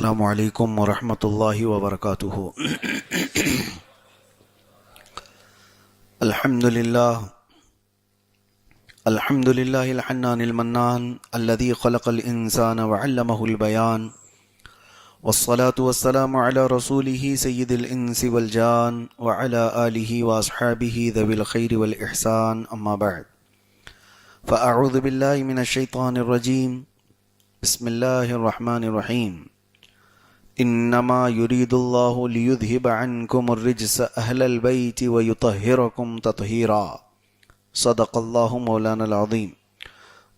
السلام علیکم ورحمۃ اللہ وبرکاتہ۔ الحمد للہ الحنان المنان الذي خلق الانسان وعلمه البیان، والصلاة والسلام على رسوله سید الانس والجان وعلى آلہ واصحابہ ذوی الخیر والاحسان، اما بعد فاعوذ باللہ من الشیطان الرجیم، بسم اللہ الرحمن الرحیم۔ انما يريد الله ليذهب عنكم الرجس اهل البيت ويطهركم تطهيرا، صدق الله مولانا العظیم۔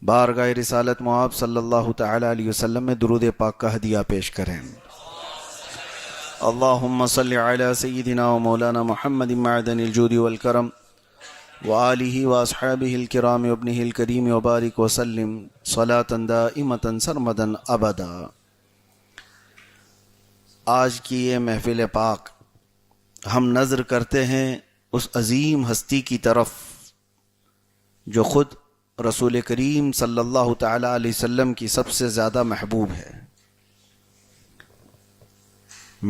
بارگاہ رسالت معاب صلی اللہ تعالی علیہ وسلم میں درود پاک کا ہدیہ پیش کریں۔ اللہم صل علی سیدنا و مولانا محمد معدن الجود والکرم وآلہ واصحابہ الکرام وابنہ الکریم وبارک وسلم صلاة دائمة سرمدا ابدا۔ آج کی یہ محفل پاک ہم نظر کرتے ہیں اس عظیم ہستی کی طرف جو خود رسول کریم صلی اللہ تعالی علیہ وسلم کی سب سے زیادہ محبوب ہے۔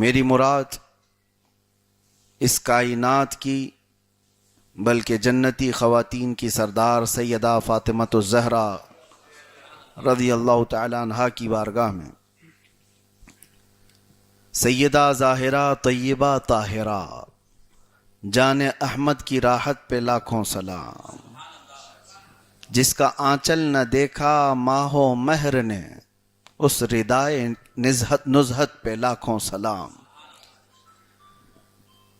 میری مراد اس کائنات کی بلکہ جنتی خواتین کی سردار سیدہ فاطمۃ الزہرا رضی اللہ تعالی عنہا کی بارگاہ میں سیدہ ظاہرہ طیبہ طاہرہ جان احمد کی راحت پہ لاکھوں سلام، جس کا آنچل نہ دیکھا ماہ و مہر نے اس ردائے نزہت پہ لاکھوں سلام۔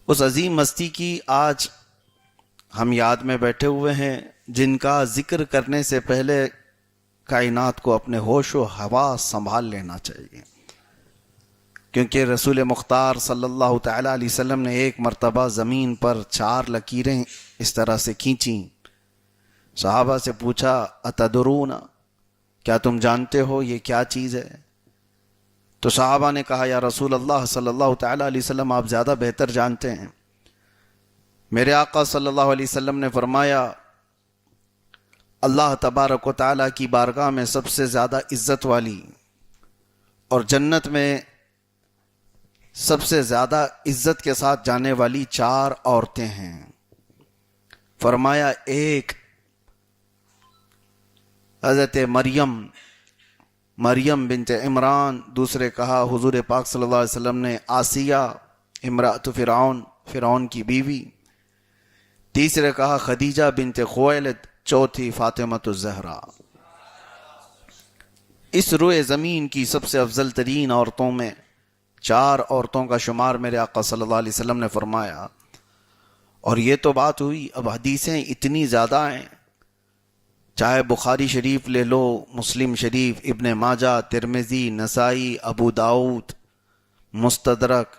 اس عظیم ہستی کی آج ہم یاد میں بیٹھے ہوئے ہیں، جن کا ذکر کرنے سے پہلے کائنات کو اپنے ہوش و حواس سنبھال لینا چاہیے، کیونکہ رسول مختار صلی اللہ تعالی علیہ وسلم نے ایک مرتبہ زمین پر 4 لکیریں اس طرح سے کھینچیں۔ صحابہ سے پوچھا اتدرون، کیا تم جانتے ہو یہ کیا چیز ہے؟ تو صحابہ نے کہا یا رسول اللہ صلی اللہ تعالی علیہ وسلم آپ زیادہ بہتر جانتے ہیں۔ میرے آقا صلی اللہ علیہ وسلم نے فرمایا اللہ تبارک و تعالی کی بارگاہ میں سب سے زیادہ عزت والی اور جنت میں سب سے زیادہ عزت کے ساتھ جانے والی 4 عورتیں ہیں۔ فرمایا ایک حضرت مریم بنت عمران، دوسرے کہا حضور پاک صلی اللہ علیہ وسلم نے آسیہ امرأۃ فرعون کی بیوی، تیسرے کہا خدیجہ بنت خویلد، چوتھی فاطمۃ الزہرا۔ اس روئے زمین کی سب سے افضل ترین عورتوں میں 4 عورتوں کا شمار میرے آقا صلی اللہ علیہ وسلم نے فرمایا۔ اور یہ تو بات ہوئی، اب حدیثیں اتنی زیادہ ہیں، چاہے بخاری شریف لے لو، مسلم شریف، ابن ماجہ، ترمذی، نسائی، ابو داؤد، مستدرک،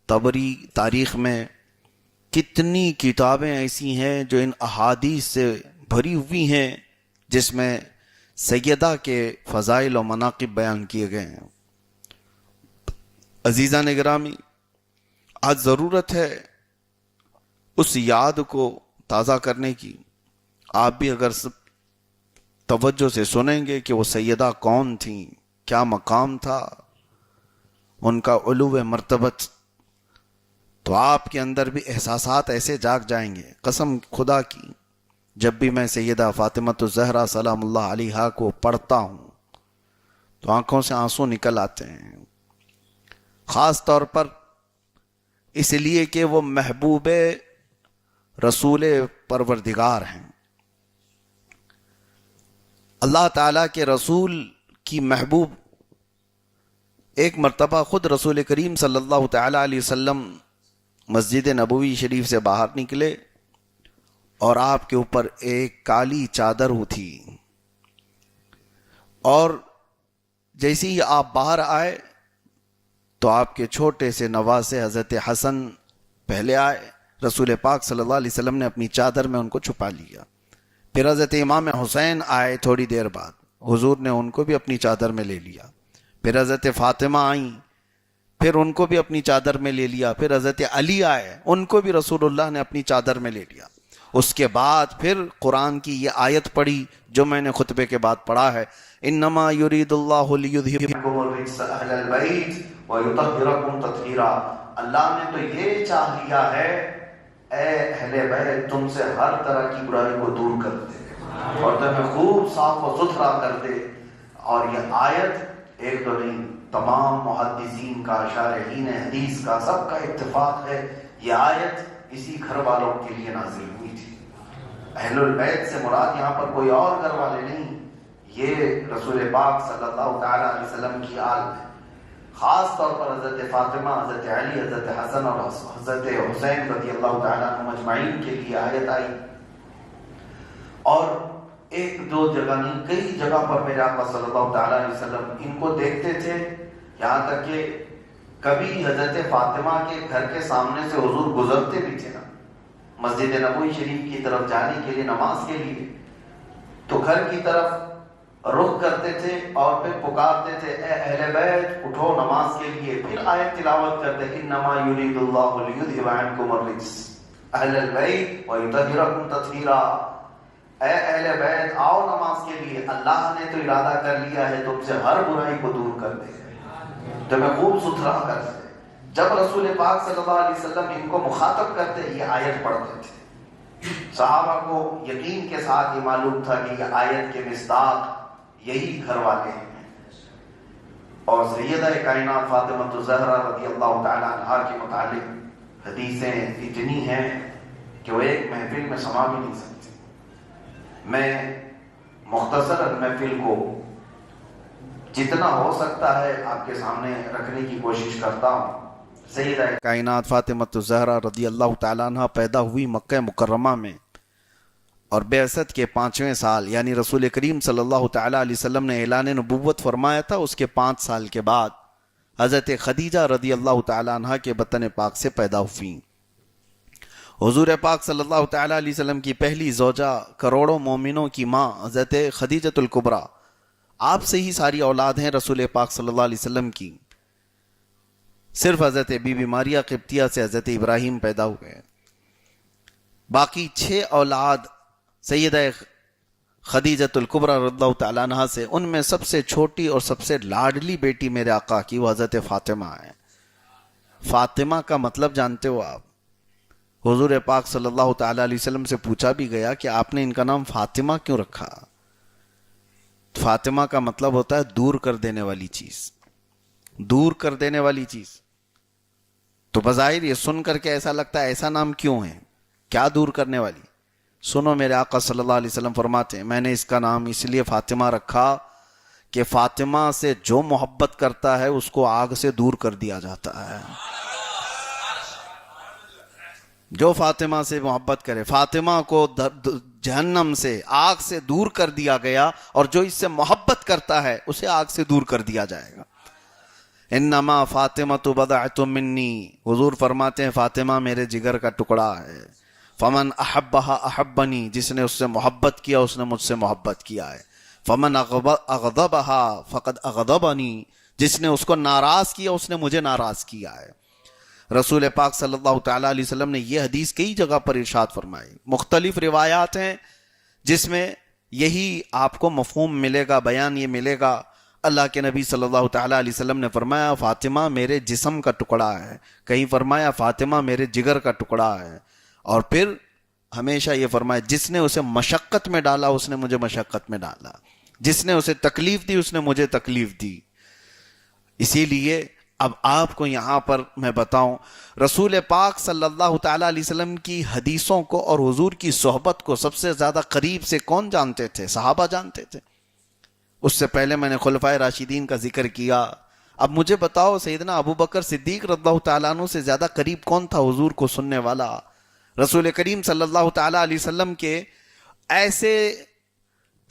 طبری تاریخ میں، کتنی کتابیں ایسی ہیں جو ان احادیث سے بھری ہوئی ہیں، جس میں سیدہ کے فضائل و مناقب بیان کیے گئے ہیں۔ عزیزان گرامی، آج ضرورت ہے اس یاد کو تازہ کرنے کی۔ آپ بھی اگر توجہ سے سنیں گے کہ وہ سیدہ کون تھیں، کیا مقام تھا ان کا، علو مرتبت، تو آپ کے اندر بھی احساسات ایسے جاگ جائیں گے۔ قسم خدا کی، جب بھی میں سیدہ فاطمۃ الزہرا سلام اللہ علیہا کو پڑھتا ہوں تو آنکھوں سے آنسو نکل آتے ہیں، خاص طور پر اس لیے کہ وہ محبوب رسول پروردگار ہیں۔ اللہ تعالیٰ کے رسول کی محبوب ایک مرتبہ خود رسول کریم صلی اللہ تعالیٰ علیہ وسلم مسجد نبوی شریف سے باہر نکلے اور آپ کے اوپر ایک کالی چادر تھی، اور جیسے ہی آپ باہر آئے تو آپ کے چھوٹے سے نواسے حضرت حسن پہلے آئے، رسول پاک صلی اللہ علیہ وسلم نے اپنی چادر میں ان کو چھپا لیا۔ پھر حضرت امام حسین آئے تھوڑی دیر بعد، حضور نے ان کو بھی اپنی چادر میں لے لیا۔ پھر حضرت فاطمہ آئیں، پھر ان کو بھی اپنی چادر میں لے لیا۔ پھر حضرت علی آئے، ان کو بھی رسول اللہ نے اپنی چادر میں لے لیا۔ اس کے بعد پھر قرآن کی یہ آیت پڑھی جو میں نے خطبے کے بعد پڑھا ہے، انما یرید اللہ لیذھبکم الرجس اہل البیت ویطہرکم تطہیرا، اللہ نے تو یہ چاہ لیا ہے اے اہل بیت تم سے ہر طرح کی برائی کو دور کر دے اور تمہیں خوب صاف و ستھرا کر دے۔ اور یہ آیت ایک دو نہیں، تمام محدثین کا، شارحین حدیث کا، سب کا اتفاق ہے یہ آیت اسی گھر والوں کے لیے نازل ہوئی تھی۔ اہل البیت سے مراد یہاں پر کوئی اور گھر والے نہیں، یہ رسول پاک صلی اللہ تعالی علیہ وسلم کی آل ہے۔ خاص طور پر حضرت فاطمہ، حضرت علی، حضرت حسن اور حضرت حسین رضی اللہ تعالیٰ عنہ مجمعین کے لیے آیت آئی۔ اور ایک دو جگہ نہیں، کئی جگہ پر میرے آقا صلی اللہ تعالیٰ علیہ وسلم ان کو دیکھتے تھے، یہاں تک کہ کبھی حضرت فاطمہ کے گھر کے سامنے سے حضور گزرتے بھی تھے نا مسجد نبوی شریف کی طرف جانے کے لیے، نماز کے لیے، تو گھر کی طرف رخ کرتے تھے اور پھر پکارتے تھے اے اہل بیت اٹھو نماز کے لیے، پھر آیت تلاوت کرتے انما یرید اللہ لیذھب عنکم الرجس اہل البیت ویطہرکم تطہیرا، اے اہل بیت آؤ نماز کے لیے، اللہ نے تو ارادہ کر لیا ہے تم سے ہر برائی کو دور کر دے، تمہیں خوب ستھرا کر دے۔ جب رسول پاک صلی اللہ علیہ وسلم ان کو مخاطب کرتے یہ آیت پڑھتے تھے، صحابہ کو یقین کے ساتھ یہ معلوم تھا کہ یہ آیت کے مصداق یہی گھر والے ہیں۔ اور سیدہ کائنات فاطمہ الزہرا رضی اللہ تعالی عنہا کے متعلق حدیثیں اتنی ہیں کہ وہ ایک محفل میں سما بھی نہیں سکتی۔ میں مختصر محفل کو جتنا ہو سکتا ہے آپ کے سامنے رکھنے کی کوشش کرتا ہوں۔ سیدہ کائنات فاطمہ الزہرا رضی اللہ تعالیٰ عنہ پیدا ہوئی مکہ مکرمہ میں، اور بعثت کے 5ویں سال یعنی رسول کریم صلی اللہ تعالیٰ علیہ وسلم نے اعلان نبوت فرمایا تھا، اس کے 5 سال کے بعد حضرت خدیجہ رضی اللہ تعالیٰ عنہ کے بطن پاک سے پیدا ہوئیں۔ حضور پاک صلی اللہ تعالیٰ علیہ وسلم کی پہلی زوجہ، کروڑوں مومنوں کی ماں حضرت خدیجۃ الکبریٰ، آپ سے ہی ساری اولاد ہیں رسول پاک صلی اللہ علیہ وسلم کی، صرف حضرت بی بی ماریہ قبطیہ سے حضرت ابراہیم پیدا ہوئے، باقی 6 اولاد سیدہ خدیجۃ الکبریٰ رضی اللہ تعالیٰ عنہ سے، ان میں سب سے چھوٹی اور سب سے لاڈلی بیٹی میرے آقا کی وہ حضرت فاطمہ ہے۔ فاطمہ کا مطلب جانتے ہو آپ؟ حضور پاک صلی اللہ تعالیٰ علیہ وسلم سے پوچھا بھی گیا کہ آپ نے ان کا نام فاطمہ کیوں رکھا؟ فاطمہ کا مطلب ہوتا ہے دور کر دینے والی چیز، دور کر دینے والی چیز۔ تو بظاہر یہ سن کر کے ایسا لگتا ہے ایسا نام کیوں ہے، کیا دور کرنے والی؟ سنو، میرے آقا صلی اللہ علیہ وسلم فرماتے ہیں میں نے اس کا نام اس لیے فاطمہ رکھا کہ فاطمہ سے جو محبت کرتا ہے اس کو آگ سے دور کر دیا جاتا ہے۔ جو فاطمہ سے محبت کرے، فاطمہ کو جہنم سے، آگ سے دور کر دیا گیا، اور جو اس سے محبت کرتا ہے اسے آگ سے دور کر دیا جائے گا۔ انما فاطمۃ بضعۃ منی، حضور فرماتے ہیں فاطمہ میرے جگر کا ٹکڑا ہے۔ فمن احبها احبنی، جس نے اس سے محبت کیا اس نے مجھ سے محبت کیا ہے۔ فمن اغضبها فقد اغضبنی، جس نے اس کو ناراض کیا اس نے مجھے ناراض کیا ہے۔ رسول پاک صلی اللہ تعالیٰ علیہ وسلم نے یہ حدیث کئی جگہ پر ارشاد فرمائی، مختلف روایات ہیں جس میں یہی آپ کو مفہوم ملے گا، بیان یہ ملے گا۔ اللہ کے نبی صلی اللہ تعالیٰ علیہ وسلم نے فرمایا فاطمہ میرے جسم کا ٹکڑا ہے، کہیں فرمایا فاطمہ میرے جگر کا ٹکڑا ہے، اور پھر ہمیشہ یہ فرمایا جس نے اسے مشقت میں ڈالا اس نے مجھے مشقت میں ڈالا، جس نے اسے تکلیف دی اس نے مجھے تکلیف دی۔ اسی لیے اب آپ کو یہاں پر میں بتاؤں، رسول پاک صلی اللہ تعالیٰ علیہ وسلم کی حدیثوں کو اور حضور کی صحبت کو سب سے زیادہ قریب سے کون جانتے تھے؟ صحابہ جانتے تھے۔ اس سے پہلے میں نے خلفائے راشدین کا ذکر کیا۔ اب مجھے بتاؤ سیدنا ابو بکر صدیق رضی اللہ تعالیٰ عنہ سے زیادہ قریب کون تھا حضور کو سننے والا؟ رسول کریم صلی اللہ تعالیٰ علیہ وسلم کے ایسے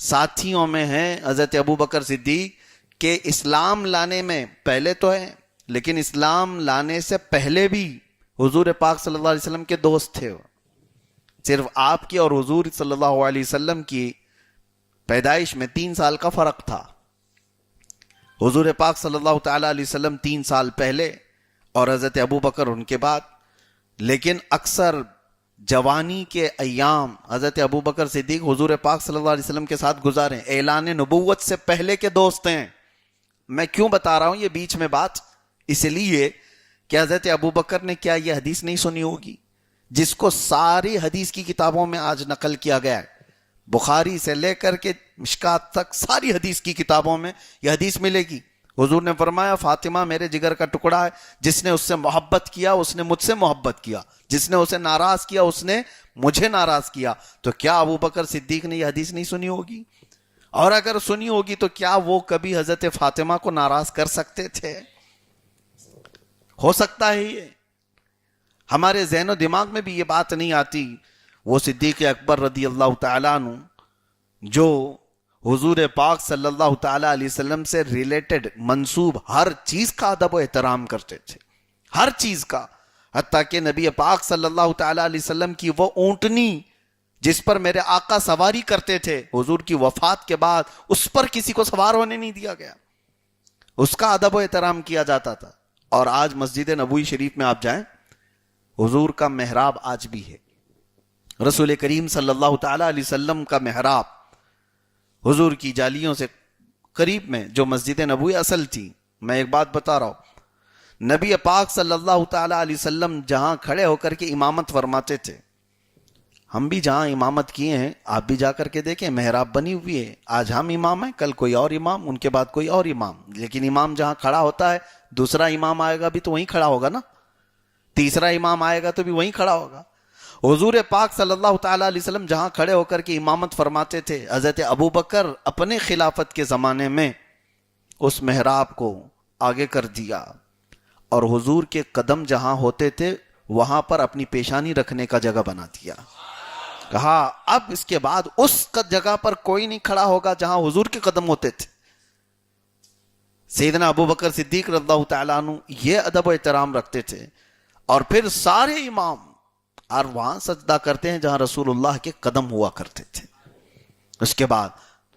ساتھیوں میں ہیں حضرت ابو بکر صدیق کہ اسلام لانے میں پہلے تو ہے، لیکن اسلام لانے سے پہلے بھی حضور پاک صلی اللہ علیہ وسلم کے دوست تھے۔ صرف آپ کی اور حضور صلی اللہ علیہ وسلم کی پیدائش میں 3 سال کا فرق تھا۔ حضور پاک صلی اللہ تعالیٰ علیہ وسلم 3 سال پہلے اور حضرت ابو بکر ان کے بعد، لیکن اکثر جوانی کے ایام حضرت ابو بکر صدیق حضور پاک صلی اللہ علیہ وسلم کے ساتھ گزارے، اعلان نبوت سے پہلے کے دوست ہیں۔ میں کیوں بتا رہا ہوں یہ بیچ میں بات؟ اس لیے کہ حضرت ابو بکر نے کیا یہ حدیث نہیں سنی ہوگی جس کو ساری حدیث کی کتابوں میں آج نقل کیا گیا ہے، بخاری سے لے کر کے مشکات تک ساری حدیث کی کتابوں میں یہ حدیث ملے گی۔ حضور نے فرمایا فاطمہ میرے جگر کا ٹکڑا ہے، جس نے اس سے محبت کیا اس نے مجھ سے محبت کیا، جس نے اسے ناراض کیا اس نے مجھے ناراض کیا۔ تو کیا ابو بکر صدیق نے یہ حدیث نہیں سنی ہوگی؟ اور اگر سنی ہوگی تو کیا وہ کبھی حضرت فاطمہ کو ناراض کر سکتے تھے؟ ہو سکتا ہے یہ ہمارے ذہن و دماغ میں بھی یہ بات نہیں آتی۔ وہ صدیق اکبر رضی اللہ تعالیٰ عنہ جو حضور پاک صلی اللہ تعالیٰ علیہ وسلم سے ریلیٹڈ منسوب ہر چیز کا ادب و احترام کرتے تھے، ہر چیز کا، حتیٰ کہ نبی پاک صلی اللہ تعالیٰ علیہ وسلم کی وہ اونٹنی جس پر میرے آقا سواری کرتے تھے، حضور کی وفات کے بعد اس پر کسی کو سوار ہونے نہیں دیا گیا، اس کا ادب و احترام کیا جاتا تھا۔ اور آج مسجد نبوی شریف میں آپ جائیں، حضور کا محراب آج بھی ہے، رسول کریم صلی اللہ تعالیٰ علیہ وسلم کا محراب حضور کی جالیوں سے قریب میں جو مسجد نبوی اصل تھی۔ میں ایک بات بتا رہا ہوں، نبی پاک صلی اللہ تعالیٰ علیہ وسلم جہاں کھڑے ہو کر کے امامت فرماتے تھے، ہم بھی جہاں امامت کیے ہیں آپ بھی جا کر کے دیکھیں، محراب بنی ہوئی ہے، آج ہم امام ہیں، کل کوئی اور امام، ان کے بعد کوئی اور امام، لیکن امام جہاں کھڑا ہوتا ہے دوسرا امام آئے گا بھی تو وہیں کھڑا ہوگا نا، تیسرا امام آئے گا تو بھی وہیں کھڑا ہوگا۔ حضور پاک صلی اللہ تعالیٰ علیہ وسلم جہاں کھڑے ہو کر کے امامت فرماتے تھے، حضرت ابو بکر اپنے خلافت کے زمانے میں اس محراب کو آگے کر دیا، اور حضور کے قدم جہاں ہوتے تھے وہاں پر اپنی پیشانی رکھنے کا جگہ بنا دیا، کہا اب اس کے بعد اس جگہ پر کوئی نہیں کھڑا ہوگا جہاں حضور کے قدم ہوتے تھے۔ سیدنا ابو بکر صدیق رضی اللہ تعالیٰ عنہ یہ ادب و احترام رکھتے تھے، اور پھر سارے امام اور وہاں سجدہ کرتے ہیں جہاں رسول اللہ کے قدم ہوا کرتے تھے۔ اس کے بعد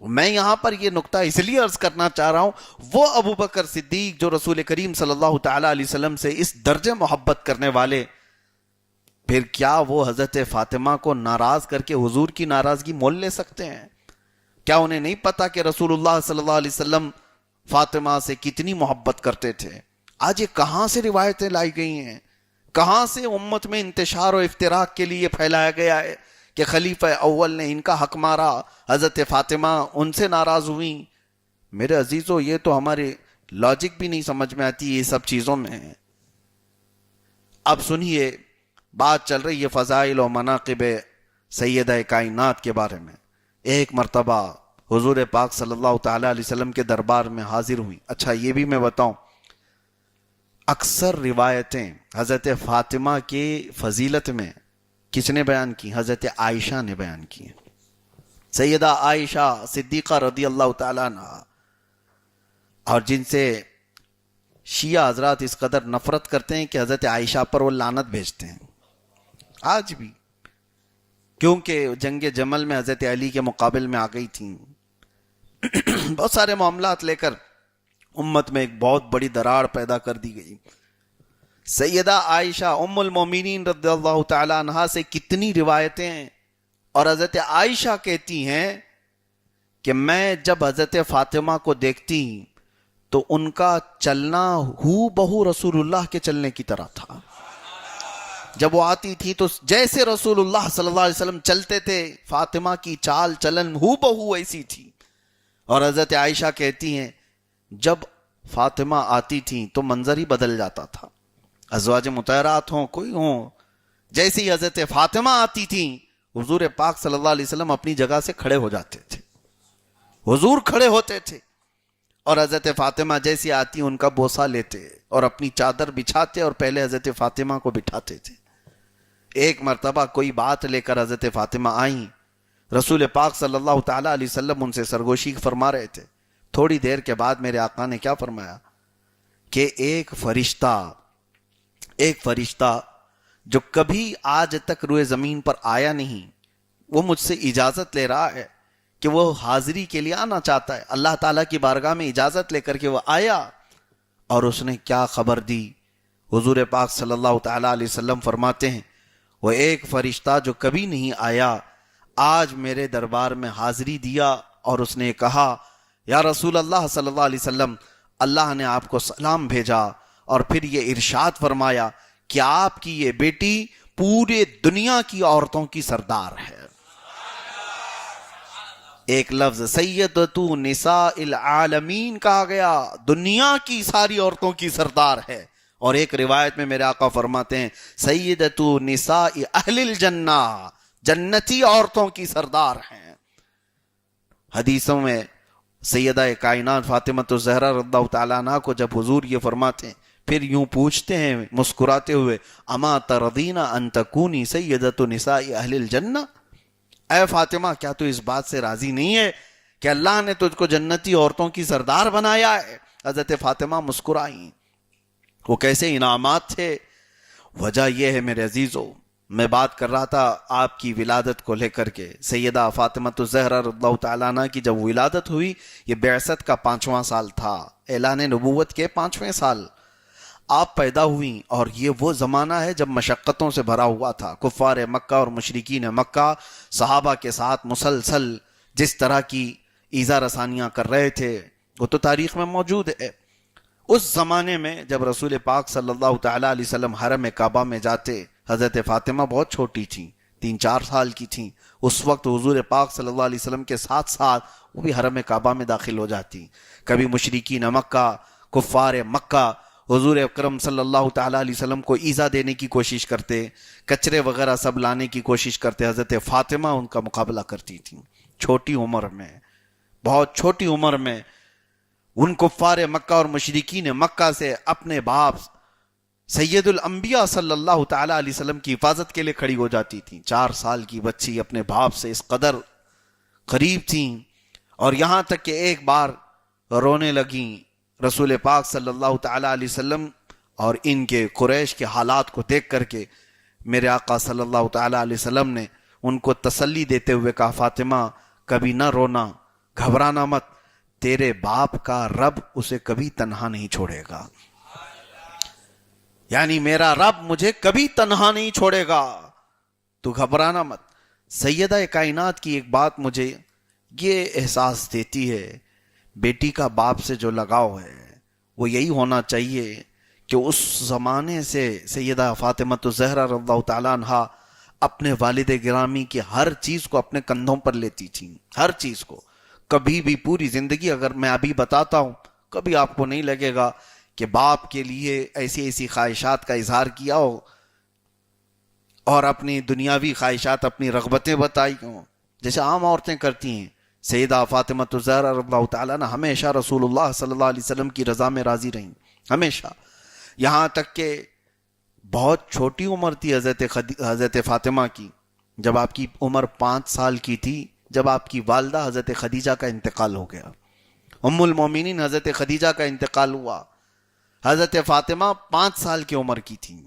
میں یہاں پر یہ نقطہ اس لیے عرض کرنا چاہ رہا ہوں، وہ ابو بکر صدیق جو رسول کریم صلی اللہ تعالیٰ علیہ وسلم سے اس درجے محبت کرنے والے، پھر کیا وہ حضرت فاطمہ کو ناراض کر کے حضور کی ناراضگی مول لے سکتے ہیں؟ کیا انہیں نہیں پتا کہ رسول اللہ صلی اللہ علیہ وسلم فاطمہ سے کتنی محبت کرتے تھے؟ آج یہ کہاں سے روایتیں لائی گئی ہیں، کہاں سے امت میں انتشار و افتراق کے لیے پھیلایا گیا ہے کہ خلیفہ اول نے ان کا حق مارا، حضرت فاطمہ ان سے ناراض ہوئیں۔ میرے عزیزو یہ تو ہمارے لاجک بھی نہیں سمجھ میں آتی یہ سب چیزوں میں۔ اب سنیے، بات چل رہی ہے فضائل و مناقب سیدہ کائنات کے بارے میں۔ ایک مرتبہ حضور پاک صلی اللہ تعالیٰ علیہ وسلم کے دربار میں حاضر ہوئی۔ اچھا یہ بھی میں بتاؤں، اکثر روایتیں حضرت فاطمہ کی فضیلت میں کس نے بیان کی؟ حضرت عائشہ نے بیان کی۔ سیدہ عائشہ صدیقہ رضی اللہ تعالیٰ عنہ، اور جن سے شیعہ حضرات اس قدر نفرت کرتے ہیں کہ حضرت عائشہ پر وہ لعنت بھیجتے ہیں آج بھی، کیونکہ جنگ جمل میں حضرت علی کے مقابل میں آ گئی تھیں، بہت سارے معاملات لے کر امت میں ایک بہت بڑی دراڑ پیدا کر دی گئی۔ سیدہ عائشہ ام المومنین رضی اللہ تعالی عنہا سے کتنی روایتیں ہیں، اور حضرت عائشہ کہتی ہیں کہ میں جب حضرت فاطمہ کو دیکھتی تو ان کا چلنا ہو بہو رسول اللہ کے چلنے کی طرح تھا۔ جب وہ آتی تھی تو جیسے رسول اللہ صلی اللہ علیہ وسلم چلتے تھے، فاطمہ کی چال چلن ہو بہو ایسی تھی۔ اور حضرت عائشہ کہتی ہیں جب فاطمہ آتی تھی تو منظر ہی بدل جاتا تھا، ازواج مطہرات ہوں کوئی ہوں، جیسے ہی حضرت فاطمہ آتی تھی حضور پاک صلی اللہ علیہ وسلم اپنی جگہ سے کھڑے ہو جاتے تھے، حضور کھڑے ہوتے تھے، اور حضرت فاطمہ جیسی آتی ان کا بوسہ لیتے اور اپنی چادر بچھاتے اور پہلے حضرت فاطمہ کو بٹھاتے تھے۔ ایک مرتبہ کوئی بات لے کر حضرت فاطمہ آئیں، رسول پاک صلی اللہ تعالیٰ علیہ وسلم ان سے سرگوشی فرما رہے تھے۔ تھوڑی دیر کے بعد میرے آقا نے کیا فرمایا کہ ایک فرشتہ جو کبھی آج تک روئے زمین پر آیا نہیں، وہ مجھ سے اجازت لے رہا ہے کہ وہ حاضری کے لیے آنا چاہتا ہے۔ اللہ تعالیٰ کی بارگاہ میں اجازت لے کر کے وہ آیا، اور اس نے کیا خبر دی؟ حضور پاک صلی اللہ تعالیٰ علیہ وسلم فرماتے ہیں وہ ایک فرشتہ جو کبھی نہیں آیا آج میرے دربار میں حاضری دیا اور اس نے کہا یا رسول اللہ صلی اللہ علیہ وسلم اللہ نے آپ کو سلام بھیجا اور پھر یہ ارشاد فرمایا کہ آپ کی یہ بیٹی پورے دنیا کی عورتوں کی سردار ہے. ایک لفظ سیدۃ نساء العالمین کہا گیا، دنیا کی ساری عورتوں کی سردار ہے. اور ایک روایت میں میرے آقا فرماتے ہیں سیدۃ نساء اہل الجنہ، جنتی عورتوں کی سردار ہیں. حدیثوں میں سیدہ کائنات فاطمہ الزہرا رضی اللہ تعالیٰ عنہ کو جب حضور یہ فرماتے ہیں پھر یوں پوچھتے ہیں مسکراتے ہوئے اما ترضین ان تکونی سیدۃ نساء اہل الجنہ، اے فاطمہ کیا تو اس بات سے راضی نہیں ہے کہ اللہ نے تجھ کو جنتی عورتوں کی سردار بنایا ہے؟ حضرت فاطمہ مسکرائیں. وہ کیسے انعامات تھے. وجہ یہ ہے میرے عزیزو، میں بات کر رہا تھا آپ کی ولادت کو لے کر کے. سیدہ فاطمہ الزہرا رضی اللہ تعالیٰ عنہ کی جب ولادت ہوئی یہ بعثت کا 5واں سال تھا، اعلان نبوت کے 5ویں سال آپ پیدا ہوئیں. اور یہ وہ زمانہ ہے جب مشقتوں سے بھرا ہوا تھا. کفار مکہ اور مشرکین مکہ صحابہ کے ساتھ مسلسل جس طرح کی ایذا رسانیاں کر رہے تھے وہ تو تاریخ میں موجود ہے. اس زمانے میں جب رسول پاک صلی اللہ تعالیٰ علیہ وسلم حرم کعبہ میں جاتے، حضرت فاطمہ بہت چھوٹی تھیں، 3-4 سال کی تھیں. اس وقت حضور پاک صلی اللہ علیہ وسلم کے ساتھ ساتھ وہ بھی حرم کعبہ میں داخل ہو جاتی. کبھی مشرکین مکہ، کفار مکہ حضور اکرم صلی اللہ تعالیٰ علیہ وسلم کو ایذا دینے کی کوشش کرتے، کچرے وغیرہ سب لانے کی کوشش کرتے. حضرت فاطمہ ان کا مقابلہ کرتی تھیں. چھوٹی عمر میں، بہت چھوٹی عمر میں ان کفار مکہ اور مشرکین مکہ سے اپنے باپ سید الانبیاء صلی اللہ تعالیٰ علیہ وسلم کی حفاظت کے لیے کھڑی ہو جاتی تھیں. 4 سال کی بچی اپنے باپ سے اس قدر قریب تھیں. اور یہاں تک کہ ایک بار رونے لگیں. رسول پاک صلی اللہ تعالیٰ علیہ وسلم اور ان کے قریش کے حالات کو دیکھ کر کے میرے آقا صلی اللہ تعالیٰ علیہ وسلم نے ان کو تسلی دیتے ہوئے کہا فاطمہ کبھی نہ رونا، گھبرانا مت، تیرے باپ کا رب اسے کبھی تنہا نہیں چھوڑے گا. یعنی میرا رب مجھے کبھی تنہا نہیں چھوڑے گا، تو گھبرانا مت. سیدہ کائنات کی ایک بات مجھے یہ احساس دیتی ہے، بیٹی کا باپ سے جو لگاؤ ہے وہ یہی ہونا چاہیے کہ اس زمانے سے سیدہ فاطمہ الزہرا رضی اللہ تعالیٰ عنہ اپنے والد گرامی کی ہر چیز کو اپنے کندھوں پر لیتی تھیں. ہر چیز کو کبھی بھی پوری زندگی، اگر میں ابھی بتاتا ہوں کبھی آپ کو نہیں لگے گا کہ باپ کے لیے ایسی ایسی خواہشات کا اظہار کیا ہو اور اپنی دنیاوی خواہشات، اپنی رغبتیں بتائی ہوں جیسے عام عورتیں کرتی ہیں. سیدہ فاطمہ الزہرا رضی اللہ تعالیٰ نے ہمیشہ رسول اللہ صلی اللہ علیہ وسلم کی رضا میں راضی رہیں، ہمیشہ. یہاں تک کہ بہت چھوٹی عمر تھی حضرت فاطمہ کی، جب آپ کی عمر 5 سال کی تھی جب آپ کی والدہ حضرت خدیجہ کا انتقال ہو گیا. ام المومنین حضرت خدیجہ کا انتقال ہوا. حضرت فاطمہ 5 سال کی عمر کی تھی.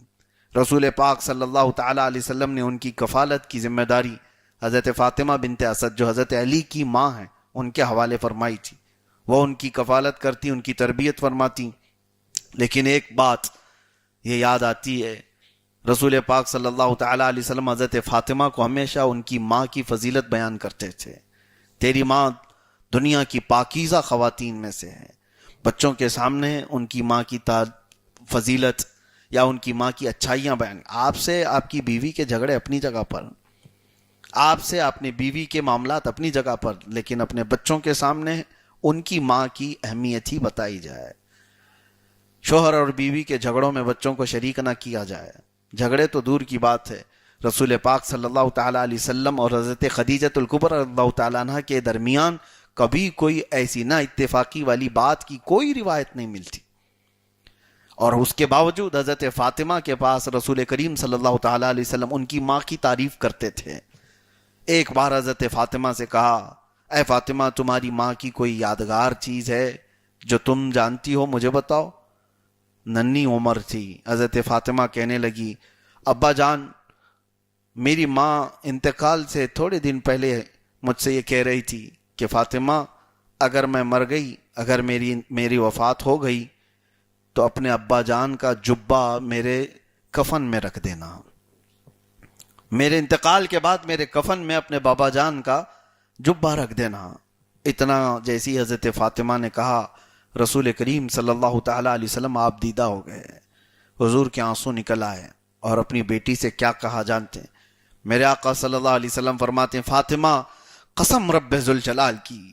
رسول پاک صلی اللہ تعالیٰ علیہ وسلم نے ان کی کفالت کی ذمہ داری حضرت فاطمہ بنت اسد جو حضرت علی کی ماں ہیں ان کے حوالے فرمائی تھی. وہ ان کی کفالت کرتی، ان کی تربیت فرماتی. لیکن ایک بات یہ یاد آتی ہے، رسول پاک صلی اللہ تعالیٰ علیہ وسلم حضرت فاطمہ کو ہمیشہ ان کی ماں کی فضیلت بیان کرتے تھے. تیری ماں دنیا کی پاکیزہ خواتین میں سے ہے. بچوں کے سامنے ان کی ماں کی فضیلت یا ان کی ماں کی اچھائیاں بیان. آپ سے آپ کی بیوی کے جھگڑے اپنی جگہ پر، آپ سے اپنی بیوی کے معاملات اپنی جگہ پر، لیکن اپنے بچوں کے سامنے ان کی ماں کی اہمیت ہی بتائی جائے. شوہر اور بیوی کے جھگڑوں میں بچوں کو شریک نہ کیا جائے. جھگڑے تو دور کی بات ہے، رسول پاک صلی اللہ تعالیٰ علیہ وسلم اور حضرت خدیجۃ الکبریٰ رضی اللہ تعالیٰ عنہ کے درمیان کبھی کوئی ایسی نہ اتفاقی والی بات کی کوئی روایت نہیں ملتی. اور اس کے باوجود حضرت فاطمہ کے پاس رسول کریم صلی اللہ تعالیٰ علیہ وسلم ان کی ماں کی تعریف کرتے تھے. ایک بار حضرت فاطمہ سے کہا اے فاطمہ تمہاری ماں کی کوئی یادگار چیز ہے جو تم جانتی ہو، مجھے بتاؤ. ننھی عمر تھی. حضرت فاطمہ کہنے لگی ابا جان میری ماں انتقال سے تھوڑے دن پہلے مجھ سے یہ کہہ رہی تھی کہ فاطمہ اگر میں مر گئی، اگر میری وفات ہو گئی تو اپنے ابا جان کا جبہ میرے کفن میں رکھ دینا. میرے انتقال کے بعد میرے کفن میں اپنے بابا جان کا جبہ رکھ دینا۔ اتنا جیسی حضرت فاطمہ نے کہا، رسول کریم صلی اللہ تعالی علیہ وسلم آپ دیدہ ہو گئے، حضور کے آنسو نکل آئے، اور اپنی بیٹی سے کیا کہا جانتے ہیں؟ میرے آقا صلی اللہ علیہ وسلم فرماتے ہیں، فاطمہ قسم رب ذوالجلال کی،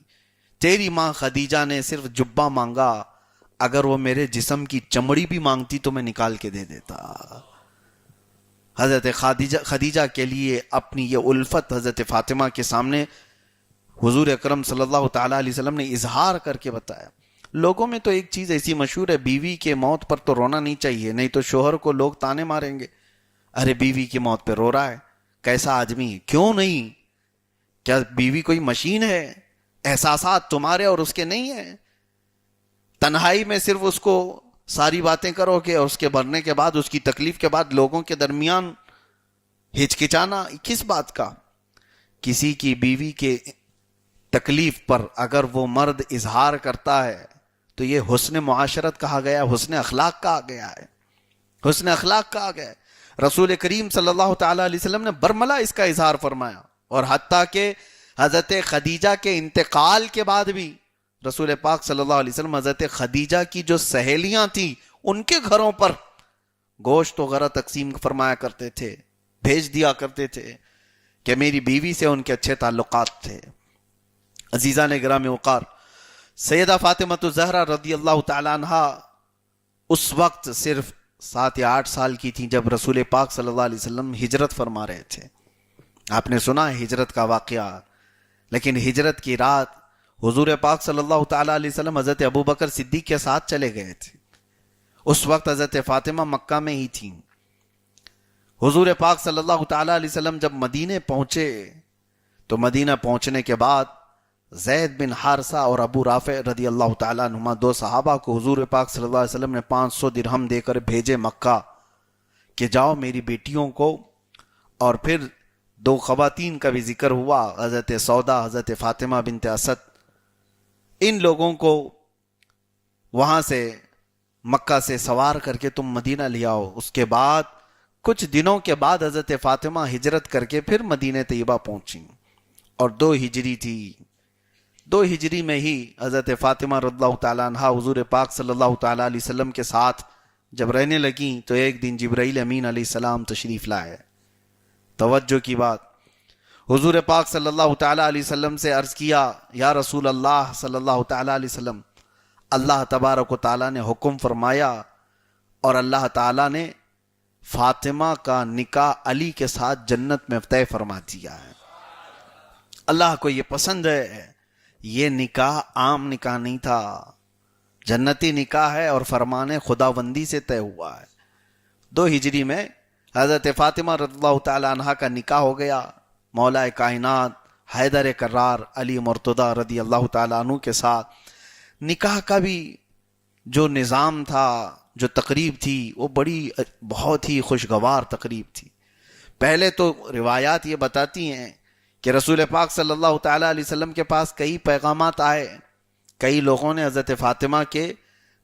تیری ماں خدیجہ نے صرف جبہ مانگا، اگر وہ میرے جسم کی چمڑی بھی مانگتی تو میں نکال کے دے دیتا۔ حضرت خدیجہ کے لیے اپنی یہ الفت حضرت فاطمہ کے سامنے حضور اکرم صلی اللہ تعالی علیہ وسلم نے اظہار کر کے بتایا۔ لوگوں میں تو ایک چیز ایسی مشہور ہے، بیوی کے موت پر تو رونا نہیں چاہیے، نہیں تو شوہر کو لوگ تانے ماریں گے، ارے بیوی کی موت پہ رو رہا ہے، کیسا آدمی ہے؟ کیوں نہیں؟ کیا بیوی کوئی مشین ہے؟ احساسات تمہارے اور اس کے نہیں ہیں؟ تنہائی میں صرف اس کو ساری باتیں کرو گے، اور اس کے مرنے کے بعد، اس کی تکلیف کے بعد لوگوں کے درمیان ہچکچانا کس بات کا؟ کسی کی بیوی کے تکلیف پر اگر وہ مرد اظہار کرتا ہے تو یہ حسن معاشرت کہا گیا، حسن اخلاق کہا گیا ہے، حسن اخلاق کہا گیا ہے۔ رسول کریم صلی اللہ تعالی علیہ وسلم نے برملا اس کا اظہار فرمایا، اور حتیٰ کہ حضرت خدیجہ کے انتقال کے بعد بھی رسول پاک صلی اللہ علیہ وسلم حضرت خدیجہ کی جو سہیلیاں تھیں ان کے گھروں پر گوشت وغیرہ تقسیم فرمایا کرتے تھے، بھیج دیا کرتے تھے کہ میری بیوی سے ان کے اچھے تعلقات تھے۔ عزیزان گرامی وقار، سیدہ فاطمہ الزہرا رضی اللہ تعالی عنہا اس وقت صرف 7 یا 8 سال کی تھیں جب رسول پاک صلی اللہ علیہ وسلم ہجرت فرما رہے تھے۔ آپ نے سنا ہے ہجرت کا واقعہ، لیکن ہجرت کی رات حضور پاک صلی اللہ تعالی علیہ وسلم حضرت ابوبکر صدیق کے ساتھ چلے گئے تھے۔ اس وقت حضرت فاطمہ مکہ میں ہی تھیں۔ حضور پاک صلی اللہ تعالی علیہ وسلم جب مدینے پہنچے تو مدینہ پہنچنے کے بعد زید بن حارثہ اور ابو رافع رضی اللہ تعالیٰ عنہما 2 صحابہ کو حضور پاک صلی اللہ علیہ وسلم نے 500 درہم دے کر بھیجے مکہ کہ جاؤ میری بیٹیوں کو، اور پھر 2 خواتین کا بھی ذکر ہوا، حضرت سودا، حضرت فاطمہ بنت اسد، ان لوگوں کو وہاں سے مکہ سے سوار کر کے تم مدینہ لے آؤ۔ اس کے بعد کچھ دنوں کے بعد حضرت فاطمہ ہجرت کر کے پھر مدینہ طیبہ پہنچیں، اور 2 ہجری تھی۔ 2 ہجری میں ہی حضرت فاطمہ رضی اللہ تعالیٰ عنہ حضور پاک صلی اللہ تعالیٰ علیہ وسلم کے ساتھ جب رہنے لگیں تو ایک دن جبرائیل امین علیہ السلام تشریف لائے۔ توجہ کی بات، حضور پاک صلی اللہ تعالیٰ علیہ وسلم سے عرض کیا، یا رسول اللہ صلی اللہ تعالیٰ علیہ وسلم، اللہ تبارک و تعالیٰ نے حکم فرمایا اور اللہ تعالیٰ نے فاطمہ کا نکاح علی کے ساتھ جنت میں طے فرما دیا ہے۔ اللہ کو یہ پسند ہے، یہ نکاح عام نکاح نہیں تھا، جنتی نکاح ہے اور فرمان خداوندی سے طے ہوا ہے۔ 2 ہجری میں حضرت فاطمہ رضی اللہ تعالی عنہ کا نکاح ہو گیا مولا کائنات حیدر کرار علی مرتضی رضی اللہ تعالیٰ عنہ کے ساتھ۔ نکاح کا بھی جو نظام تھا، جو تقریب تھی، وہ بہت ہی خوشگوار تقریب تھی۔ پہلے تو روایات یہ بتاتی ہیں کہ رسول پاک صلی اللہ تعالیٰ علیہ وسلم کے پاس کئی پیغامات آئے، کئی لوگوں نے حضرت فاطمہ کے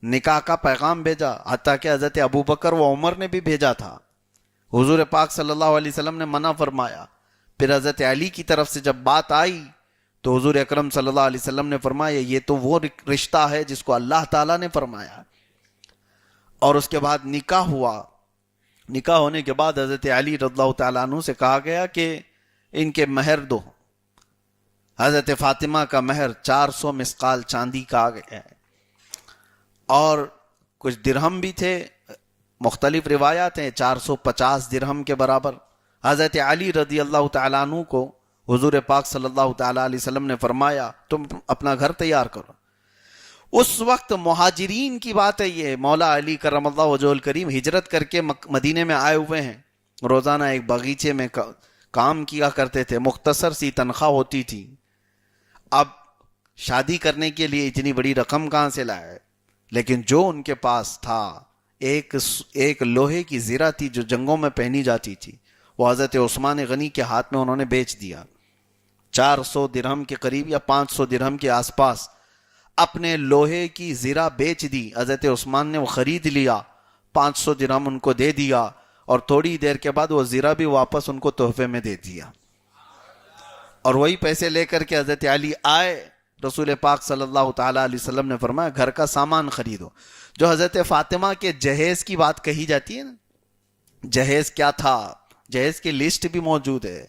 نکاح کا پیغام بھیجا، حتیٰ کہ حضرت ابوبکر و عمر نے بھی بھیجا تھا۔ حضور پاک صلی اللہ علیہ وسلم نے منع فرمایا۔ پھر حضرت علی کی طرف سے جب بات آئی تو حضور اکرم صلی اللہ علیہ وسلم نے فرمایا یہ تو وہ رشتہ ہے جس کو اللہ تعالیٰ نے فرمایا۔ اور اس کے بعد نکاح ہوا۔ نکاح ہونے کے بعد حضرت علی رضی اللہ تعالیٰ عنہ سے کہا گیا کہ ان کے مہر دو۔ حضرت فاطمہ کا مہر 400 مسقال چاندی کا آ گیا ہے، اور کچھ درہم بھی تھے، مختلف روایات ہیں 450 درہم کے برابر۔ حضرت علی رضی اللہ تعالیٰ عنہ کو حضور پاک صلی اللہ تعالیٰ علیہ وسلم نے فرمایا تم اپنا گھر تیار کرو۔ اس وقت مہاجرین کی بات ہے، یہ مولا علی کرم اللہ وجہہ الکریم ہجرت کر کے مدینے میں آئے ہوئے ہیں، روزانہ ایک باغیچے میں کام کیا کرتے تھے، مختصر سی تنخواہ ہوتی تھی۔ اب شادی کرنے کے لیے اتنی بڑی رقم کہاں سے لائے؟ لیکن جو ان کے پاس تھا، ایک لوہے کی زرہ تھی جو جنگوں میں پہنی جاتی تھی، وہ حضرت عثمان غنی کے ہاتھ میں انہوں نے بیچ دیا۔ 400 درہم کے قریب یا 500 درہم کے آس پاس اپنے لوہے کی زرہ بیچ دی۔ حضرت عثمان نے وہ خرید لیا، 500 درہم ان کو دے دیا، اور تھوڑی دیر کے بعد وہ زیرہ بھی واپس ان کو تحفے میں دے دیا. اور وہی پیسے لے کر کے حضرت علی آئے. رسول پاک صلی اللہ تعالی علیہ وسلم نے فرمایا گھر کا سامان خریدو. جو حضرت فاطمہ کے جہیز کی بات کہی جاتی ہے نا, جہیز کیا تھا, جہیز کی لسٹ بھی موجود ہے,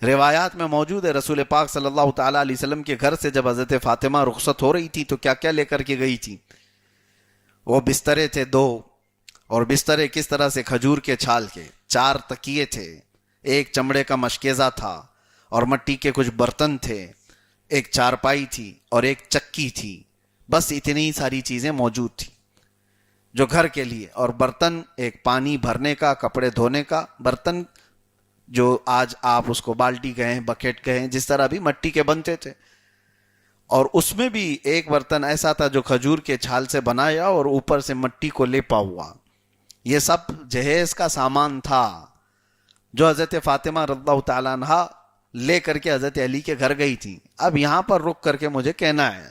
روایات میں موجود ہے. رسول پاک صلی اللہ تعالی علیہ وسلم کے گھر سے جب حضرت فاطمہ رخصت ہو رہی تھی تو کیا کیا لے کر کے گئی تھی. وہ بسترے تھے 2, اور بسترے کس طرح سے, کھجور کے چھال کے. 4 تکیے تھے, ایک چمڑے کا مشکیزہ تھا, اور مٹی کے کچھ برتن تھے, ایک چارپائی تھی, اور ایک چکی تھی. بس اتنی ساری چیزیں موجود تھی جو گھر کے لیے. اور برتن, ایک پانی بھرنے کا, کپڑے دھونے کا برتن, جو آج آپ اس کو بالٹی کہیں, بکیٹ کہیں, جس طرح بھی مٹی کے بنتے تھے. اور اس میں بھی ایک برتن ایسا تھا جو کھجور کے چھال سے بنایا اور اوپر سے مٹی کو لیپا ہوا. یہ سب جہیز کا سامان تھا جو حضرت فاطمہ رضی اللہ تعالیٰ عنہا لے کر کے حضرت علی کے گھر گئی تھی. اب یہاں پر رک کر کے مجھے کہنا ہے,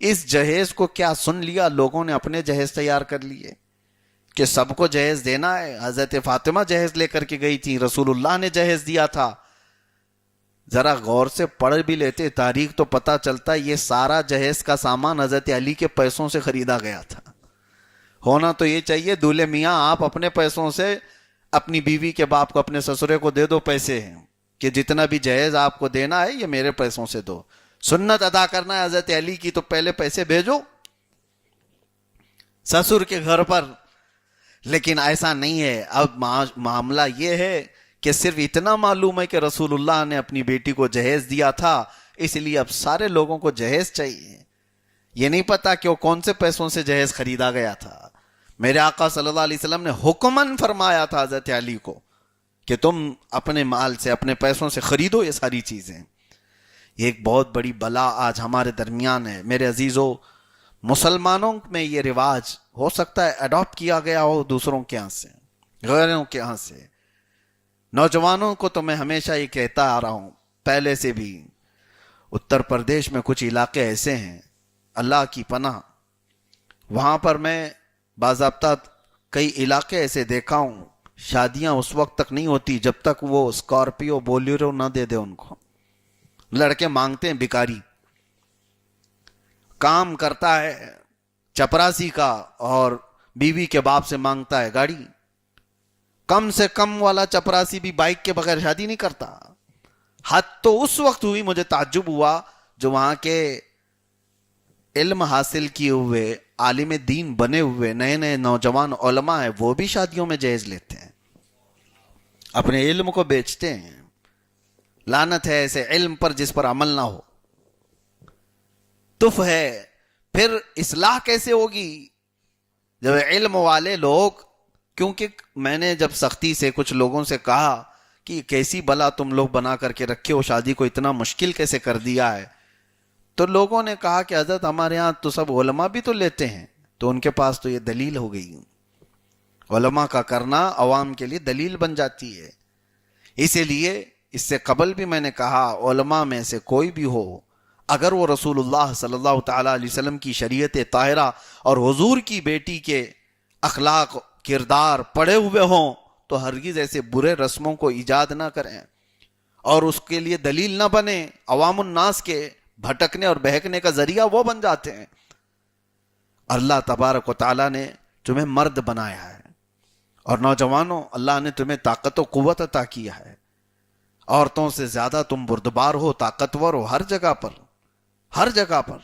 اس جہیز کو کیا سن لیا لوگوں نے اپنے جہیز تیار کر لیے کہ سب کو جہیز دینا ہے؟ حضرت فاطمہ جہیز لے کر کے گئی تھی, رسول اللہ نے جہیز دیا تھا. ذرا غور سے پڑھ بھی لیتے تاریخ تو پتہ چلتا یہ سارا جہیز کا سامان حضرت علی کے پیسوں سے خریدا گیا تھا. ہونا تو یہ چاہیے دولہے میاں آپ اپنے پیسوں سے اپنی بیوی کے باپ کو, اپنے سسرے کو دے دو پیسے ہیں کہ جتنا بھی جہیز آپ کو دینا ہے یہ میرے پیسوں سے دو. سنت ادا کرنا ہے حضرت علی کی تو پہلے پیسے بھیجو سسر کے گھر پر. لیکن ایسا نہیں ہے. اب معاملہ یہ ہے کہ صرف اتنا معلوم ہے کہ رسول اللہ نے اپنی بیٹی کو جہیز دیا تھا, اس لیے اب سارے لوگوں کو جہیز چاہیے. یہ نہیں پتا کہ وہ کون سے پیسوں سے جہیز خریدا گیا تھا. میرے آقا صلی اللہ علیہ وسلم نے حکماً فرمایا تھا حضرت علی کو کہ تم اپنے مال سے, اپنے پیسوں سے خریدو یہ ساری چیزیں. یہ ایک بہت بڑی بلا آج ہمارے درمیان ہے. میرے عزیزو, مسلمانوں میں یہ رواج ہو سکتا ہے اڈاپٹ کیا گیا ہو دوسروں کے ہاں سے, غیروں کے ہاں سے. نوجوانوں کو تو میں ہمیشہ یہ کہتا آ رہا ہوں پہلے سے بھی, اتر پردیش میں کچھ علاقے ایسے ہیں اللہ کی پناہ, وہاں پر میں باضابطہ کئی علاقے ایسے دیکھا ہوں شادیاں اس وقت تک نہیں ہوتی جب تک وہ اسکارپیو بولیرو نہ دے دے ان کو. لڑکے مانگتے ہیں بھکاری, کام کرتا ہے چپراسی کا اور بیوی کے باپ سے مانگتا ہے گاڑی. کم سے کم والا چپراسی بھی بائک کے بغیر شادی نہیں کرتا. حد تو اس وقت ہوئی, مجھے تعجب ہوا جو وہاں کے علم حاصل کیے ہوئے عالم دین بنے ہوئے نئے نئے نوجوان علماء ہیں, وہ بھی شادیوں میں جہیز لیتے ہیں, اپنے علم کو بیچتے ہیں. لعنت ہے ایسے علم پر جس پر عمل نہ ہو. تف ہے. پھر اصلاح کیسے ہوگی جب علم والے لوگ, کیونکہ میں نے جب سختی سے کچھ لوگوں سے کہا کہ کیسی بلا تم لوگ بنا کر کے رکھے ہو, شادی کو اتنا مشکل کیسے کر دیا ہے, تو لوگوں نے کہا کہ حضرت ہمارے ہاں تو سب علماء بھی تو لیتے ہیں. تو ان کے پاس تو یہ دلیل ہو گئی, علماء کا کرنا عوام کے لیے دلیل بن جاتی ہے. اسی لیے اس سے قبل بھی میں نے کہا علماء میں سے کوئی بھی ہو, اگر وہ رسول اللہ صلی اللہ تعالیٰ علیہ وسلم کی شریعت طاہرہ اور حضور کی بیٹی کے اخلاق کردار پڑے ہوئے ہوں تو ہرگز ایسے برے رسموں کو ایجاد نہ کریں اور اس کے لیے دلیل نہ بنے. عوام الناس کے بھٹکنے اور بہکنے کا ذریعہ وہ بن جاتے ہیں. اللہ تبارک و تعالیٰ نے تمہیں مرد بنایا ہے, اور نوجوانوں اللہ نے تمہیں طاقت و قوت عطا کیا ہے. عورتوں سے زیادہ تم بردبار ہو, طاقتور ہو. ہر جگہ پر, ہر جگہ پر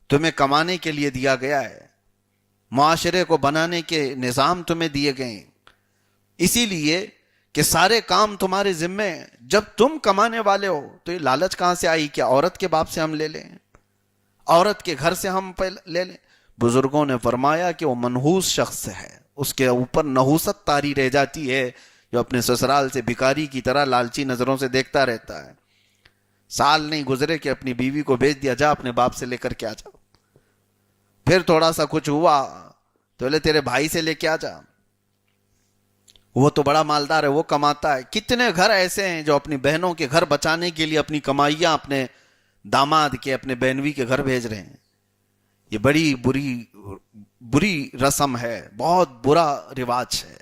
تمہیں کمانے کے لیے دیا گیا ہے, معاشرے کو بنانے کے نظام تمہیں دیے گئے ہیں, اسی لیے کہ سارے کام تمہارے ذمے ہیں. جب تم کمانے والے ہو تو یہ لالچ کہاں سے آئی کہ عورت کے باپ سے ہم لے لیں, عورت کے گھر سے ہم لے لیں. بزرگوں نے فرمایا کہ وہ منحوس شخص ہے, اس کے اوپر نحوست طاری رہ جاتی ہے جو اپنے سسرال سے بھکاری کی طرح لالچی نظروں سے دیکھتا رہتا ہے. سال نہیں گزرے کہ اپنی بیوی کو بھیج دیا, جا اپنے باپ سے لے کر کے آ جا. پھر تھوڑا سا کچھ ہوا تو بولے تیرے بھائی سے لے کے آ جا, وہ تو بڑا مالدار ہے, وہ کماتا ہے. کتنے گھر ایسے ہیں جو اپنی بہنوں کے گھر بچانے کے لیے اپنی کمائیاں اپنے داماد کے, اپنے بہنوی کے گھر بھیج رہے ہیں. یہ بڑی بری رسم ہے, بہت برا رواج ہے.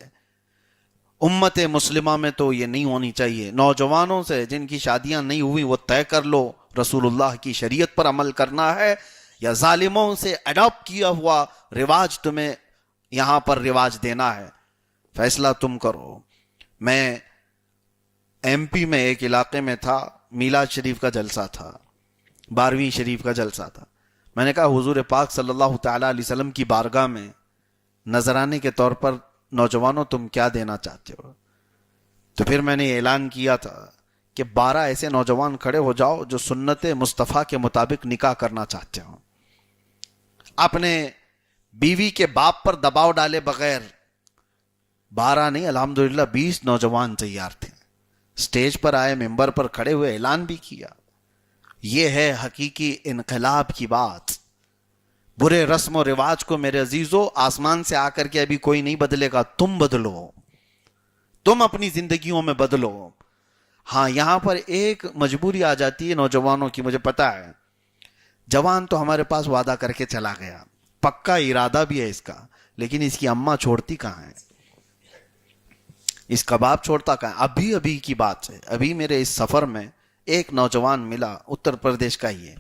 امت مسلمہ میں تو یہ نہیں ہونی چاہیے. نوجوانوں سے جن کی شادیاں نہیں ہوئی وہ طے کر لو رسول اللہ کی شریعت پر عمل کرنا ہے یا ظالموں سے اڈاپٹ کیا ہوا رواج تمہیں یہاں پر رواج دینا ہے. فیصلہ تم کرو. میں ایم پی میں ایک علاقے میں تھا, میلاد شریف کا جلسہ تھا, 12ویں شریف کا جلسہ تھا. میں نے کہا حضور پاک صلی اللہ تعالی علیہ وسلم کی بارگاہ میں نذرانے کے طور پر نوجوانوں تم کیا دینا چاہتے ہو؟ تو پھر میں نے اعلان کیا تھا کہ 12 ایسے نوجوان کھڑے ہو جاؤ جو سنت مصطفیٰ کے مطابق نکاح کرنا چاہتے ہو. اپنے بیوی کے باپ پر دباؤ ڈالے بغیر 12 نہیں الحمدللہ 20 نوجوان تیار تھے. سٹیج پر آئے, ممبر پر کھڑے ہوئے, اعلان بھی کیا. یہ ہے حقیقی انقلاب کی بات. برے رسم و رواج کو میرے عزیزو آسمان سے آ کر کے ابھی کوئی نہیں بدلے گا, تم بدلو, تم اپنی زندگیوں میں بدلو. ہاں یہاں پر ایک مجبوری آ جاتی ہے نوجوانوں کی, مجھے پتا ہے. جوان تو ہمارے پاس وعدہ کر کے چلا گیا, پکا ارادہ بھی ہے اس کا, لیکن اس کی اماں چھوڑتی کہاں ہے, اس کا باپ چھوڑتا کہاں ہے. ابھی کی بات ہے, ابھی میرے اس سفر میں ایک نوجوان ملا, اتر پردیش کا ہی ہے.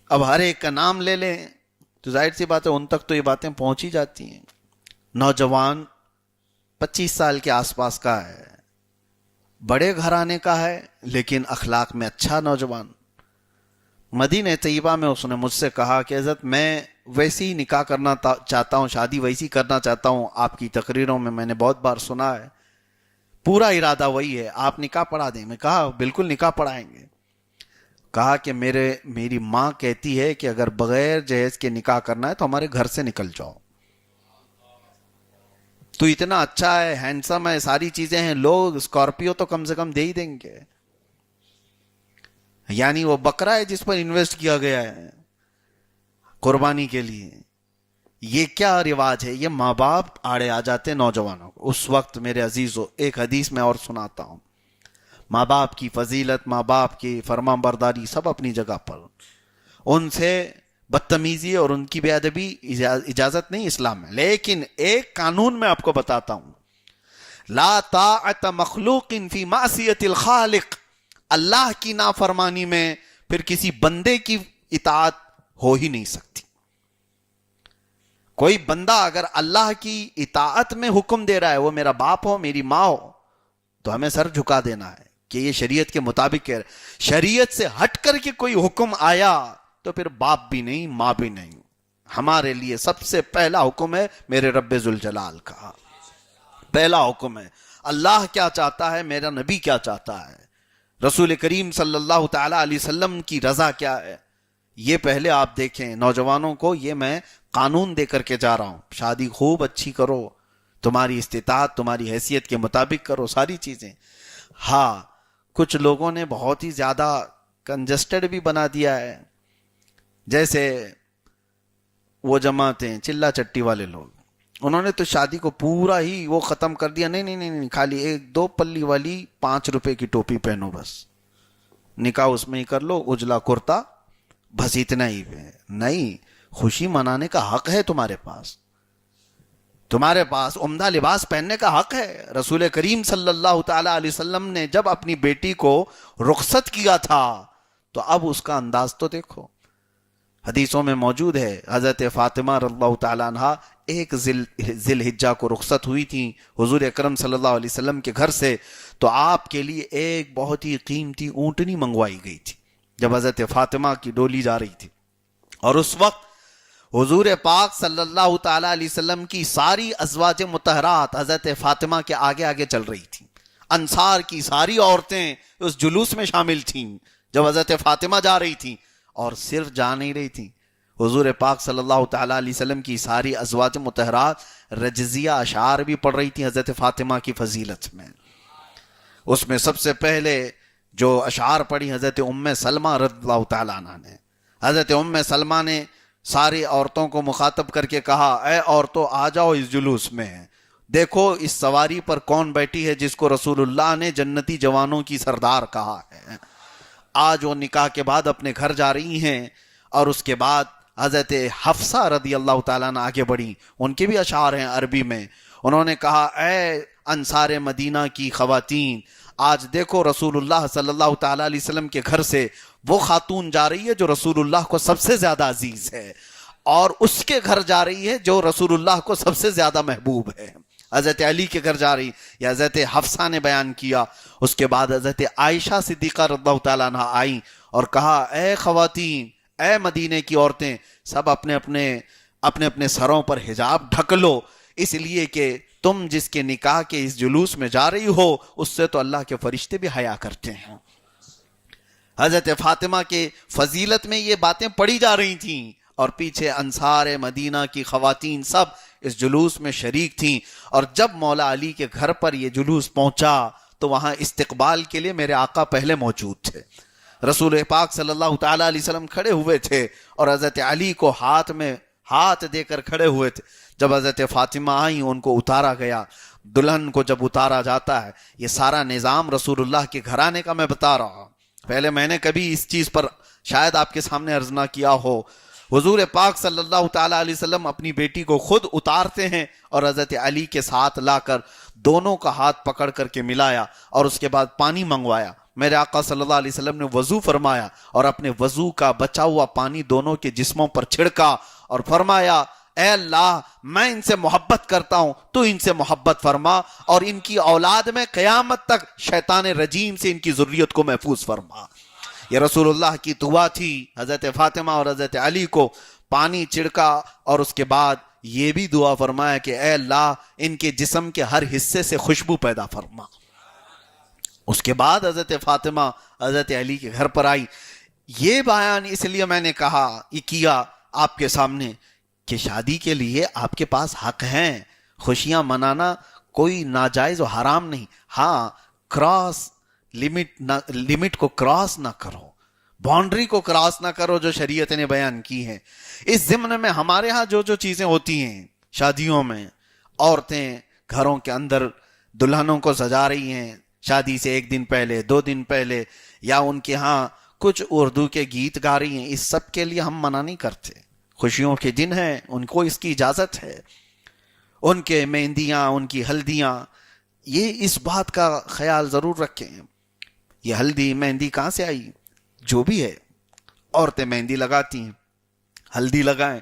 اب ہر ایک کا نام لے لیں تو ظاہر سی بات ہے ان تک تو یہ باتیں پہنچ ہی جاتی ہیں. نوجوان 25 سال کے آس پاس کا ہے, بڑے گھرانے کا ہے, لیکن اخلاق میں اچھا نوجوان. مدینہ طیبہ میں اس نے مجھ سے کہا کہ حضرت میں ویسی ہی نکاح کرنا چاہتا ہوں, شادی ویسی کرنا چاہتا ہوں, آپ کی تقریروں میں میں نے بہت بار سنا ہے, پورا ارادہ وہی ہے, آپ نکاح پڑھا دیں. میں کہا بالکل نکاح پڑھائیں گے. کہا کہ میری ماں کہتی ہے کہ اگر بغیر جہیز کے نکاح کرنا ہے تو ہمارے گھر سے نکل جاؤ. تو اتنا اچھا ہے, ہینڈسم ہے, ساری چیزیں ہیں, لوگ اسکارپیو تو کم سے کم دے ہی دیں گے. یعنی وہ بکرا ہے جس پر انویسٹ کیا گیا ہے قربانی کے لیے. یہ کیا رواج ہے؟ یہ ماں باپ آڑے آ جاتے نوجوانوں کو. اس وقت میرے عزیزو ایک حدیث میں اور سناتا ہوں. ماں باپ کی فضیلت, ماں باپ کی فرما برداری سب اپنی جگہ پر, ان سے بدتمیزی اور ان کی بے ادبی اجازت نہیں اسلام میں. لیکن ایک قانون میں آپ کو بتاتا ہوں, لا طاعت مخلوق فی معصیت الخالق. اللہ کی نافرمانی میں پھر کسی بندے کی اطاعت ہو ہی نہیں سکتی. کوئی بندہ اگر اللہ کی اطاعت میں حکم دے رہا ہے, وہ میرا باپ ہو میری ماں ہو, تو ہمیں سر جھکا دینا ہے کہ یہ شریعت کے مطابق کہہ رہے. شریعت سے ہٹ کر کے کوئی حکم آیا تو پھر باپ بھی نہیں ماں بھی نہیں. ہمارے لیے سب سے پہلا حکم ہے میرے رب ذوالجلال کا. پہلا حکم ہے اللہ کیا چاہتا ہے, میرا نبی کیا چاہتا ہے, رسول کریم صلی اللہ تعالی علیہ وسلم کی رضا کیا ہے, یہ پہلے آپ دیکھیں. نوجوانوں کو یہ میں قانون دے کر کے جا رہا ہوں. شادی خوب اچھی کرو, تمہاری استطاعت تمہاری حیثیت کے مطابق کرو ساری چیزیں. ہاں کچھ لوگوں نے بہت ہی زیادہ کنجسٹڈ بھی بنا دیا ہے, جیسے وہ جماعتیں چلا چٹی والے لوگ, انہوں نے تو شادی کو پورا ہی وہ ختم کر دیا. نہیں, خالی 1-2 پلی والی 5 روپے کی ٹوپی پہنو, بس نکاح اس میں ہی کر لو, اجلا کرتا, بس اتنا ہی. نہیں, خوشی منانے کا حق ہے تمہارے پاس, تمہارے پاس عمدہ لباس پہننے کا حق ہے. رسول کریم صلی اللہ تعالی علیہ وسلم نے جب اپنی بیٹی کو رخصت کیا تھا تو اب اس کا انداز تو دیکھو. حدیثوں میں موجود ہے حضرت فاطمہ رضی اللہ تعالی عنہا ایک ذی الحجہ کو رخصت ہوئی تھی حضور اکرم صلی اللہ علیہ وسلم کے گھر سے, تو آپ کے لیے ایک بہت ہی قیمتی اونٹنی منگوائی گئی تھی جب حضرت فاطمہ کی ڈولی جا رہی تھی. اور اس وقت حضور پاک صلی اللہ تعالی علیہ وسلم کی ساری ازواج مطہرات حضرت فاطمہ کے آگے آگے چل رہی تھیں. انصار کی ساری عورتیں اس جلوس میں شامل تھیں جب حضرت فاطمہ جا رہی تھیں, اور صرف جا نہیں رہی تھیں, حضور پاک صلی اللہ تعالی علیہ وسلم کی ساری ازواج مطہرات رجزیہ اشعار بھی پڑھ رہی تھیں حضرت فاطمہ کی فضیلت میں. اس میں سب سے پہلے جو اشعار پڑھی حضرت ام سلمہ رضی اللہ تعالی عنہ نے. حضرت ام سلمہ نے ساری عورتوں کو مخاطب کر کے کہا, اے عورتوں آ جاؤ اس جلوس میں, دیکھو اس سواری پر کون بیٹھی ہے جس کو رسول اللہ نے جنتی جوانوں کی سردار کہا ہے. آج وہ نکاح کے بعد اپنے گھر جا رہی ہیں, اور اس کے بعد حضرت حفصہ رضی اللہ تعالیٰ عنہ آگے بڑھی, ان کے بھی اشعار ہیں عربی میں. انہوں نے کہا, اے انصار مدینہ کی خواتین. آج دیکھو رسول اللہ صلی اللہ تعالی علیہ وسلم کے گھر سے وہ خاتون جا رہی ہے جو رسول اللہ کو سب سے زیادہ عزیز ہے, اور اس کے گھر جا رہی ہے جو رسول اللہ کو سب سے زیادہ محبوب ہے. حضرت علی کے گھر جا رہی, یا حضرت حفصہ نے بیان کیا. اس کے بعد حضرت عائشہ صدیقہ رضی اللہ تعالیٰ عنہ آئیں اور کہا, اے خواتین, اے مدینے کی عورتیں, سب اپنے اپنے سروں پر حجاب ڈھک لو, اس لیے کہ تم جس کے نکاح کے اس جلوس میں جا رہی ہو اس سے تو اللہ کے فرشتے بھی حیا کرتے ہیں. حضرت فاطمہ کے فضیلت میں یہ باتیں پڑھی جا رہی تھیں, اور پیچھے انصار مدینہ کی خواتین سب اس جلوس میں شریک تھیں. اور جب مولا علی کے گھر پر یہ جلوس پہنچا تو وہاں استقبال کے لیے میرے آقا پہلے موجود تھے. رسول پاک صلی اللہ تعالی علیہ وسلم کھڑے ہوئے تھے اور حضرت علی کو ہاتھ میں ہاتھ دے کر کھڑے ہوئے تھے. جب حضرت فاطمہ آئیں ان کو اتارا گیا. دلہن کو جب اتارا جاتا ہے, یہ سارا نظام رسول اللہ کے گھرانے کا میں بتا رہا ہوں. پہلے میں نے کبھی اس چیز پر شاید آپ کے سامنے عرض نہ کیا ہو. حضور پاک صلی اللہ تعالی علیہ وسلم اپنی بیٹی کو خود اتارتے ہیں اور حضرت علی کے ساتھ لا کر دونوں کا ہاتھ پکڑ کر کے ملایا, اور اس کے بعد پانی منگوایا. میرے آقا صلی اللہ علیہ وسلم نے وضو فرمایا اور اپنے وضو کا بچا ہوا پانی دونوں کے جسموں پر چھڑکا اور فرمایا, اے اللہ, میں ان سے محبت کرتا ہوں, تو ان سے محبت فرما, اور ان کی اولاد میں قیامت تک شیطان رجیم سے ان کی ذریت کو محفوظ فرما. یہ رسول اللہ کی دعا تھی. حضرت فاطمہ اور حضرت علی کو پانی چھڑکا اور اس کے بعد یہ بھی دعا فرمایا کہ اے اللہ, ان کے جسم کے ہر حصے سے خوشبو پیدا فرما. اس کے بعد حضرت فاطمہ حضرت علی کے گھر پر آئی. یہ بیان اس لیے میں نے کہا, یہ کیا آپ کے سامنے کہ شادی کے لیے آپ کے پاس حق ہیں. خوشیاں منانا کوئی ناجائز و حرام نہیں. ہاں, کراس لمٹ کو کراس نہ کرو, باؤنڈری کو کراس نہ کرو جو شریعت نے بیان کی ہے. اس ضمن میں ہمارے ہاں جو چیزیں ہوتی ہیں شادیوں میں, عورتیں گھروں کے اندر دلہنوں کو سجا رہی ہیں شادی سے 1 دن پہلے 2 دن پہلے, یا ان کے ہاں کچھ اردو کے گیت گا رہی ہیں, اس سب کے لیے ہم منع نہیں کرتے. خوشیوں کے دن ہیں, ان کو اس کی اجازت ہے. ان کے مہندیاں, ان کی ہلدیاں, یہ اس بات کا خیال ضرور رکھیں. یہ ہلدی مہندی کہاں سے آئی؟ جو بھی ہے, عورتیں مہندی لگاتی ہیں, ہلدی لگائیں,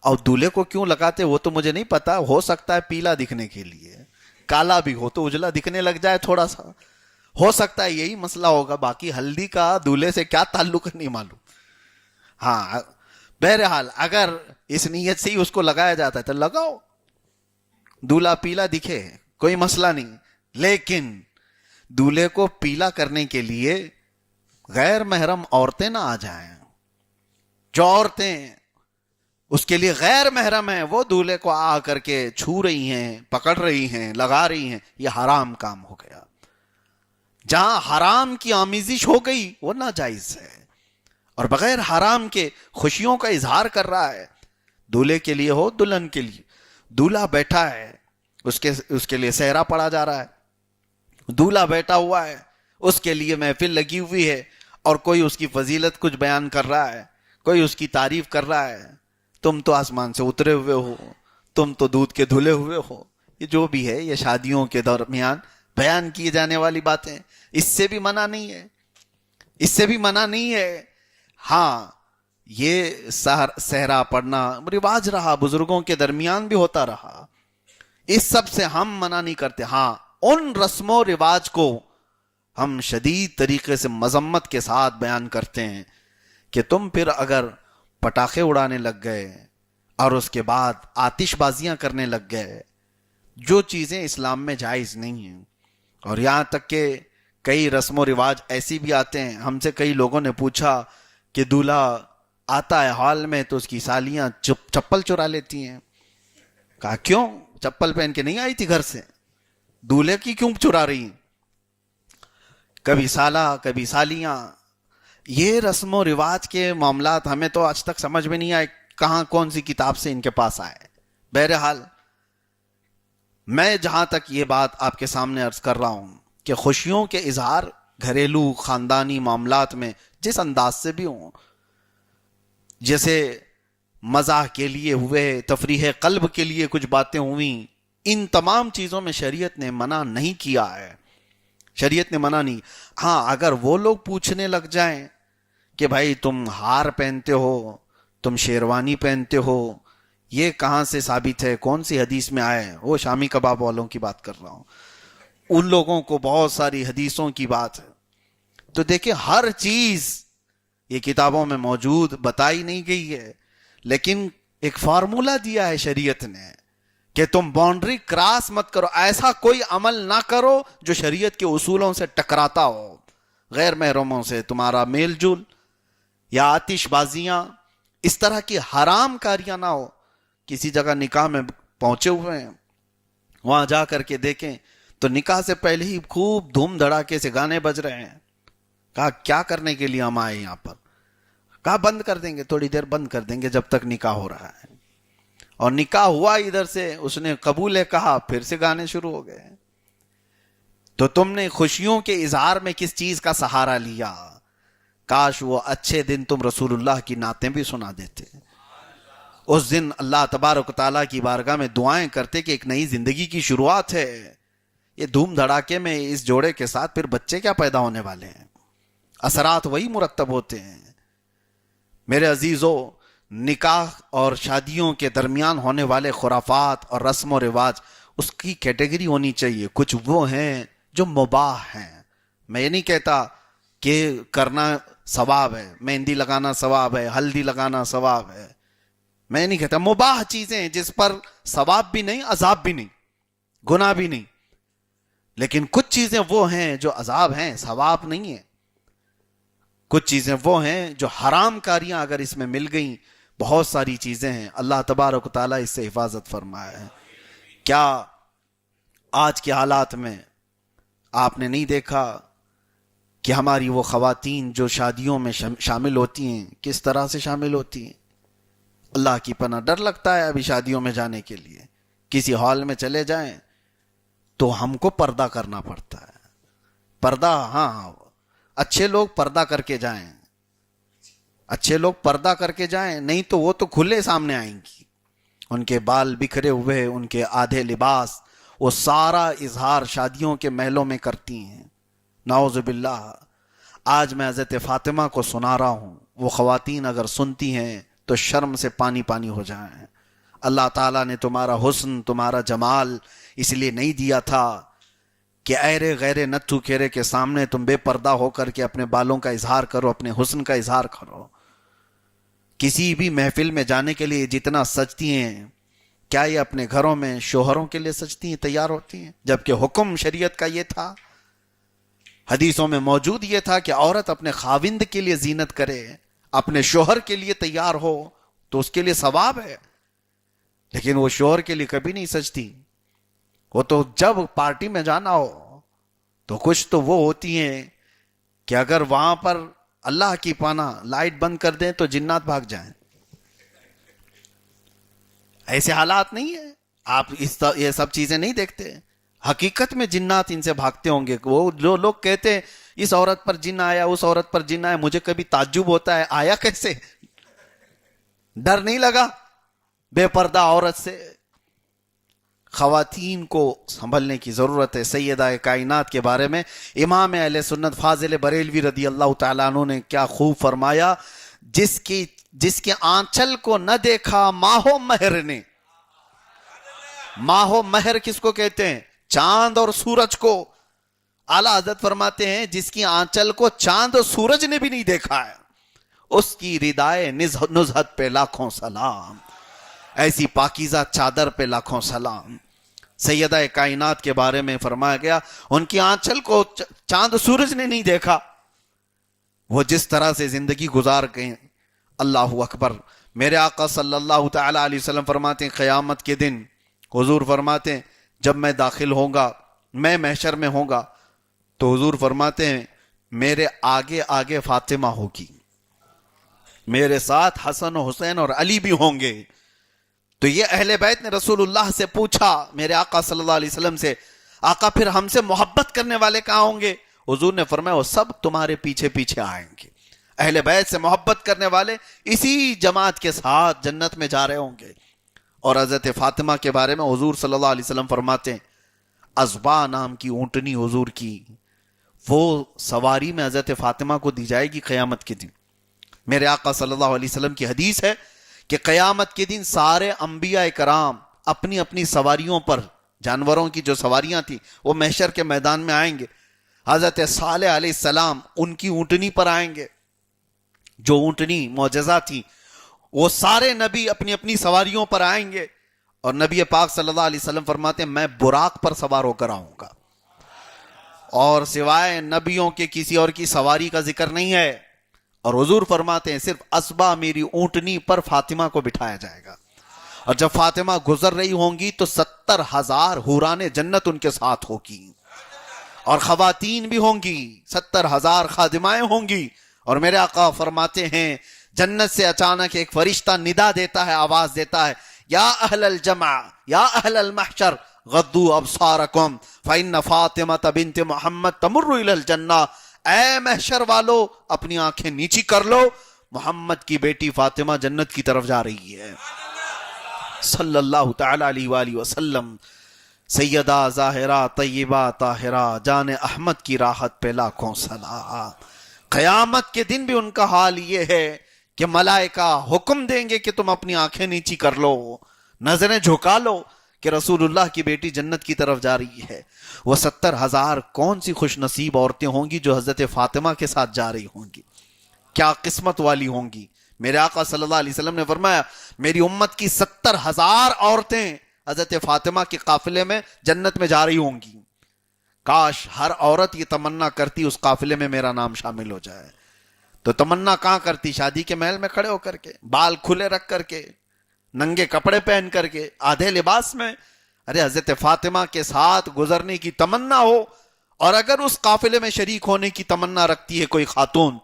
اور دولہے کو کیوں لگاتے وہ تو مجھے نہیں پتا. ہو سکتا ہے پیلا دکھنے کے لیے, کالا بھی ہو تو اجلا دکھنے لگ جائے تھوڑا سا, ہو سکتا ہے یہی مسئلہ ہوگا. باقی ہلدی کا دولہے سے کیا تعلق نہیں معلوم. ہاں, بہرحال اگر اس نیت سے ہی اس کو لگایا جاتا ہے تو لگاؤ, دولہا پیلا دکھے کوئی مسئلہ نہیں. لیکن دولہے کو پیلا کرنے کے لیے غیر محرم عورتیں نہ آ جائیں. جو عورتیں اس کے لیے غیر محرم ہیں وہ دولہے کو آ کر کے چھو رہی ہیں, پکڑ رہی ہیں, لگا رہی ہیں, یہ حرام کام ہو گیا. جہاں حرام کی آمیزش ہو گئی وہ ناجائز ہے, اور بغیر حرام کے خوشیوں کا اظہار کر رہا ہے. دولہے کے لیے ہو دلہن کے لیے, دولہا بیٹھا ہے اس کے لیے صحرا پڑا جا رہا ہے, دولہا بیٹھا ہوا ہے اس کے لیے محفل لگی ہوئی ہے, اور کوئی اس کی فضیلت کچھ بیان کر رہا ہے, کوئی اس کی تعریف کر رہا ہے. تم تو آسمان سے اترے ہوئے ہو, تم تو دودھ کے دھلے ہوئے ہو. یہ جو بھی ہے یہ شادیوں کے درمیان بیان کیے جانے والی باتیں, اس سے بھی منع نہیں ہے, اس سے بھی منع نہیں ہے. ہاں, یہ صحرا پڑھنا رواج رہا, بزرگوں کے درمیان بھی ہوتا رہا, اس سب سے ہم منع نہیں کرتے. ہاں, ان رسم و رواج کو ہم شدید طریقے سے مذمت کے ساتھ بیان کرتے ہیں کہ تم پھر اگر پٹاخے اڑانے لگ گئے اور اس کے بعد آتش بازیاں کرنے لگ گئے, جو چیزیں اسلام میں جائز نہیں ہیں. اور یہاں تک کہ کئی رسم و رواج ایسی بھی آتے ہیں. ہم سے کئی لوگوں نے پوچھا کہ دولہا آتا ہے ہال میں تو اس کی سالیاں چپل چرا لیتی ہیں. کہا کیوں, چپل پہن کے نہیں آئی تھی گھر سے, دولہے کی کیوں چرا رہی ہیں؟ کبھی سالہ کبھی سالیاں. یہ رسم و رواج کے معاملات ہمیں تو آج تک سمجھ میں نہیں آئے کہاں کون سی کتاب سے ان کے پاس آئے. بہرحال میں جہاں تک یہ بات آپ کے سامنے عرض کر رہا ہوں کہ خوشیوں کے اظہار گھریلو خاندانی معاملات میں جس انداز سے بھی ہوں, جیسے مزاح کے لیے ہوئے, تفریح قلب کے لیے کچھ باتیں ہوئیں, ان تمام چیزوں میں شریعت نے منع نہیں کیا ہے، شریعت نے منع نہیں. ہاں اگر وہ لوگ پوچھنے لگ جائیں کہ بھائی تم ہار پہنتے ہو، تم شیروانی پہنتے ہو، یہ کہاں سے ثابت ہے، کون سی حدیث میں آئے ہیں، وہ شامی کباب والوں کی بات کر رہا ہوں، ان لوگوں کو بہت ساری حدیثوں کی بات ہے. تو دیکھیں ہر چیز یہ کتابوں میں موجود بتائی نہیں گئی ہے، لیکن ایک فارمولا دیا ہے شریعت نے کہ تم باؤنڈری کراس مت کرو، ایسا کوئی عمل نہ کرو جو شریعت کے اصولوں سے ٹکراتا ہو. غیر محرموں سے تمہارا میل جول یا آتش بازیاں، اس طرح کی حرام کاریاں نہ ہو. کسی جگہ نکاح میں پہنچے ہوئے ہیں، وہاں جا کر کے دیکھیں تو نکاح سے پہلے ہی خوب دھوم دھڑاکے سے گانے بج رہے ہیں. کہا کیا کرنے کے لیے ہم آئے یہاں پر؟ کہا بند کر دیں گے، تھوڑی دیر بند کر دیں گے جب تک نکاح ہو رہا ہے. اور نکاح ہوا ادھر سے، اس نے قبول ہے کہا، پھر سے گانے شروع ہو گئے. تو تم نے خوشیوں کے اظہار میں کس چیز کا سہارا لیا؟ کاش وہ اچھے دن تم رسول اللہ کی نعتیں بھی سنا دیتے، اس دن اللہ تبارک و تعالیٰ کی بارگاہ میں دعائیں کرتے کہ ایک نئی زندگی کی شروعات ہے. یہ دھوم دھڑاکے میں اس جوڑے کے ساتھ پھر بچے کیا پیدا ہونے والے ہیں؟ اثرات وہی مرتب ہوتے ہیں. میرے عزیزو، نکاح اور شادیوں کے درمیان ہونے والے خرافات اور رسم و رواج، اس کی کیٹیگری ہونی چاہیے. کچھ وہ ہیں جو مباح ہیں. میں یہ نہیں کہتا کہ کرنا ثواب ہے، مہندی لگانا ثواب ہے، ہلدی لگانا ثواب ہے، میں نہیں کہتا. مباح چیزیں ہیں جس پر ثواب بھی نہیں، عذاب بھی نہیں، گناہ بھی نہیں. لیکن کچھ چیزیں وہ ہیں جو عذاب ہیں، ثواب نہیں ہے. کچھ چیزیں وہ ہیں جو حرام کاریاں اگر اس میں مل گئیں، بہت ساری چیزیں ہیں، اللہ تبارک و تعالیٰ اس سے حفاظت فرمایا ہے. کیا آج کے حالات میں آپ نے نہیں دیکھا کہ ہماری وہ خواتین جو شادیوں میں شامل ہوتی ہیں کس طرح سے شامل ہوتی ہیں؟ اللہ کی پناہ، ڈر لگتا ہے ابھی شادیوں میں جانے کے لیے. کسی ہال میں چلے جائیں تو ہم کو پردہ کرنا پڑتا ہے. پردہ، ہاں اچھے لوگ پردہ کر کے جائیں، اچھے لوگ پردہ کر کے جائیں، نہیں تو وہ تو کھلے سامنے آئیں گی. ان کے بال بکھرے ہوئے، ان کے آدھے لباس، وہ سارا اظہار شادیوں کے محلوں میں کرتی ہیں. نعوذ باللہ. آج میں حضرت فاطمہ کو سنا رہا ہوں، وہ خواتین اگر سنتی ہیں تو شرم سے پانی پانی ہو جائیں. اللہ تعالیٰ نے تمہارا حسن، تمہارا جمال اس لیے نہیں دیا تھا کہ ایرے غیرے نتھو کھیرے کے سامنے تم بے پردہ ہو کر کے اپنے بالوں کا اظہار کرو، اپنے حسن کا اظہار کرو. کسی بھی محفل میں جانے کے لیے جتنا سجتی ہیں، کیا یہ اپنے گھروں میں شوہروں کے لیے سجتی ہیں، تیار ہوتی ہیں؟ جبکہ حکم شریعت کا یہ تھا، حدیثوں میں موجود یہ تھا کہ عورت اپنے خاوند کے لیے زینت کرے، اپنے شوہر کے لیے تیار ہو تو اس کے لیے ثواب ہے. لیکن وہ شوہر کے لیے کبھی نہیں سجتی. وہ تو جب پارٹی میں جانا ہو تو کچھ تو وہ ہوتی ہیں کہ اگر وہاں پر اللہ کی پناہ لائٹ بند کر دیں تو جنات بھاگ جائیں. ایسے حالات نہیں ہیں، آپ یہ سب چیزیں نہیں دیکھتے. حقیقت میں جنات ان سے بھاگتے ہوں گے. وہ جو لوگ کہتے ہیں اس عورت پر جن آیا، اس عورت پر جن آیا، مجھے کبھی تعجب ہوتا ہے، آیا کیسے؟ ڈر نہیں لگا بے پردہ عورت سے؟ خواتین کو سنبھلنے کی ضرورت ہے. سیدہ کائنات کے بارے میں امام اہل سنت فاضل بریلوی رضی اللہ تعالیٰ عنہ نے کیا خوب فرمایا، جس کے آنچل کو نہ دیکھا ماہو مہر نے. ماہو مہر کس کو کہتے ہیں؟ چاند اور سورج کو. اعلیٰ حضرت فرماتے ہیں جس کی آنچل کو چاند اور سورج نے بھی نہیں دیکھا ہے، اس کی ردائے نزہت پہ لاکھوں سلام. ایسی پاکیزہ چادر پہ لاکھوں سلام. سیدہ کائنات کے بارے میں فرمایا گیا ان کی آنچل کو چاند سورج نے نہیں دیکھا. وہ جس طرح سے زندگی گزار گئے، اللہ اکبر. میرے آقا صلی اللہ تعالی علیہ وسلم فرماتے ہیں قیامت کے دن حضور فرماتے ہیں جب میں داخل ہوں گا، میں محشر میں ہوں گا، تو حضور فرماتے ہیں میرے آگے آگے فاطمہ ہوگی، میرے ساتھ حسن و حسین اور علی بھی ہوں گے. تو یہ اہل بیت نے رسول اللہ سے پوچھا، میرے آقا صلی اللہ علیہ وسلم سے، آقا پھر ہم سے محبت کرنے والے کہاں ہوں گے؟ حضور نے فرمایا وہ سب تمہارے پیچھے پیچھے آئیں گے. اہل بیت سے محبت کرنے والے اسی جماعت کے ساتھ جنت میں جا رہے ہوں گے. اور حضرت فاطمہ کے بارے میں حضور صلی اللہ علیہ وسلم فرماتے ہیں ازبا نام کی اونٹنی حضور کی وہ سواری میں حضرت فاطمہ کو دی جائے گی قیامت کے دن. میرے آقا صلی اللہ علیہ وسلم کی حدیث ہے کہ قیامت کے دن سارے انبیاء کرام اپنی اپنی سواریوں پر، جانوروں کی جو سواریاں تھیں وہ محشر کے میدان میں آئیں گے. حضرت صالح علیہ السلام ان کی اونٹنی پر آئیں گے، جو اونٹنی معجزہ تھی. وہ سارے نبی اپنی اپنی سواریوں پر آئیں گے اور نبی پاک صلی اللہ علیہ وسلم فرماتے ہیں میں براق پر سوار ہو کر آؤں گا، اور سوائے نبیوں کے کسی اور کی سواری کا ذکر نہیں ہے. اور حضور فرماتے ہیں صرف اسبا میری اونٹنی پر فاطمہ کو بٹھایا جائے گا، اور جب فاطمہ گزر رہی ہوں گی تو 70,000 حوران جنت ان کے ساتھ ہوگی، اور خواتین بھی ہوں گی، 70,000 خادمائیں ہوں گی. اور میرے آقا فرماتے ہیں جنت سے اچانک ایک فرشتہ ندا دیتا ہے، آواز دیتا ہے یا اہل الجمع یا اہل المحشر غضوا ابصارکم فإن فاطمہ بنت محمد تمر الی الجنہ. اے محشر والو اپنی آنکھیں نیچی کر لو، محمد کی بیٹی فاطمہ جنت کی طرف جا رہی ہے صلی اللہ تعالی علیہ وآلہ وسلم. سیدہ ظاہرہ طیبہ طاہرہ جان احمد کی راحت پہ لاکھوں صلاح. قیامت کے دن بھی ان کا حال یہ ہے کہ ملائکہ حکم دیں گے کہ تم اپنی آنکھیں نیچی کر لو، نظریں جھکا لو کہ رسول اللہ کی بیٹی جنت کی طرف جا رہی ہے. وہ 70,000 کون سی خوش نصیب عورتیں ہوں گی جو حضرت فاطمہ کے ساتھ جا رہی ہوں گی، کیا قسمت والی ہوں گی. میرے آقا صلی اللہ علیہ وسلم نے فرمایا میری امت کی 70,000 عورتیں حضرت فاطمہ کے قافلے میں جنت میں جا رہی ہوں گی. کاش ہر عورت یہ تمنا کرتی اس قافلے میں میرا نام شامل ہو جائے. تو تمنا کہاں کرتی؟ شادی کے محل میں کھڑے ہو کر کے، بال کھلے رکھ کر کے، ننگے کپڑے پہن کر کے، آدھے لباس میں. ارے حضرت فاطمہ کے ساتھ گزرنے کی تمنا ہو، اور اگر اس قافلے میں شریک ہونے کی تمنا رکھتی ہے کوئی خاتون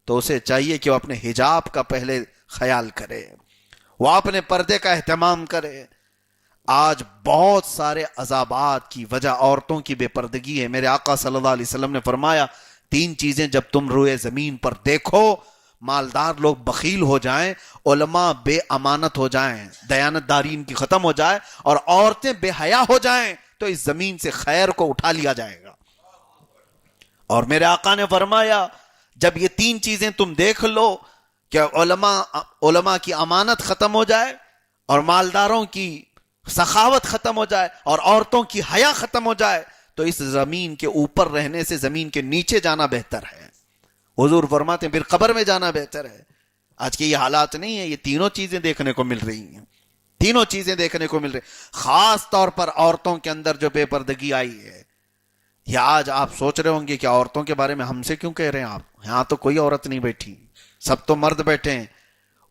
تو اسے چاہیے کہ وہ اپنے حجاب کا پہلے خیال کرے، وہ اپنے پردے کا اہتمام کرے. آج بہت سارے عذابات کی وجہ عورتوں کی بے پردگی ہے. میرے آقا صلی اللہ علیہ وسلم نے فرمایا 3 چیزیں جب تم روئے زمین پر دیکھو، مالدار لوگ بخیل ہو جائیں، علماء بے امانت ہو جائیں، دیانت داری ان کی ختم ہو جائے، اور عورتیں بے حیا ہو جائیں، تو اس زمین سے خیر کو اٹھا لیا جائے گا. اور میرے آقا نے فرمایا جب یہ 3 چیزیں تم دیکھ لو کہ علماء کی امانت ختم ہو جائے، اور مالداروں کی سخاوت ختم ہو جائے، اور عورتوں کی حیا ختم ہو جائے، تو اس زمین کے اوپر رہنے سے زمین کے نیچے جانا بہتر ہے. حضور فرماتے ہیں پھر قبر میں جانا بہتر ہے. آج کے یہ حالات نہیں ہیں، یہ تینوں چیزیں دیکھنے کو مل رہی ہیں، تینوں چیزیں دیکھنے کو مل رہی. خاص طور پر عورتوں کے اندر جو بے پردگی آئی ہے. یہ آج آپ سوچ رہے ہوں گے کہ عورتوں کے بارے میں ہم سے کیوں کہہ رہے ہیں آپ؟ یہاں تو کوئی عورت نہیں بیٹھی، سب تو مرد بیٹھے ہیں.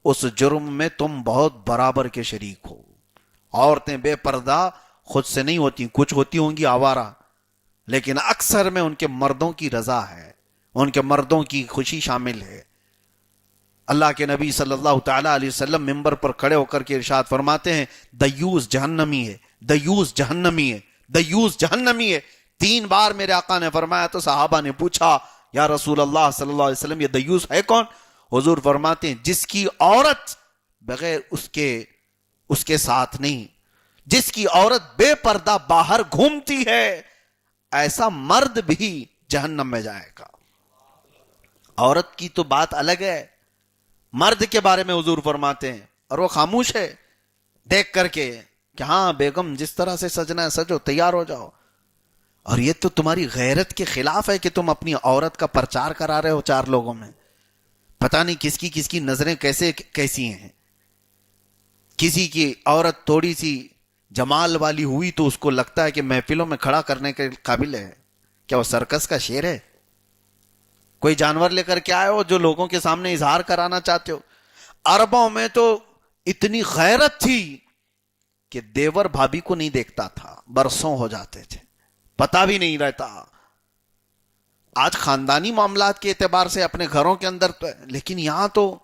اس جرم میں تم بہت برابر کے شریک ہو. عورتیں بے پردہ خود سے نہیں ہوتی، کچھ ہوتی ہوں گی آوارہ، لیکن اکثر میں ان کے مردوں کی رضا ہے، ان کے مردوں کی خوشی شامل ہے. اللہ کے نبی صلی اللہ تعالی علیہ وسلم منبر پر کھڑے ہو کر کے ارشاد فرماتے ہیں دیوس جہنمی ہے، دیوس جہنمی ہے، دیوس جہنمی ہے. 3 بار میرے آقا نے فرمایا تو صحابہ نے پوچھا یا رسول اللہ صلی اللہ علیہ وسلم یہ دیوس ہے کون؟ حضور فرماتے ہیں جس کی عورت بغیر اس کے ساتھ نہیں، جس کی عورت بے پردہ باہر گھومتی ہے، ایسا مرد بھی جہنم میں جائے گا. عورت کی تو بات الگ ہے، مرد کے بارے میں حضور فرماتے ہیں اور وہ خاموش ہے دیکھ کر کے کہ ہاں بیگم جس طرح سے سجنا ہے سجو، تیار ہو جاؤ. اور یہ تو تمہاری غیرت کے خلاف ہے کہ تم اپنی عورت کا پرچار کرا رہے ہو 4 لوگوں میں. پتہ نہیں کس کی نظریں کیسی ہیں. کسی کی عورت تھوڑی سی جمال والی ہوئی تو اس کو لگتا ہے کہ محفلوں میں کھڑا کرنے کے قابل ہے. کیا وہ سرکس کا شیر ہے؟ کوئی جانور لے کر کے آئے ہو جو لوگوں کے سامنے اظہار کرانا چاہتے ہو؟ عربوں میں تو اتنی غیرت تھی کہ دیور بھابھی کو نہیں دیکھتا تھا، برسوں ہو جاتے تھے، پتہ بھی نہیں رہتا. آج خاندانی معاملات کے اعتبار سے اپنے گھروں کے اندر تو ہے، لیکن یہاں تو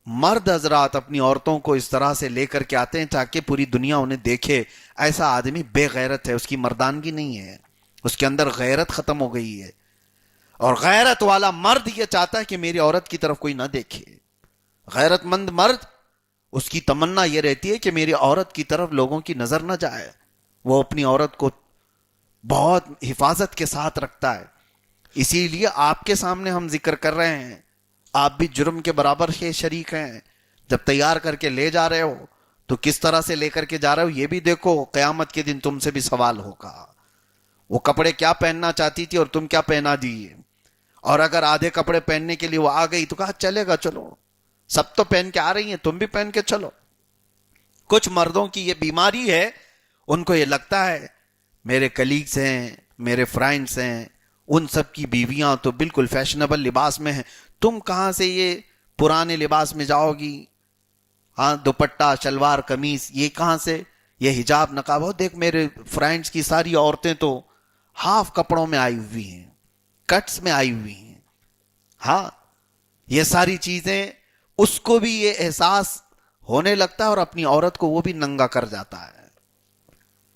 مرد حضرات اپنی عورتوں کو اس طرح سے لے کر کے آتے ہیں تاکہ پوری دنیا انہیں دیکھے ایسا آدمی بے غیرت ہے، اس کی مردانگی نہیں ہے، اس کے اندر غیرت ختم ہو گئی ہے. اور غیرت والا مرد یہ چاہتا ہے کہ میری عورت کی طرف کوئی نہ دیکھے. غیرت مند مرد اس کی تمنا یہ رہتی ہے کہ میری عورت کی طرف لوگوں کی نظر نہ جائے. وہ اپنی عورت کو بہت حفاظت کے ساتھ رکھتا ہے. اسی لیے آپ کے سامنے ہم ذکر کر رہے ہیں, آپ بھی جرم کے برابر کے شریک ہیں. جب تیار کر کے لے جا رہے ہو تو کس طرح سے لے کر کے جا رہے ہو یہ بھی دیکھو. قیامت کے دن تم سے بھی سوال ہوگا. وہ کپڑے کیا پہننا چاہتی تھی اور تم کیا پہنا دیے, اور اگر آدھے کپڑے پہننے کے لیے وہ آ گئی تو کہا چلے گا, چلو سب تو پہن کے آ رہی ہیں, تم بھی پہن کے چلو. کچھ مردوں کی یہ بیماری ہے, ان کو یہ لگتا ہے میرے کلیگز ہیں, میرے فرینڈز ہیں, ان سب کی بیویاں تو بالکل فیشنیبل لباس میں ہیں, تم کہاں سے یہ پرانے لباس میں جاؤ گی؟ ہاں دوپٹہ شلوار قمیص یہ کہاں سے, یہ حجاب نقاب ہو. دیکھ میرے فرینڈز کی ساری عورتیں تو ہاف کپڑوں میں آئی ہوئی ہیں, کٹس میں آئی ہوئی ہیں. ہاں یہ ساری چیزیں اس کو بھی یہ احساس ہونے لگتا ہے اور اپنی عورت کو وہ بھی ننگا کر جاتا ہے.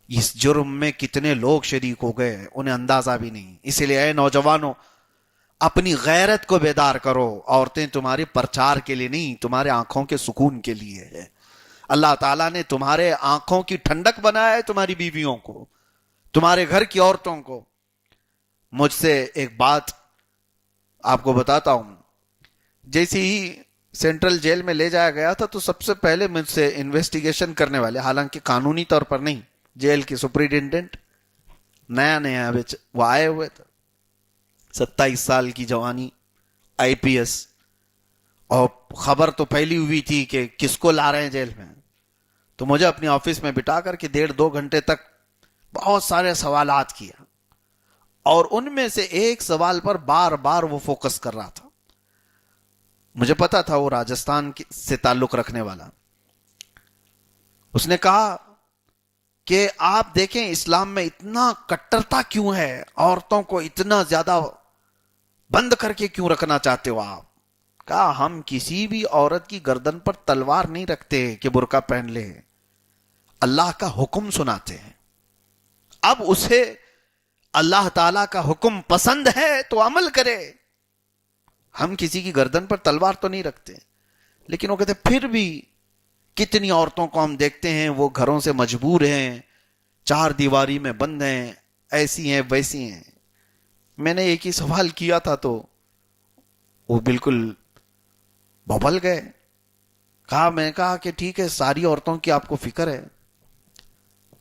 اس جرم میں کتنے لوگ شریک ہو گئے انہیں اندازہ بھی نہیں. اسی لیے اے نوجوانوں اپنی غیرت کو بیدار کرو. عورتیں تمہارے پرچار کے لیے نہیں, تمہارے آنکھوں کے سکون کے لیے ہے. اللہ تعالیٰ نے تمہارے آنکھوں کی ٹھنڈک بنایا ہے, تمہاری بیویوں کو, تمہارے گھر کی عورتوں کو. مجھ سے ایک بات آپ کو بتاتا ہوں. جیسے ہی سینٹرل جیل میں لے جایا گیا تھا تو سب سے پہلے مجھ سے انویسٹیگیشن کرنے والے, حالانکہ قانونی طور پر نہیں, جیل کے سپرنٹینڈنٹ نیا وہ آئے ہوئے تھے. 27 سال کی جوانی, IPS, اور خبر تو پھیلی ہوئی تھی کہ کس کو لا رہے ہیں جیل میں. تو مجھے اپنی آفس میں بٹھا کر کے 1.5-2 گھنٹے تک بہت سارے سوالات کیا, اور ان میں سے ایک سوال پر بار بار وہ فوکس کر رہا تھا. مجھے پتا تھا وہ راجستھان سے تعلق رکھنے والا. اس نے کہا کہ آپ دیکھیں اسلام میں اتنا کٹرتا کیوں ہے, عورتوں کو اتنا زیادہ بند کر کے کیوں رکھنا چاہتے ہو آپ؟ کہا ہم کسی بھی عورت کی گردن پر تلوار نہیں رکھتے کہ برقع پہن لے, اللہ کا حکم سناتے ہیں. اب اسے اللہ تعالیٰ کا حکم پسند ہے تو عمل کرے. ہم کسی کی گردن پر تلوار تو نہیں رکھتے. لیکن وہ کہتے پھر بھی کتنی عورتوں کو ہم دیکھتے ہیں وہ گھروں سے مجبور ہیں, 4 دیواری میں بند ہیں, ایسی ہیں ویسی ہیں. میں نے ایک ہی سوال کیا تھا تو وہ بالکل ببل گئے. میں نے کہا کہ ٹھیک ہے, ساری عورتوں کی آپ کو فکر ہے,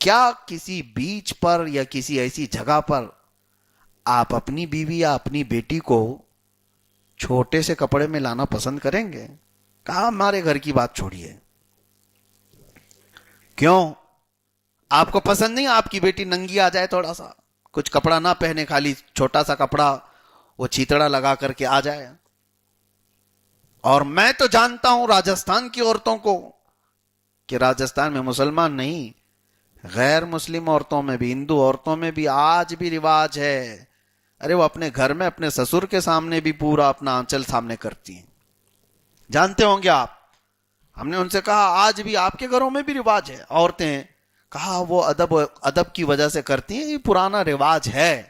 کیا کسی بیچ پر یا کسی ایسی جگہ پر آپ اپنی بیوی یا اپنی بیٹی کو چھوٹے سے کپڑے میں لانا پسند کریں گے؟ کہا ہمارے گھر کی بات چھوڑیے. کیوں آپ کو پسند نہیں آپ کی بیٹی ننگی آ جائے, تھوڑا سا کچھ کپڑا نہ پہنے, خالی چھوٹا سا کپڑا وہ چیتڑا لگا کر کے آ جائے؟ اور میں تو جانتا ہوں راجستھان کی عورتوں کو کہ راجستھان میں مسلمان نہیں, غیر مسلم عورتوں میں بھی, ہندو عورتوں میں بھی آج بھی رواج ہے. ارے وہ اپنے گھر میں اپنے سسر کے سامنے بھی پورا اپنا آنچل سامنے کرتی ہیں, جانتے ہوں گے آپ. ہم نے ان سے کہا آج بھی آپ کے گھروں میں بھی رواج ہے عورتیں؟ کہا وہ ادب کی وجہ سے کرتی ہیں, یہ پرانا رواج ہے.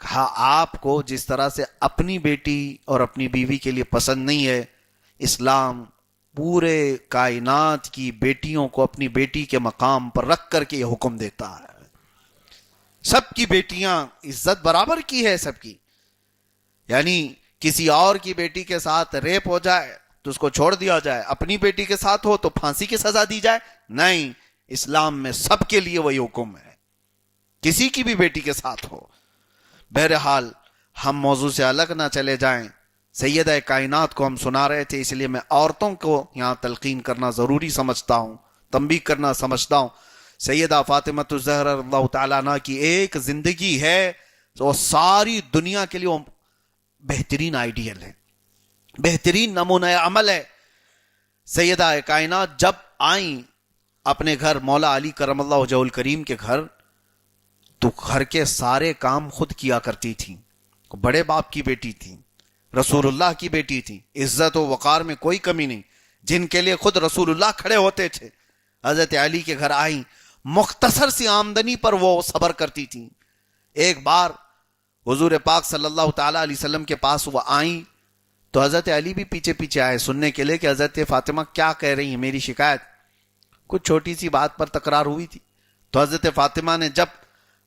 کہا آپ کو جس طرح سے اپنی بیٹی اور اپنی بیوی کے لیے پسند نہیں ہے, اسلام پورے کائنات کی بیٹیوں کو اپنی بیٹی کے مقام پر رکھ کر کے یہ حکم دیتا ہے. سب کی بیٹیاں عزت برابر کی ہے سب کی. یعنی کسی اور کی بیٹی کے ساتھ ریپ ہو جائے تو اس کو چھوڑ دیا جائے, اپنی بیٹی کے ساتھ ہو تو پھانسی کی سزا دی جائے؟ نہیں, اسلام میں سب کے لیے وہی حکم ہے, کسی کی بھی بیٹی کے ساتھ ہو. بہرحال ہم موضوع سے الگ نہ چلے جائیں, سیدہ کائنات کو ہم سنا رہے تھے, اس لیے میں عورتوں کو یہاں تلقین کرنا ضروری سمجھتا ہوں, تنبیہ کرنا سمجھتا ہوں. سیدہ فاطمہ الزہرا رضی اللہ تعالیٰ عنہ کی ایک زندگی ہے تو ساری دنیا کے لیے وہ بہترین آئیڈیل ہے, بہترین نمونہ عمل ہے. سیدہ کائنات جب آئیں اپنے گھر مولا علی کرم اللہ وجہہ الکریم کے گھر, تو گھر کے سارے کام خود کیا کرتی تھیں. بڑے باپ کی بیٹی تھی, رسول اللہ کی بیٹی تھی, عزت و وقار میں کوئی کمی نہیں, جن کے لیے خود رسول اللہ کھڑے ہوتے تھے. حضرت علی کے گھر آئیں, مختصر سی آمدنی پر وہ صبر کرتی تھیں. ایک بار حضور پاک صلی اللہ تعالی علیہ وسلم کے پاس وہ آئیں تو حضرت علی بھی پیچھے پیچھے آئے سننے کے لیے کہ حضرت فاطمہ کیا کہہ رہی ہیں میری شکایت. کچھ چھوٹی سی بات پر تکرار ہوئی تھی. تو حضرت فاطمہ نے جب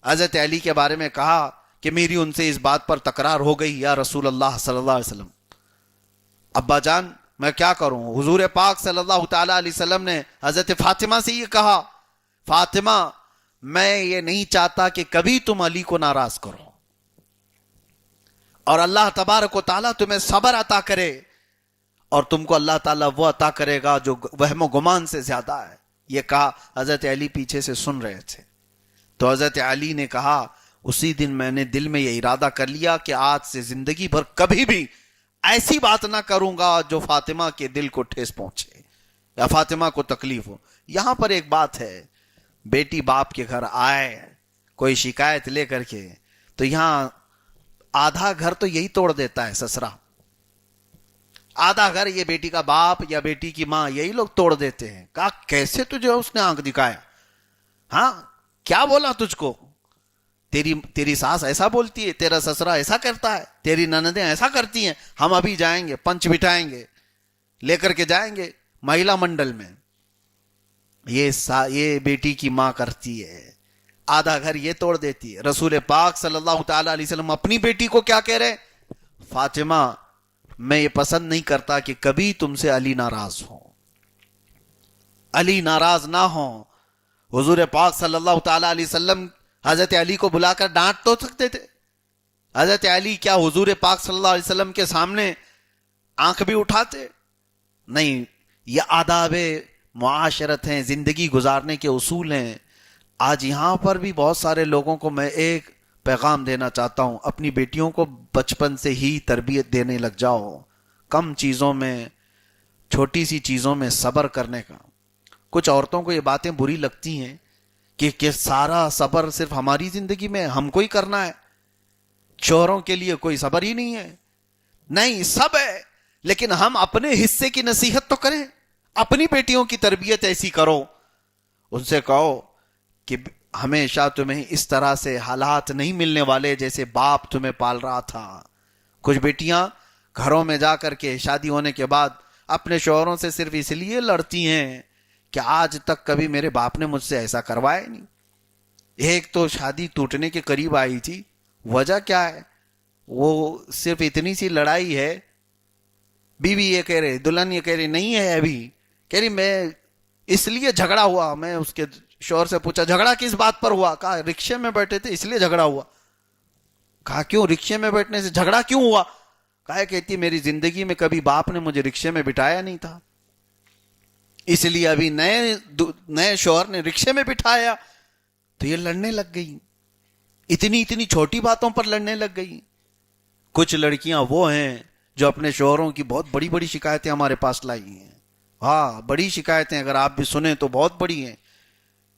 حضرت علی کے بارے میں کہا کہ میری ان سے اس بات پر تکرار ہو گئی یا رسول اللہ صلی اللہ علیہ وسلم، ابا جان میں کیا کروں. حضور پاک صلی اللہ تعالی علیہ وسلم نے حضرت فاطمہ سے یہ کہا، فاطمہ میں یہ نہیں چاہتا کہ کبھی تم علی کو ناراض کرو، اور اللہ تبارک و تعالیٰ تمہیں صبر عطا کرے، اور تم کو اللہ تعالیٰ وہ عطا کرے گا جو وہم و گمان سے زیادہ ہے. یہ کہا حضرت علی پیچھے سے سن رہے تھے. تو حضرت علی نے کہا اسی دن میں نے دل میں یہ ارادہ کر لیا کہ آج سے زندگی بھر کبھی بھی ایسی بات نہ کروں گا جو فاطمہ کے دل کو ٹھیس پہنچے یا فاطمہ کو تکلیف ہو. یہاں پر ایک بات ہے، بیٹی باپ کے گھر آئے کوئی شکایت لے کر کے تو یہاں آدھا گھر تو یہی توڑ دیتا ہے سسرا، آدھا گھر یہ بیٹی کا باپ یا بیٹی کی ماں یہی لوگ توڑ دیتے ہیں. کہا کیسے تجھے اس نے آنکھ دکھایا، ہاں کیا بولا تجھ کو، تیری ساس ایسا بولتی ہے، تیرا سسرا ایسا کرتا ہے، تیری نندیں ایسا کرتی ہیں. ہم ابھی جائیں گے، پنچ بٹھائیں گے، لے کر کے جائیں گے مہیلا منڈل میں. یہ بیٹی کی ماں کرتی ہے، آدھا گھر یہ توڑ دیتی ہے. رسول پاک صلی اللہ تعالی علیہ وسلم اپنی بیٹی کو کیا کہہ رہے، فاطمہ میں یہ پسند نہیں کرتا کہ کبھی تم سے علی ناراض ہو، علی ناراض نہ ہو. حضور پاک صلی اللہ تعالی علیہ وسلم حضرت علی کو بلا کر ڈانٹ تو سکتے تھے. حضرت علی کیا حضور پاک صلی اللہ علیہ وسلم کے سامنے آنکھ بھی اٹھاتے؟ نہیں. یہ آداب معاشرت ہیں، زندگی گزارنے کے اصول ہیں. آج یہاں پر بھی بہت سارے لوگوں کو میں ایک پیغام دینا چاہتا ہوں، اپنی بیٹیوں کو بچپن سے ہی تربیت دینے لگ جاؤ، کم چیزوں میں، چھوٹی سی چیزوں میں صبر کرنے کا. کچھ عورتوں کو یہ باتیں بری لگتی ہیں کہ سارا صبر صرف ہماری زندگی میں ہم کو ہی کرنا ہے، شوہروں کے لیے کوئی صبر ہی نہیں ہے. نہیں، سب ہے، لیکن ہم اپنے حصے کی نصیحت تو کریں. اپنی بیٹیوں کی تربیت ایسی کرو، ان سے کہو کہ ہمیشہ تمہیں اس طرح سے حالات نہیں ملنے والے جیسے باپ تمہیں پال رہا تھا. کچھ بیٹیاں گھروں میں جا کر کے شادی ہونے کے بعد اپنے شوہروں سے صرف اس لیے لڑتی ہیں کہ آج تک کبھی میرے باپ نے مجھ سے ایسا کروایا نہیں. ایک تو شادی ٹوٹنے کے قریب آئی تھی، وجہ کیا ہے، وہ صرف اتنی سی لڑائی ہے. بیوی یہ کہہ رہے، دلہن یہ کہہ رہی نہیں ہے، ابھی کہہ رہی میں اس لیے جھگڑا ہوا. میں اس کے شوہر سے پوچھا جھگڑا کس بات پر ہوا؟ کہا رکشے میں بیٹھے تھے اس لیے جھگڑا ہوا. کہا کیوں، رکشے میں بیٹھنے سے جھگڑا کیوں ہوا؟ کہا کہتی میری زندگی میں کبھی باپ نے مجھے رکشے میں بٹھایا نہیں تھا، اس لیے ابھی نئے شوہر نے رکشے میں بٹھایا. تو یہ لڑنے لگ گئی، اتنی چھوٹی باتوں پر لڑنے لگ گئی. کچھ لڑکیاں وہ ہیں جو اپنے شوہروں کی بہت بڑی بڑی شکایتیں ہمارے پاس لائی ہیں. ہاں بڑی شکایتیں، اگر آپ بھی سنیں تو بہت بڑی ہیں.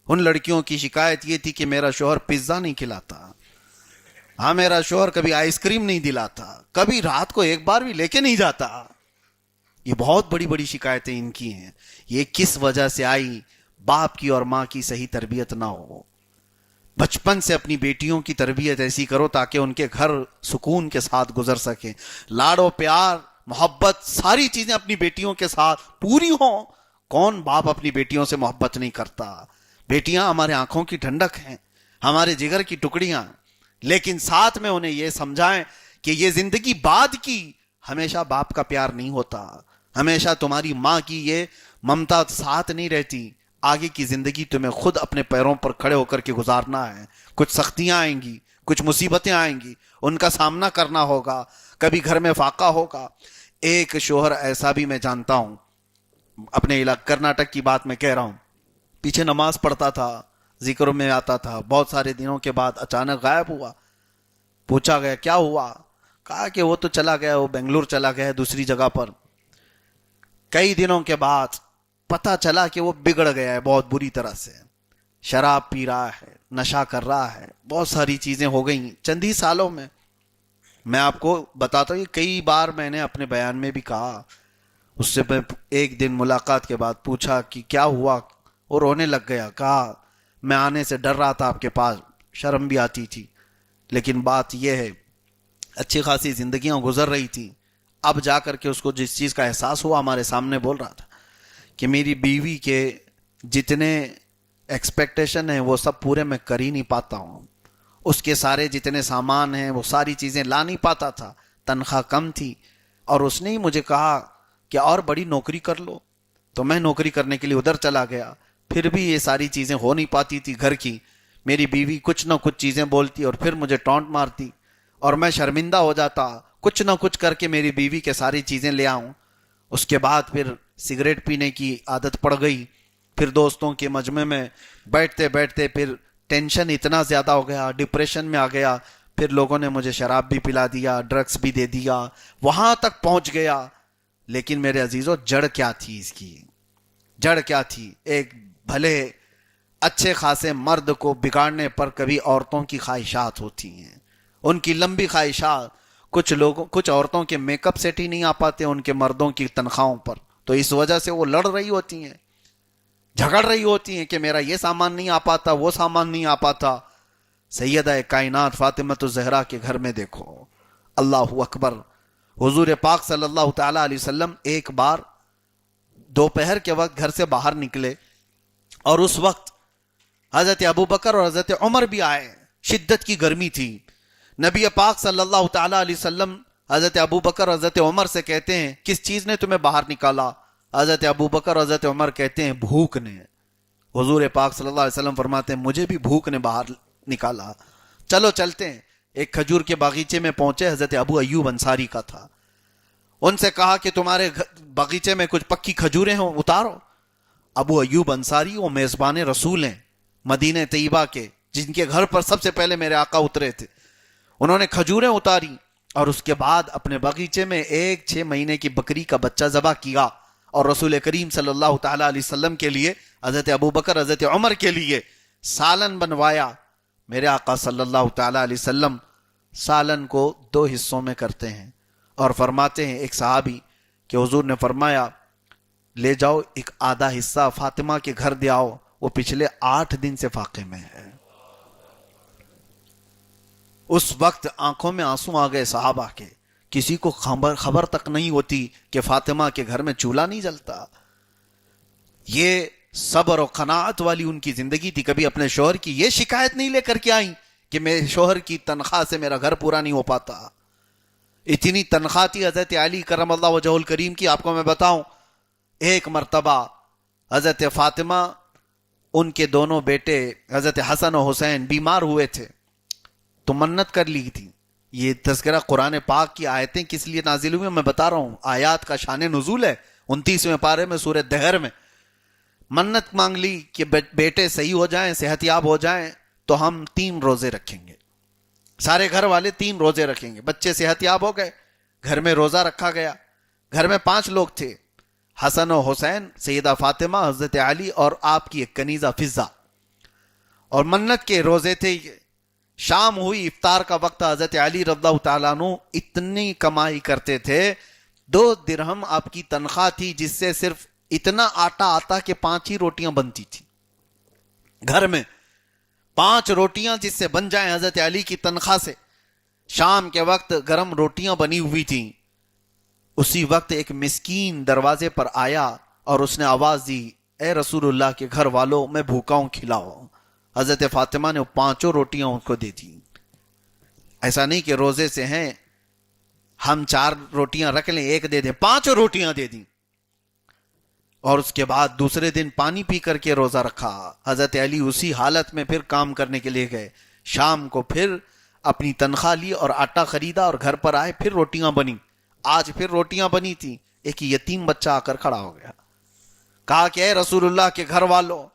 ان لڑکیوں کی شکایت یہ تھی کہ میرا شوہر پیزا نہیں کھلاتا، ہاں میرا شوہر کبھی آئس کریم نہیں دلاتا، کبھی رات کو ایک بار بھی لے کے نہیں جاتا. یہ بہت بڑی بڑی شکایتیں ان کی ہیں. یہ کس وجہ سے آئی؟ باپ کی اور ماں کی صحیح تربیت نہ ہو. بچپن سے اپنی بیٹیوں کی تربیت ایسی کرو تاکہ ان کے گھر سکون کے ساتھ گزر سکیں، لاڑ و پیار، محبت، ساری چیزیں اپنی بیٹیوں کے ساتھ پوری ہوں. کون باپ اپنی بیٹیوں سے محبت نہیں کرتا؟ بیٹیاں ہمارے آنکھوں کی ٹھنڈک ہیں، ہمارے جگر کی ٹکڑیاں، لیکن ساتھ میں انہیں یہ سمجھائیں کہ یہ زندگی بعد کی، ہمیشہ باپ کا پیار نہیں ہوتا، ہمیشہ تمہاری ماں کی یہ ممتا ساتھ نہیں رہتی. آگے کی زندگی تمہیں خود اپنے پیروں پر کھڑے ہو کر کے گزارنا ہے. کچھ سختیاں آئیں گی، کچھ مصیبتیں آئیں گی، ان کا سامنا کرنا ہوگا، کبھی گھر میں فاقہ ہوگا. ایک شوہر ایسا بھی میں جانتا ہوں، اپنے علاقے کرناٹک کی بات میں کہہ رہا ہوں، پیچھے نماز پڑھتا تھا، ذکر میں آتا تھا، بہت سارے دنوں کے بعد اچانک غائب ہوا. پوچھا گیا کیا ہوا؟ کہا کہ وہ تو چلا گیا، وہ بنگلور چلا گیا دوسری جگہ پر. کئی دنوں کے بعد پتہ چلا کہ وہ بگڑ گیا ہے بہت بری طرح سے، شراب پی رہا ہے، نشہ کر رہا ہے، بہت ساری چیزیں ہو گئی چند ہی سالوں میں. میں آپ کو بتاتا ہوں، یہ کئی بار میں نے اپنے بیان میں بھی کہا. اس سے میں ایک دن ملاقات کے بعد پوچھا کہ کیا ہوا، وہ رونے لگ گیا. کہا میں آنے سے ڈر رہا تھا آپ کے پاس، شرم بھی آتی تھی، لیکن بات یہ ہے اچھی خاصی زندگیاں گزر رہی تھی، اب جا کر کے اس کو جس چیز کا احساس ہوا، ہمارے سامنے بول رہا تھا کہ میری بیوی کے جتنے ایکسپیکٹیشن ہیں وہ سب پورے میں کر ہی نہیں پاتا ہوں، اس کے سارے جتنے سامان ہیں وہ ساری چیزیں لا نہیں پاتا تھا، تنخواہ کم تھی، اور اس نے ہی مجھے کہا کہ اور بڑی نوکری کر لو، تو میں نوکری کرنے کے لیے ادھر چلا گیا، پھر بھی یہ ساری چیزیں ہو نہیں پاتی تھی گھر کی، میری بیوی کچھ نہ کچھ چیزیں بولتی اور پھر مجھے ٹونٹ مارتی، اور میں شرمندہ ہو جاتا، کچھ نہ کچھ کر کے میری بیوی کے ساری چیزیں لے آؤں۔ اس کے بعد پھر سگریٹ پینے کی عادت پڑ گئی، پھر دوستوں کے مجمع میں بیٹھتے بیٹھتے پھر ٹینشن اتنا زیادہ ہو گیا، ڈپریشن میں آ گیا، پھر لوگوں نے مجھے شراب بھی پلا دیا، ڈرگس بھی دے دیا، وہاں تک پہنچ گیا۔ لیکن میرے عزیزو، جڑ کیا تھی اس کی؟ جڑ کیا تھی؟ ایک بھلے اچھے خاصے مرد کو بگاڑنے پر کبھی عورتوں کی خواہشات ہوتی ہیں، ان کی لمبی خواہشات۔ کچھ عورتوں کے میک اپ سیٹ ہی نہیں آ پاتے ان کے مردوں کی تنخواہوں پر، تو اس وجہ سے وہ لڑ رہی ہوتی ہیں، جھگڑ رہی ہوتی ہیں کہ میرا یہ سامان نہیں آ پاتا، وہ سامان نہیں آ پاتا۔ سیدہ کائنات فاطمہ الزہرا کے گھر میں دیکھو، اللہ اکبر، حضور پاک صلی اللہ تعالی علیہ وسلم ایک بار دوپہر کے وقت گھر سے باہر نکلے، اور اس وقت حضرت ابوبکر اور حضرت عمر بھی آئے، شدت کی گرمی تھی۔ نبی پاک صلی اللہ تعالی علیہ وسلم حضرت ابوبکر اور حضرت عمر سے کہتے ہیں کس چیز نے تمہیں باہر نکالا؟ حضرت ابوبکر اور حضرت عمر کہتے ہیں بھوک نے۔ حضور پاک صلی اللہ علیہ وسلم فرماتے ہیں مجھے بھی بھوک نے باہر نکالا، چلو چلتے ہیں۔ ایک کھجور کے باغیچے میں پہنچے، حضرت ابو ایوب انصاری کا تھا، ان سے کہا کہ تمہارے باغیچے میں کچھ پکی کھجوریں ہوں اتارو۔ ابو ایوب انصاری وہ میزبان رسول ہیں مدینہ طیبہ کے، جن کے گھر پر سب سے پہلے میرے آقا اترے تھے۔ انہوں نے کھجوریں اتاری اور اس کے بعد اپنے باغیچے میں ایک 6 مہینے کی بکری کا بچہ ذبح کیا، اور رسول کریم صلی اللہ تعالی علیہ وسلم کے لیے، حضرت ابوبکر حضرت عمر کے لیے سالن بنوایا۔ میرے آقا صلی اللہ تعالی علیہ وسلم سالن کو 2 حصوں میں کرتے ہیں، اور فرماتے ہیں ایک صحابی کہ حضور نے فرمایا لے جاؤ ایک آدھا حصہ فاطمہ کے گھر دے آؤ، وہ پچھلے 8 دن سے فاقے میں ہے۔ اس وقت آنکھوں میں آنسو آ گئے صحابہ کے، کسی کو خبر تک نہیں ہوتی کہ فاطمہ کے گھر میں چولہا نہیں جلتا۔ یہ صبر و قناعت والی ان کی زندگی تھی، کبھی اپنے شوہر کی یہ شکایت نہیں لے کر کے آئیں کہ میرے شوہر کی تنخواہ سے میرا گھر پورا نہیں ہو پاتا۔ اتنی تنخواہ تھی حضرت علی کرم اللہ وجہہ الکریم کی، آپ کو میں بتاؤں، ایک مرتبہ حضرت فاطمہ، ان کے دونوں بیٹے حضرت حسن و حسین بیمار ہوئے تھے، تو منت کر لی تھی۔ یہ تذکرہ قرآن پاک کی آیتیں کس لیے نازل ہوئی میں بتا رہا ہوں، آیات کا شان نزول ہے 29ویں پارے میں سورہ دہر میں۔ منت مانگ لی کہ بیٹے صحیح ہو جائیں، صحت یاب ہو جائیں تو ہم 3 روزے رکھیں گے، سارے گھر والے 3 روزے رکھیں گے۔ بچے صحت یاب ہو گئے، گھر میں روزہ رکھا گیا۔ گھر میں 5 لوگ تھے، حسن و حسین، سیدہ فاطمہ، حضرت علی اور آپ کی ایک کنیزہ فضہ، اور منت کے روزے تھے۔ شام ہوئی، افطار کا وقت، حضرت علی رضی اللہ تعالیٰ عنہ اتنی کمائی کرتے تھے، 2 درہم آپ کی تنخواہ تھی، جس سے صرف اتنا آٹا آتا کہ 5 ہی روٹیاں بنتی تھی گھر میں، 5 روٹیاں جس سے بن جائیں حضرت علی کی تنخواہ سے۔ شام کے وقت گرم روٹیاں بنی ہوئی تھیں، اسی وقت ایک مسکین دروازے پر آیا اور اس نے آواز دی اے رسول اللہ کے گھر والوں، میں بھوکا ہوں، کھلاؤ۔ حضرت فاطمہ نے 5 روٹیاں ان کو دے دی۔ ایسا نہیں کہ روزے سے ہیں ہم 4 روٹیاں رکھ لیں، 1 دے دیں، 5 روٹیاں دے دیں۔ اور اس کے بعد دوسرے دن پانی پی کر کے روزہ رکھا۔ حضرت علی اسی حالت میں پھر کام کرنے کے لیے گئے۔ شام کو پھر اپنی تنخواہ لی اور آٹا خریدا اور گھر پر آئے، پھر روٹیاں بنی۔ آج پھر روٹیاں بنی تھی، ایک یتیم بچہ آ کر کھڑا ہو گیا، کہا کہ اے رسول اللہ کے گھر والوں،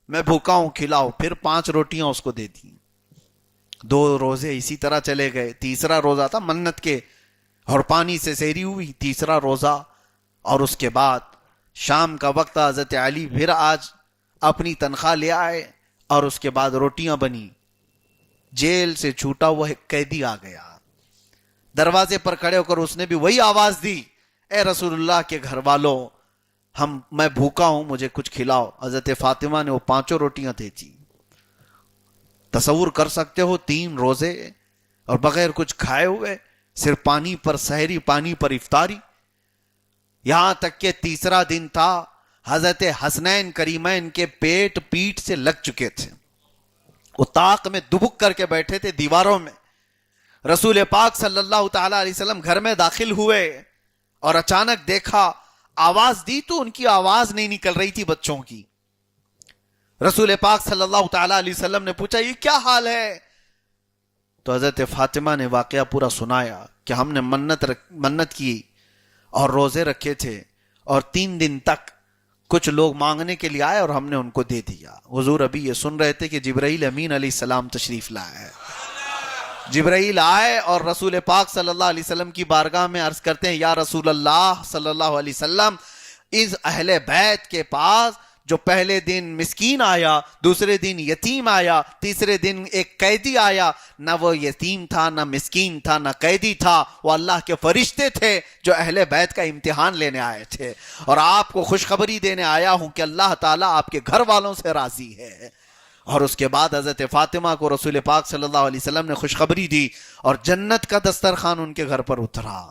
میں بھوکا ہوں، کھلاؤ۔ پھر 5 روٹیاں اس کو دے دی۔ 2 روزے اسی طرح چلے گئے۔ تیسرا روزہ تھا منت کے، اور پانی سے سحری ہوئی، تیسرا روزہ۔ اور اس کے بعد شام کا وقت، حضرت علی پھر آج اپنی تنخواہ لے آئے، اور اس کے بعد روٹیاں بنی۔ جیل سے چھوٹا ہوا ایک قیدی آ گیا، دروازے پر کھڑے ہو کر اس نے بھی وہی آواز دی اے رسول اللہ کے گھر والوں، میں بھوکا ہوں، مجھے کچھ کھلاؤ۔ حضرت فاطمہ نے وہ 5 روٹیاں دے دی۔ تصور کر سکتے ہو 3 روزے اور بغیر کچھ کھائے ہوئے، صرف پانی پر سحری، پانی پر افطاری. یہاں تک کہ تیسرا دن تھا، حضرت حسنین کریمین کے پیٹ پیٹ سے لگ چکے تھے، وہ طاق میں دبک کر کے بیٹھے تھے دیواروں میں. رسول پاک صلی اللہ تعالی علیہ وسلم گھر میں داخل ہوئے اور اچانک دیکھا، آواز دی تو ان کی آواز نہیں نکل رہی تھی بچوں کی. رسول پاک صلی اللہ تعالی علیہ وسلم نے پوچھا یہ کیا حال ہے؟ تو حضرت فاطمہ نے واقعہ پورا سنایا کہ ہم نے منت کی اور روزے رکھے تھے، اور 3 دن تک کچھ لوگ مانگنے کے لیے آئے اور ہم نے ان کو دے دیا. حضور ابھی یہ سن رہے تھے کہ جبرائیل امین علیہ السلام تشریف لائے ہیں. جبرائیل آئے اور رسول پاک صلی اللہ علیہ وسلم کی بارگاہ میں عرض کرتے ہیں، یا رسول اللہ صلی اللہ علیہ وسلم، اس اہل بیت کے پاس جو پہلے دن مسکین آیا، دوسرے دن یتیم آیا، تیسرے دن ایک قیدی آیا، نہ وہ یتیم تھا، نہ مسکین تھا، نہ قیدی تھا، وہ اللہ کے فرشتے تھے جو اہل بیت کا امتحان لینے آئے تھے. اور آپ کو خوشخبری دینے آیا ہوں کہ اللہ تعالیٰ آپ کے گھر والوں سے راضی ہے. اور اس کے بعد حضرت فاطمہ کو رسول پاک صلی اللہ علیہ وسلم نے خوشخبری دی اور جنت کا دسترخوان ان کے گھر پر اترا.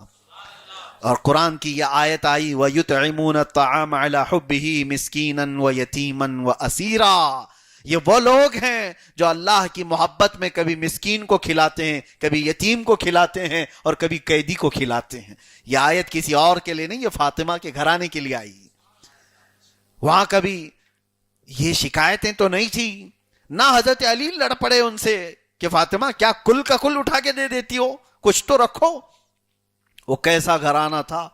اور قرآن کی یہ آیت آئی، وَيُطْعِمُونَ الطَّعَامَ عَلَى حُبِّهِ مِسْكِينًا وَيَتِيمًا وَأَسِيرًا. یہ وہ لوگ ہیں جو اللہ کی محبت میں کبھی مسکین کو کھلاتے ہیں، کبھی یتیم کو کھلاتے ہیں، اور کبھی قیدی کو کھلاتے ہیں. یہ آیت کسی اور کے لیے نہیں، یہ فاطمہ کے گھرانے کے لیے آئی. وہاں کبھی یہ شکایتیں تو نہیں تھی، نہ حضرت علی لڑ پڑے ان سے کہ فاطمہ کیا کل کا کل اٹھا کے دے دیتی ہو، کچھ تو رکھو. وہ کیسا گھرانہ تھا،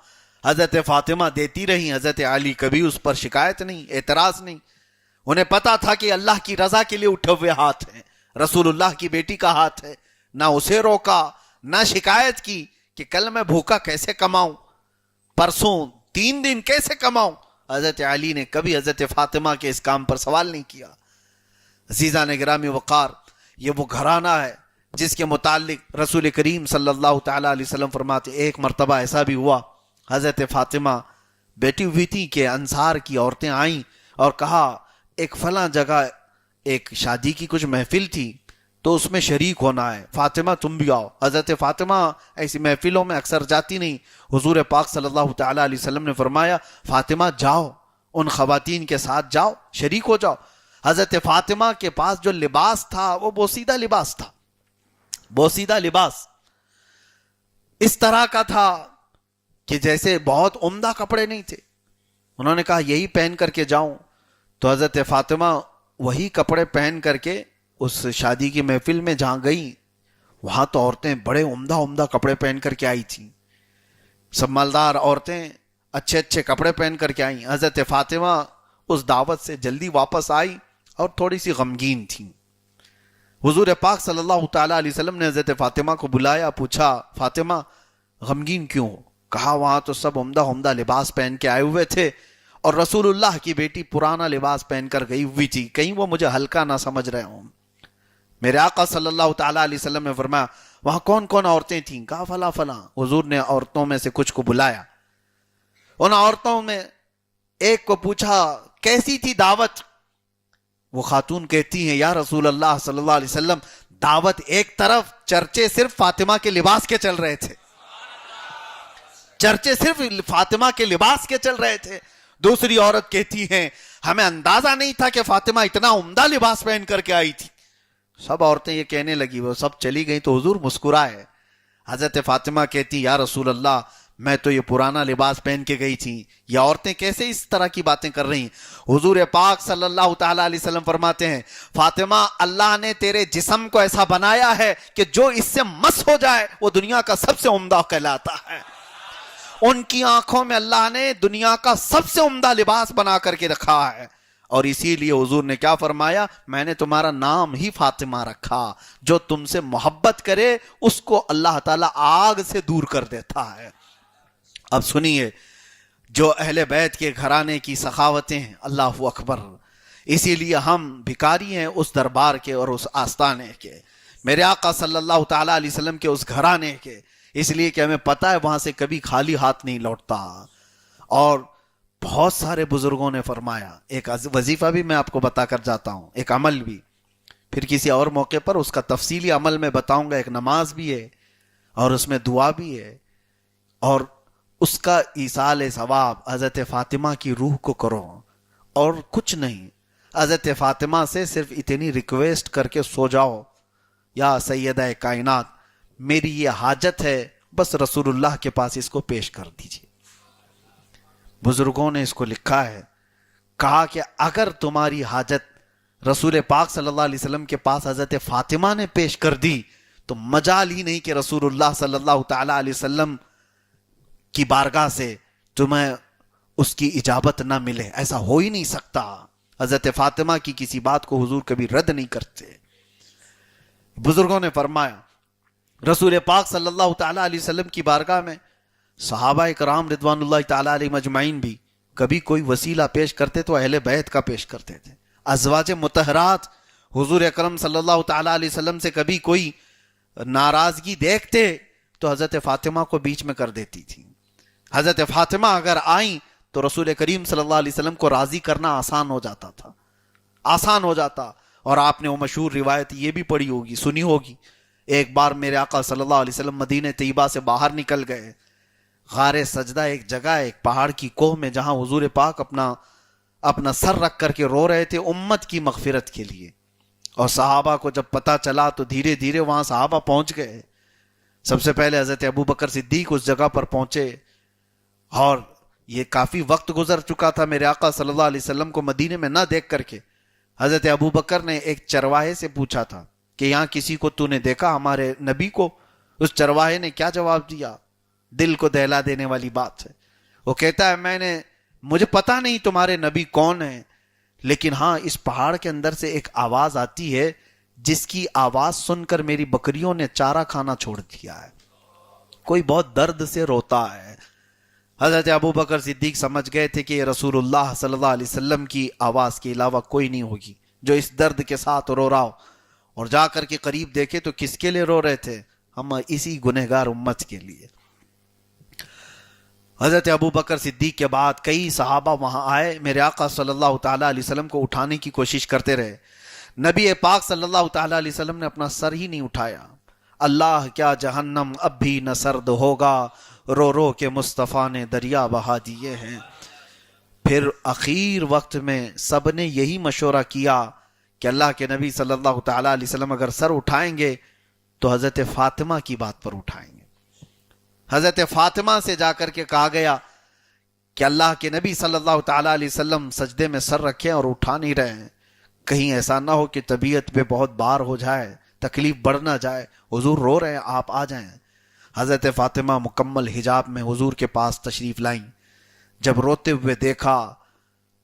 حضرت فاطمہ دیتی رہی، حضرت علی کبھی اس پر شکایت نہیں، اعتراض نہیں. انہیں پتا تھا کہ اللہ کی رضا کے لیے اٹھے ہوئے ہاتھ ہیں، رسول اللہ کی بیٹی کا ہاتھ ہے. نہ اسے روکا، نہ شکایت کی کہ کل میں بھوکا کیسے کماؤں، پرسوں 3 دن کیسے کماؤں. حضرت علی نے کبھی حضرت فاطمہ کے اس کام پر سوال نہیں کیا. عزیزان گرامی وقار، یہ وہ گھرانہ ہے جس کے متعلق رسول کریم صلی اللہ تعالی علیہ وسلم فرماتے، ایک مرتبہ ایسا بھی ہوا، حضرت فاطمہ بیٹی ہوئی تھی کہ انصار کی عورتیں آئیں اور کہا ایک فلاں جگہ ایک شادی کی کچھ محفل تھی تو اس میں شریک ہونا ہے، فاطمہ تم بھی آؤ. حضرت فاطمہ ایسی محفلوں میں اکثر جاتی نہیں. حضور پاک صلی اللہ تعالی علیہ وسلم نے فرمایا فاطمہ جاؤ، ان خواتین کے ساتھ جاؤ، شریک ہو جاؤ. حضرت فاطمہ کے پاس جو لباس تھا وہ بوسیدہ لباس تھا، بوسیدہ لباس اس طرح کا تھا کہ جیسے بہت عمدہ کپڑے نہیں تھے. انہوں نے کہا یہی پہن کر کے جاؤں، تو حضرت فاطمہ وہی کپڑے پہن کر کے اس شادی کی محفل میں جہاں گئی، وہاں تو عورتیں بڑے عمدہ کپڑے پہن کر کے آئی تھیں، سب مالدار عورتیں اچھے اچھے کپڑے پہن کر کے آئیں. حضرت فاطمہ اس دعوت سے جلدی واپس آئی اور تھوڑی سی غمگین تھیں. حضور پاک صلی اللہ تعالی علیہ وسلم نے حضرت فاطمہ کو بلایا، پوچھا فاطمہ غمگین کیوں؟ کہا وہاں تو سب عمدہ لباس پہن کے آئے ہوئے تھے اور رسول اللہ کی بیٹی پرانا لباس پہن کر گئی ہوئی تھی، کہیں وہ مجھے ہلکا نہ سمجھ رہے ہوں. میرے آقا صلی اللہ تعالی علیہ وسلم نے فرمایا وہاں کون کون عورتیں تھیں؟ کہا فلاں. حضور نے عورتوں میں سے کچھ کو بلایا، ان عورتوں میں ایک کو پوچھا کیسی تھی دعوت؟ وہ خاتون کہتی ہیں یا رسول اللہ صلی اللہ علیہ وسلم دعوت ایک طرف، چرچے صرف فاطمہ کے لباس کے چل رہے تھے، چرچے صرف فاطمہ کے لباس کے چل رہے تھے. دوسری عورت کہتی ہیں ہمیں اندازہ نہیں تھا کہ فاطمہ اتنا عمدہ لباس پہن کر کے آئی تھی. سب عورتیں یہ کہنے لگی، وہ سب چلی گئی تو حضور مسکرائے. حضرت فاطمہ کہتی یا رسول اللہ میں تو یہ پرانا لباس پہن کے گئی تھی، یہ عورتیں کیسے اس طرح کی باتیں کر رہی ہیں؟ حضور پاک صلی اللہ تعالی علیہ وسلم فرماتے ہیں فاطمہ اللہ نے تیرے جسم کو ایسا بنایا ہے کہ جو اس سے مس ہو جائے وہ دنیا کا سب سے عمدہ کہلاتا ہے. ان کی آنکھوں میں اللہ نے دنیا کا سب سے عمدہ لباس بنا کر کے رکھا ہے، اور اسی لیے حضور نے کیا فرمایا میں نے تمہارا نام ہی فاطمہ رکھا، جو تم سے محبت کرے اس کو اللہ تعالیٰ آگ سے دور کر دیتا ہے. اب سنیے جو اہل بیت کے گھرانے کی سخاوتیں ہیں، اللہ اکبر. اسی لیے ہم بھکاری ہیں اس دربار کے اور اس آستانے کے، میرے آقا صلی اللہ تعالی علیہ وسلم کے اس گھرانے کے، اس لیے کہ ہمیں پتہ ہے وہاں سے کبھی خالی ہاتھ نہیں لوٹتا. اور بہت سارے بزرگوں نے فرمایا، ایک وظیفہ بھی میں آپ کو بتا کر جاتا ہوں، ایک عمل بھی، پھر کسی اور موقع پر اس کا تفصیلی عمل میں بتاؤں گا. ایک نماز بھی ہے اور اس میں دعا بھی ہے، اور اس کا ایصال ثواب حضرت فاطمہ کی روح کو کرو، اور کچھ نہیں، حضرت فاطمہ سے صرف اتنی ریکویسٹ کر کے سو جاؤ، یا سیدہ کائنات میری یہ حاجت ہے، بس رسول اللہ کے پاس اس کو پیش کر دیجیے۔ بزرگوں نے اس کو لکھا ہے، کہا کہ اگر تمہاری حاجت رسول پاک صلی اللہ علیہ وسلم کے پاس حضرت فاطمہ نے پیش کر دی تو مجال ہی نہیں کہ رسول اللہ صلی اللہ تعالی علیہ وسلم کی بارگاہ سے تمہیں اس کی اجابت نہ ملے، ایسا ہو ہی نہیں سکتا۔ حضرت فاطمہ کی کسی بات کو حضور کبھی رد نہیں کرتے۔ بزرگوں نے فرمایا رسول پاک صلی اللہ تعالی علیہ وسلم کی بارگاہ میں صحابہ کرام رضوان اللہ تعالی علیہ مجمعین بھی کبھی کوئی وسیلہ پیش کرتے تو اہل بیت کا پیش کرتے تھے۔ ازواج مطہرات حضور اکرم صلی اللہ تعالی علیہ وسلم سے کبھی کوئی ناراضگی دیکھتے تو حضرت فاطمہ کو بیچ میں کر دیتی تھی۔ حضرت فاطمہ اگر آئیں تو رسول کریم صلی اللہ علیہ وسلم کو راضی کرنا آسان ہو جاتا تھا، آسان ہو جاتا۔ اور آپ نے وہ مشہور روایت یہ بھی پڑھی ہوگی، سنی ہوگی، ایک بار میرے آقا صلی اللہ علیہ وسلم مدینہ طیبہ سے باہر نکل گئے، غار سجدہ ایک جگہ ہے، ایک پہاڑ کی کوہ میں، جہاں حضور پاک اپنا سر رکھ کر کے رو رہے تھے امت کی مغفرت کے لیے۔ اور صحابہ کو جب پتہ چلا تو دھیرے دھیرے وہاں صحابہ پہنچ گئے۔ سب سے پہلے حضرت ابوبکر صدیق اس جگہ پر پہنچے، اور یہ کافی وقت گزر چکا تھا میرے آقا صلی اللہ علیہ وسلم کو مدینے میں نہ دیکھ کر کے۔ حضرت ابوبکر نے ایک چرواہے سے پوچھا تھا کہ یہاں کسی کو تو نے دیکھا ہمارے نبی کو؟ اس چرواہے نے کیا جواب دیا؟ دل کو دہلا دینے والی بات ہے۔ وہ کہتا ہے مجھے پتا نہیں تمہارے نبی کون ہیں، لیکن ہاں اس پہاڑ کے اندر سے ایک آواز آتی ہے جس کی آواز سن کر میری بکریوں نے چارہ کھانا چھوڑ دیا ہے، کوئی بہت درد سے روتا ہے۔ حضرت ابوبکر صدیق سمجھ گئے تھے کہ یہ رسول اللہ صلی اللہ علیہ وسلم کی آواز کے علاوہ کوئی نہیں ہوگی جو اس درد کے ساتھ رو رہا ہو، اور جا کر کے قریب دیکھے تو کس کے لیے رو رہے تھے؟ ہم اسی گنہگار امت کے لیے۔ حضرت ابوبکر صدیق کے بعد کئی صحابہ وہاں آئے، میرے آقا صلی اللہ تعالی علیہ وسلم کو اٹھانے کی کوشش کرتے رہے۔ نبی پاک صلی اللہ تعالی علیہ وسلم نے اپنا سر ہی نہیں اٹھایا۔ اللہ کیا جہنم اب بھی نہ سرد ہوگا، رو رو کے مصطفیٰ نے دریا بہا دیے ہیں۔ پھر اخیر وقت میں سب نے یہی مشورہ کیا کہ اللہ کے نبی صلی اللہ تعالی علیہ وسلم اگر سر اٹھائیں گے تو حضرت فاطمہ کی بات پر اٹھائیں گے۔ حضرت فاطمہ سے جا کر کے کہا گیا کہ اللہ کے نبی صلی اللہ تعالی علیہ وسلم سجدے میں سر رکھیں اور اٹھا نہیں رہے ہیں، کہیں ایسا نہ ہو کہ طبیعت پہ بہت بار ہو جائے، تکلیف بڑھ نہ جائے، حضور رو رہے ہیں، آپ آ جائیں۔ حضرت فاطمہ مکمل حجاب میں حضور کے پاس تشریف لائیں۔ جب روتے ہوئے دیکھا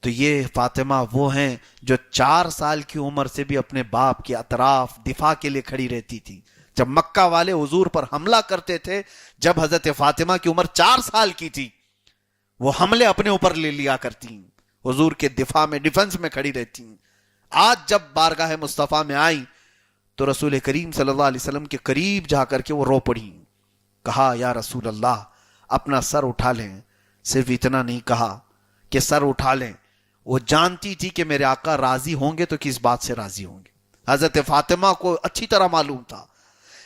تو یہ فاطمہ وہ ہیں جو 4 سال کی عمر سے بھی اپنے باپ کے اطراف دفاع کے لیے کھڑی رہتی تھی۔ جب مکہ والے حضور پر حملہ کرتے تھے، جب حضرت فاطمہ کی عمر 4 سال کی تھی، وہ حملے اپنے اوپر لے لیا کرتی، حضور کے دفاع میں، ڈیفنس میں کھڑی رہتی۔ آج جب بارگاہ مصطفیٰ میں آئی تو رسول کریم صلی اللہ علیہ وسلم کے قریب جا کر کے وہ رو پڑی، کہا یا رسول اللہ اپنا سر اٹھا لیں۔ صرف اتنا نہیں کہا کہ سر اٹھا لیں، وہ جانتی تھی کہ میرے آقا راضی ہوں گے تو کس بات سے راضی ہوں گے۔ حضرت فاطمہ کو اچھی طرح معلوم تھا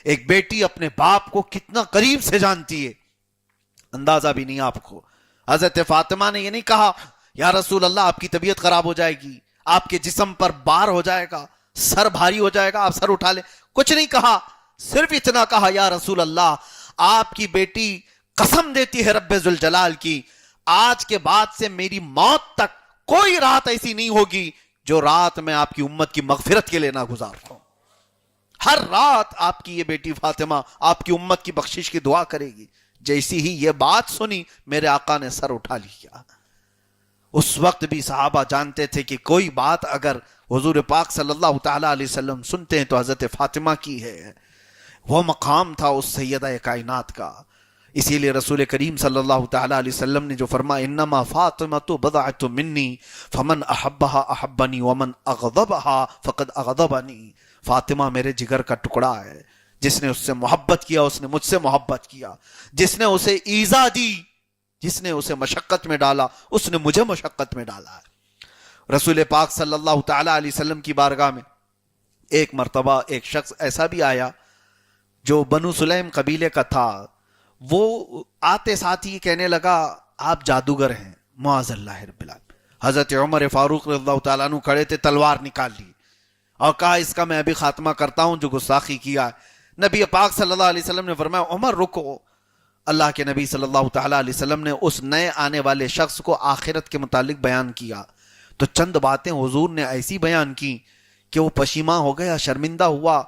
ایک بیٹی اپنے باپ کو کتنا قریب سے جانتی ہے، اندازہ بھی نہیں آپ کو۔ حضرت فاطمہ نے یہ نہیں کہا یا رسول اللہ آپ کی طبیعت خراب ہو جائے گی، آپ کے جسم پر بار ہو جائے گا، سر بھاری ہو جائے گا، آپ سر اٹھا لیں، کچھ نہیں کہا، صرف اتنا کہا یا رسول اللہ آپ کی بیٹی قسم دیتی ہے رب ذوالجلال کی، آج کے بعد سے میری موت تک کوئی رات ایسی نہیں ہوگی جو رات میں آپ کی امت کی مغفرت کے لیے نہ گزار ہوں۔ ہر رات آپ کی یہ بیٹی فاطمہ آپ کی امت کی بخشش کی دعا کرے گی۔ جیسی ہی یہ بات سنی میرے آقا نے سر اٹھا لیا۔ اس وقت بھی صحابہ جانتے تھے کہ کوئی بات اگر حضور پاک صلی اللہ تعالی علیہ وسلم سنتے ہیں تو حضرت فاطمہ کی ہے، وہ مقام تھا اس سیدہ کائنات کا۔ اسی لیے رسول کریم صلی اللہ تعالی علیہ وسلم نے جو فرمایا انما فاطمۃ بضعۃ منی فمن احبها احبنی ومن اغضبها فقد اغضبنی، فاطمہ میرے جگر کا ٹکڑا ہے، جس نے اس سے محبت کیا اس نے مجھ سے محبت کیا، جس نے اسے ایذا دی، جس نے اسے مشقت میں ڈالا اس نے مجھے مشقت میں ڈالا ہے۔ رسول پاک صلی اللہ تعالی علیہ وسلم کی بارگاہ میں ایک مرتبہ ایک شخص ایسا بھی آیا جو بنو سلیم قبیلے کا تھا، وہ آتے ساتھ ہی کہنے لگا آپ جادوگر ہیں، معاذ اللہ رب العالمین۔ حضرت عمر فاروق رضی اللہ تعالیٰ عنہ کھڑے تھے، تلوار نکال لی اور کہا اس کا میں ابھی خاتمہ کرتا ہوں جو گستاخی کیا ہے۔ نبی پاک صلی اللہ علیہ وسلم نے فرمایا عمر رکو۔ اللہ کے نبی صلی اللہ تعالیٰ علیہ وسلم نے اس نئے آنے والے شخص کو آخرت کے متعلق بیان کیا تو چند باتیں حضور نے ایسی بیان کی کہ وہ پشیماں ہو گیا، شرمندہ ہوا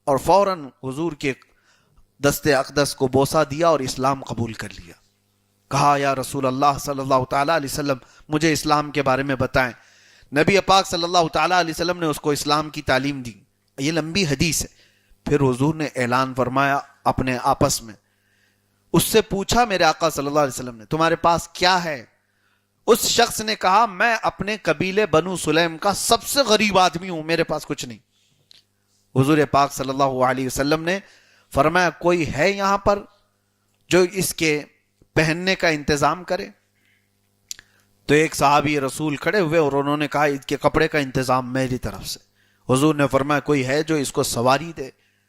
اور فوراً حضور کے دست اقدس کو بوسہ دیا اور اسلام قبول کر لیا۔ کہا یا رسول اللہ صلی اللہ تعالیٰ علیہ وسلم مجھے اسلام کے بارے میں بتائیں۔ نبی پاک صلی اللہ تعالیٰ علیہ وسلم نے اس کو اسلام کی تعلیم دی۔ یہ لمبی حدیث ہے۔ پھر حضور نے اعلان فرمایا اپنے آپس میں، اس سے پوچھا میرے آقا صلی اللہ علیہ وسلم نے تمہارے پاس کیا ہے؟ اس شخص نے کہا میں اپنے قبیلے بنو سلیم کا سب سے غریب آدمی ہوں، میرے پاس کچھ نہیں۔ حضور پاک صلی اللہ علیہ وسلم نے فرمایا کوئی ہے یہاں پر جو اس کے پہننے کا انتظام کرے؟ تو ایک صحابی رسول کھڑے ہوئے اور انہوں نے کہا اس کے کپڑے کا انتظام میری طرف سے۔ حضور نے فرمایا کوئی ہے جو اس کو سواری دے؟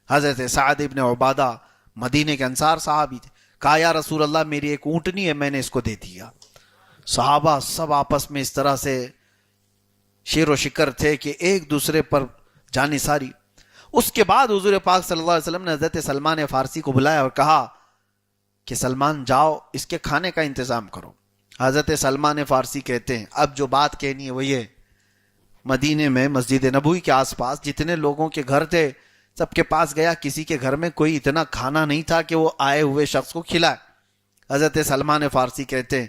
حضرت سعد ابن عبادہ مدینے کے انصار صحابی تھے، کہا یا رسول اللہ میری ایک اونٹنی ہے، میں نے اس کو دے دیا۔ صحابہ سب آپس میں اس طرح سے شیر و شکر تھے کہ ایک دوسرے پر جانثاری۔ اس کے بعد حضور پاک صلی اللہ علیہ وسلم نے حضرت سلمان فارسی کو بلایا اور کہا کہ سلمان جاؤ اس کے کھانے کا انتظام کرو۔ حضرت سلمان فارسی کہتے ہیں اب جو بات کہنی ہے وہ یہ، مدینے میں مسجد نبوی کے آس پاس جتنے لوگوں کے گھر تھے سب کے پاس گیا، کسی کے گھر میں کوئی اتنا کھانا نہیں تھا کہ وہ آئے ہوئے شخص کو کھلائے۔ حضرت سلمان فارسی کہتے ہیں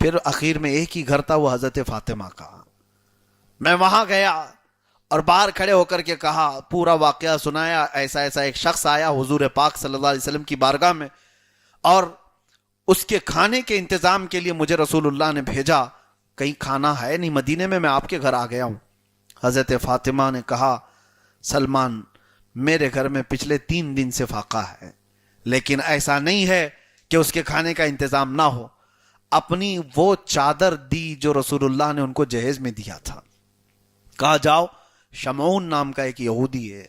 پھر اخیر میں ایک ہی گھر تھا، وہ حضرت فاطمہ کا۔ میں وہاں گیا اور باہر کھڑے ہو کر کے کہا، پورا واقعہ سنایا، ایسا ایسا ایک شخص آیا حضور پاک صلی اللہ علیہ وسلم کی بارگاہ میں اور اس کے کھانے کے انتظام کے لیے مجھے رسول اللہ نے بھیجا، کہیں کھانا ہے نہیں مدینے میں آپ کے گھر آ گیا ہوں۔ حضرت فاطمہ نے کہا سلمان میرے گھر میں پچھلے 3 دن سے فاقہ ہے، لیکن ایسا نہیں ہے کہ اس کے کھانے کا انتظام نہ ہو۔ اپنی وہ چادر دی جو رسول اللہ نے ان کو جہیز میں دیا تھا، کہا جاؤ شمعون نام کا ایک یہودی ہے،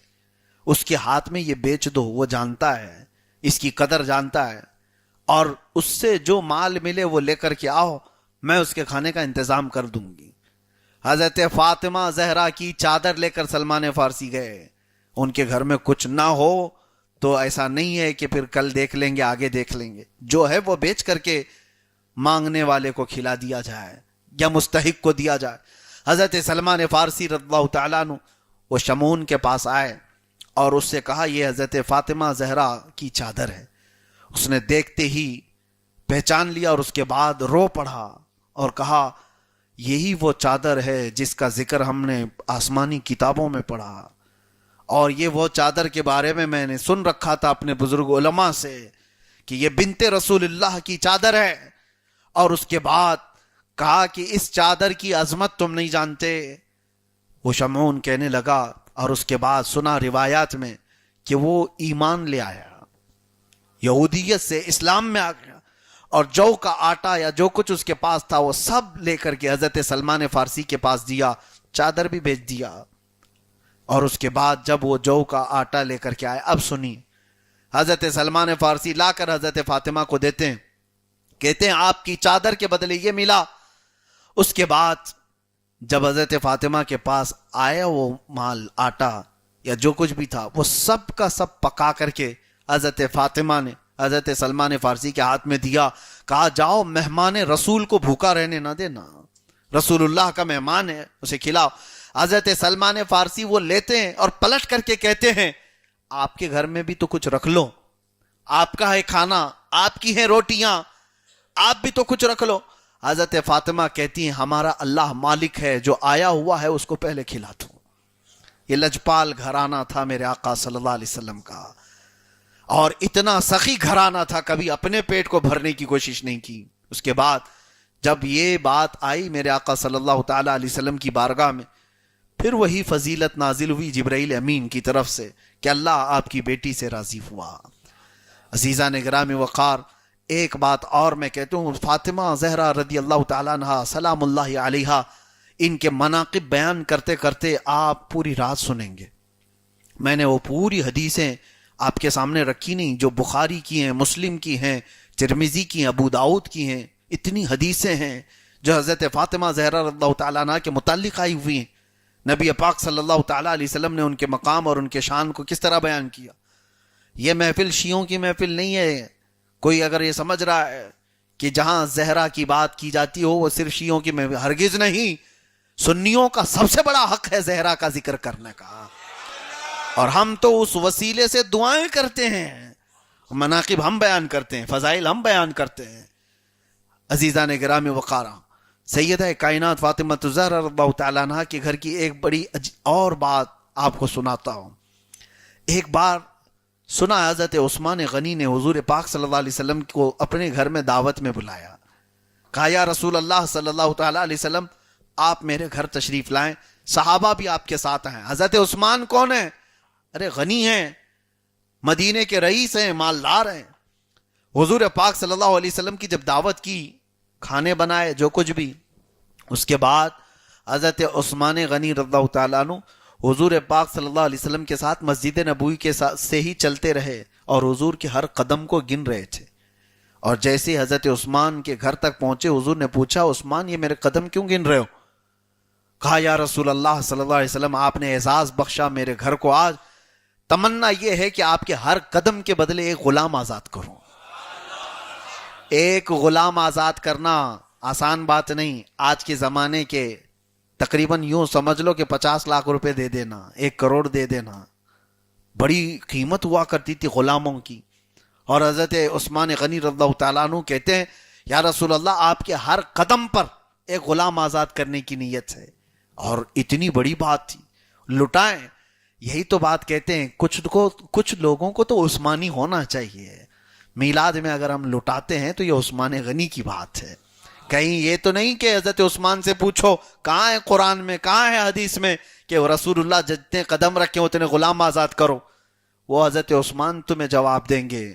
اس کے ہاتھ میں یہ بیچ دو، وہ جانتا ہے اس کی قدر جانتا ہے، اور اس سے جو مال ملے وہ لے کر کے آؤ، میں اس کے کھانے کا انتظام کر دوں گی۔ حضرت فاطمہ زہرا کی چادر لے کر سلمان فارسی گئے۔ ان کے گھر میں کچھ نہ ہو تو ایسا نہیں ہے کہ پھر کل دیکھ لیں گے آگے دیکھ لیں گے، جو ہے وہ بیچ کر کے مانگنے والے کو کھلا دیا جائے یا مستحق کو دیا جائے۔ حضرت سلمان فارسی رضی اللہ تعالیٰ عنہ وہ شمعون کے پاس آئے اور اس سے کہا یہ حضرت فاطمہ زہرا کی چادر ہے۔ اس نے دیکھتے ہی پہچان لیا اور اس کے بعد رو پڑا اور کہا یہی وہ چادر ہے جس کا ذکر ہم نے آسمانی کتابوں میں پڑھا، اور یہ وہ چادر کے بارے میں نے سن رکھا تھا اپنے بزرگ علماء سے کہ یہ بنت رسول اللہ کی چادر ہے۔ اور اس کے بعد کہا کہ اس چادر کی عظمت تم نہیں جانتے۔ وہ شمعون کہنے لگا اور اس کے بعد سنا روایات میں کہ وہ ایمان لے آیا، یہودیت سے اسلام میں آ گیا، اور جو کا آٹا یا جو کچھ اس کے پاس تھا وہ سب لے کر کے حضرت سلمان فارسی کے پاس دیا، چادر بھی بھیج دیا۔ اور اس کے بعد جب وہ جو کا آٹا لے کر کے آئے، اب سنی، حضرت سلمان فارسی لا کر حضرت فاطمہ کو دیتے ہیں، کہتے ہیں آپ کی چادر کے بدلے یہ ملا۔ اس کے بعد جب حضرت فاطمہ کے پاس آیا وہ مال، آٹا یا جو کچھ بھی تھا، وہ سب کا سب پکا کر کے حضرت فاطمہ نے حضرت سلمان فارسی کے ہاتھ میں دیا، کہا جاؤ مہمان رسول کو بھوکا رہنے نہ دینا، رسول اللہ کا مہمان ہے اسے کھلاؤ۔ حضرت سلمان فارسی وہ لیتے ہیں اور پلٹ کر کے کہتے ہیں آپ کے گھر میں بھی تو کچھ رکھ لو، آپ کا ہے کھانا، آپ کی ہیں روٹیاں، آپ بھی تو کچھ رکھ لو۔ حضرت فاطمہ کہتی ہیں ہمارا اللہ مالک ہے، جو آیا ہوا ہے اس کو پہلے کھلا دو۔ یہ لجپال گھرانہ تھا میرے آقا صلی اللہ علیہ وسلم کا، اور اتنا سخی گھرانہ تھا، کبھی اپنے پیٹ کو بھرنے کی کوشش نہیں کی۔ اس کے بعد جب یہ بات آئی میرے آقا صلی اللہ تعالی علیہ وسلم کی بارگاہ میں، پھر وہی فضیلت نازل ہوئی جبرائیل امین کی طرف سے کہ اللہ آپ کی بیٹی سے راضی ہوا۔ عزیزان گرامی وقار، ایک بات اور میں کہتا ہوں، فاطمہ زہرا رضی اللہ تعالیٰ عنہا سلام اللہ علیہا، ان کے مناقب بیان کرتے کرتے آپ پوری رات سنیں گے۔ میں نے وہ پوری حدیثیں آپ کے سامنے رکھی نہیں، جو بخاری کی ہیں، مسلم کی ہیں، ترمذی کی ہیں، ابو داؤد کی ہیں. اتنی حدیثیں ہیں جو حضرت فاطمہ زہرا رضی اللہ تعالیٰ عنہ کے متعلق آئی ہوئی ہیں. نبی پاک صلی اللہ تعالیٰ علیہ وسلم نے ان کے مقام اور ان کے شان کو کس طرح بیان کیا. یہ محفل شیعوں کی محفل نہیں ہے. کوئی اگر یہ سمجھ رہا ہے کہ جہاں زہرا کی بات کی جاتی ہو وہ صرف شیعوں کی محفل، ہرگز نہیں. سنیوں کا سب سے بڑا حق ہے زہرا کا ذکر کرنے کا، اور ہم تو اس وسیلے سے دعائیں کرتے ہیں، مناقب ہم بیان کرتے ہیں، فضائل ہم بیان کرتے ہیں. عزیزان گرامی وقارہ، سیدہ کائنات فاطمہ الزہرا رضی اللہ تعالیٰ عنہ کے گھر کی ایک بڑی اور بات آپ کو سناتا ہوں. ایک بار سنا حضرت عثمان غنی نے حضور پاک صلی اللہ علیہ وسلم کو اپنے گھر میں دعوت میں بلایا. کہا یا رسول اللہ صلی اللہ تعالیٰ علیہ وسلم آپ میرے گھر تشریف لائیں، صحابہ بھی آپ کے ساتھ ہیں. حضرت عثمان کون ہیں؟ ارے غنی ہیں، مدینے کے رئیس ہیں، مالدار ہیں. حضور پاک صلی اللہ علیہ وسلم کی جب دعوت کی، کھانے بنائے، جو کچھ بھی، اس کے بعد حضرت عثمان غنی رضی اللہ تعالیٰ عنہ حضور پاک صلی اللہ علیہ وسلم کے ساتھ مسجد نبوی کے ساتھ سے ہی چلتے رہے اور حضور کے ہر قدم کو گن رہے تھے. اور جیسے حضرت عثمان کے گھر تک پہنچے، حضور نے پوچھا عثمان یہ میرے قدم کیوں گن رہے ہو؟ کہا یا رسول اللہ صلی اللہ علیہ وسلم آپ نے اعزاز بخشا میرے گھر کو، آج تمنا یہ ہے کہ آپ کے ہر قدم کے بدلے ایک غلام آزاد کروں. ایک غلام آزاد کرنا آسان بات نہیں. آج کے زمانے کے تقریباً یوں سمجھ لو کہ 50 لاکھ روپے دے دینا، 1 کروڑ دے دینا، بڑی قیمت ہوا کرتی تھی غلاموں کی. اور حضرت عثمان غنی رضی اللہ تعالیٰ عنہ کہتے ہیں یا رسول اللہ آپ کے ہر قدم پر ایک غلام آزاد کرنے کی نیت ہے. اور اتنی بڑی بات تھی، لٹائیں. یہی تو بات کہتے ہیں کچھ لوگوں کو تو عثمانی ہونا چاہیے. میلاد میں اگر ہم لٹاتے ہیں تو یہ عثمان غنی کی بات ہے. کہیں یہ تو نہیں کہ حضرت عثمان سے پوچھو کہاں ہے قرآن میں، کہاں ہے حدیث میں کہ رسول اللہ جتنے قدم رکھیں اتنے غلام آزاد کرو. وہ حضرت عثمان تمہیں جواب دیں گے.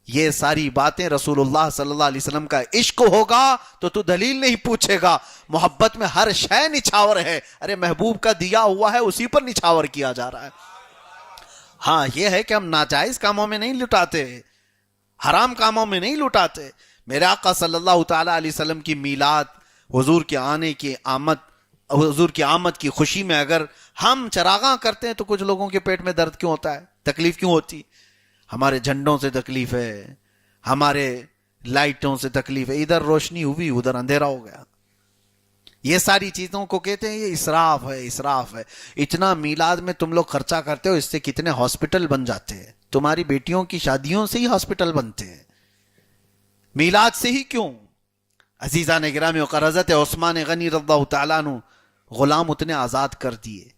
یہ ساری باتیں رسول اللہ صلی اللہ علیہ وسلم کا عشق ہوگا تو دلیل نہیں پوچھے گا. محبت میں ہر شے نچھاور ہے. ارے محبوب کا دیا ہوا ہے اسی پر نچھاور کیا جا رہا ہے. ہاں یہ ہے کہ ہم ناجائز کاموں میں نہیں لٹاتے، حرام کاموں میں نہیں لٹاتے. میرے آقا صلی اللہ تعالیٰ علیہ وسلم کی میلاد، حضور کے آنے کی حضور کی آمد کی خوشی میں اگر ہم چراغاں کرتے ہیں تو کچھ لوگوں کے پیٹ میں درد کیوں ہوتا ہے، تکلیف کیوں ہوتی؟ ہمارے جھنڈوں سے تکلیف ہے، ہمارے لائٹوں سے تکلیف ہے، ادھر روشنی ہوئی ادھر اندھیرا ہو گیا. یہ ساری چیزوں کو کہتے ہیں یہ اسراف ہے، اسراف ہے. اتنا میلاد میں تم لوگ خرچہ کرتے ہو، اس سے کتنے ہاسپٹل بن جاتے ہیں. تمہاری بیٹیوں کی شادیوں سے ہی ہاسپٹل بنتے ہیں، میلاد سے ہی کیوں؟ عزیزان گرامی وقار، حضرت عثمان غنی رضی اللہ تعالیٰ عنہ غلام اتنے آزاد کر دیے،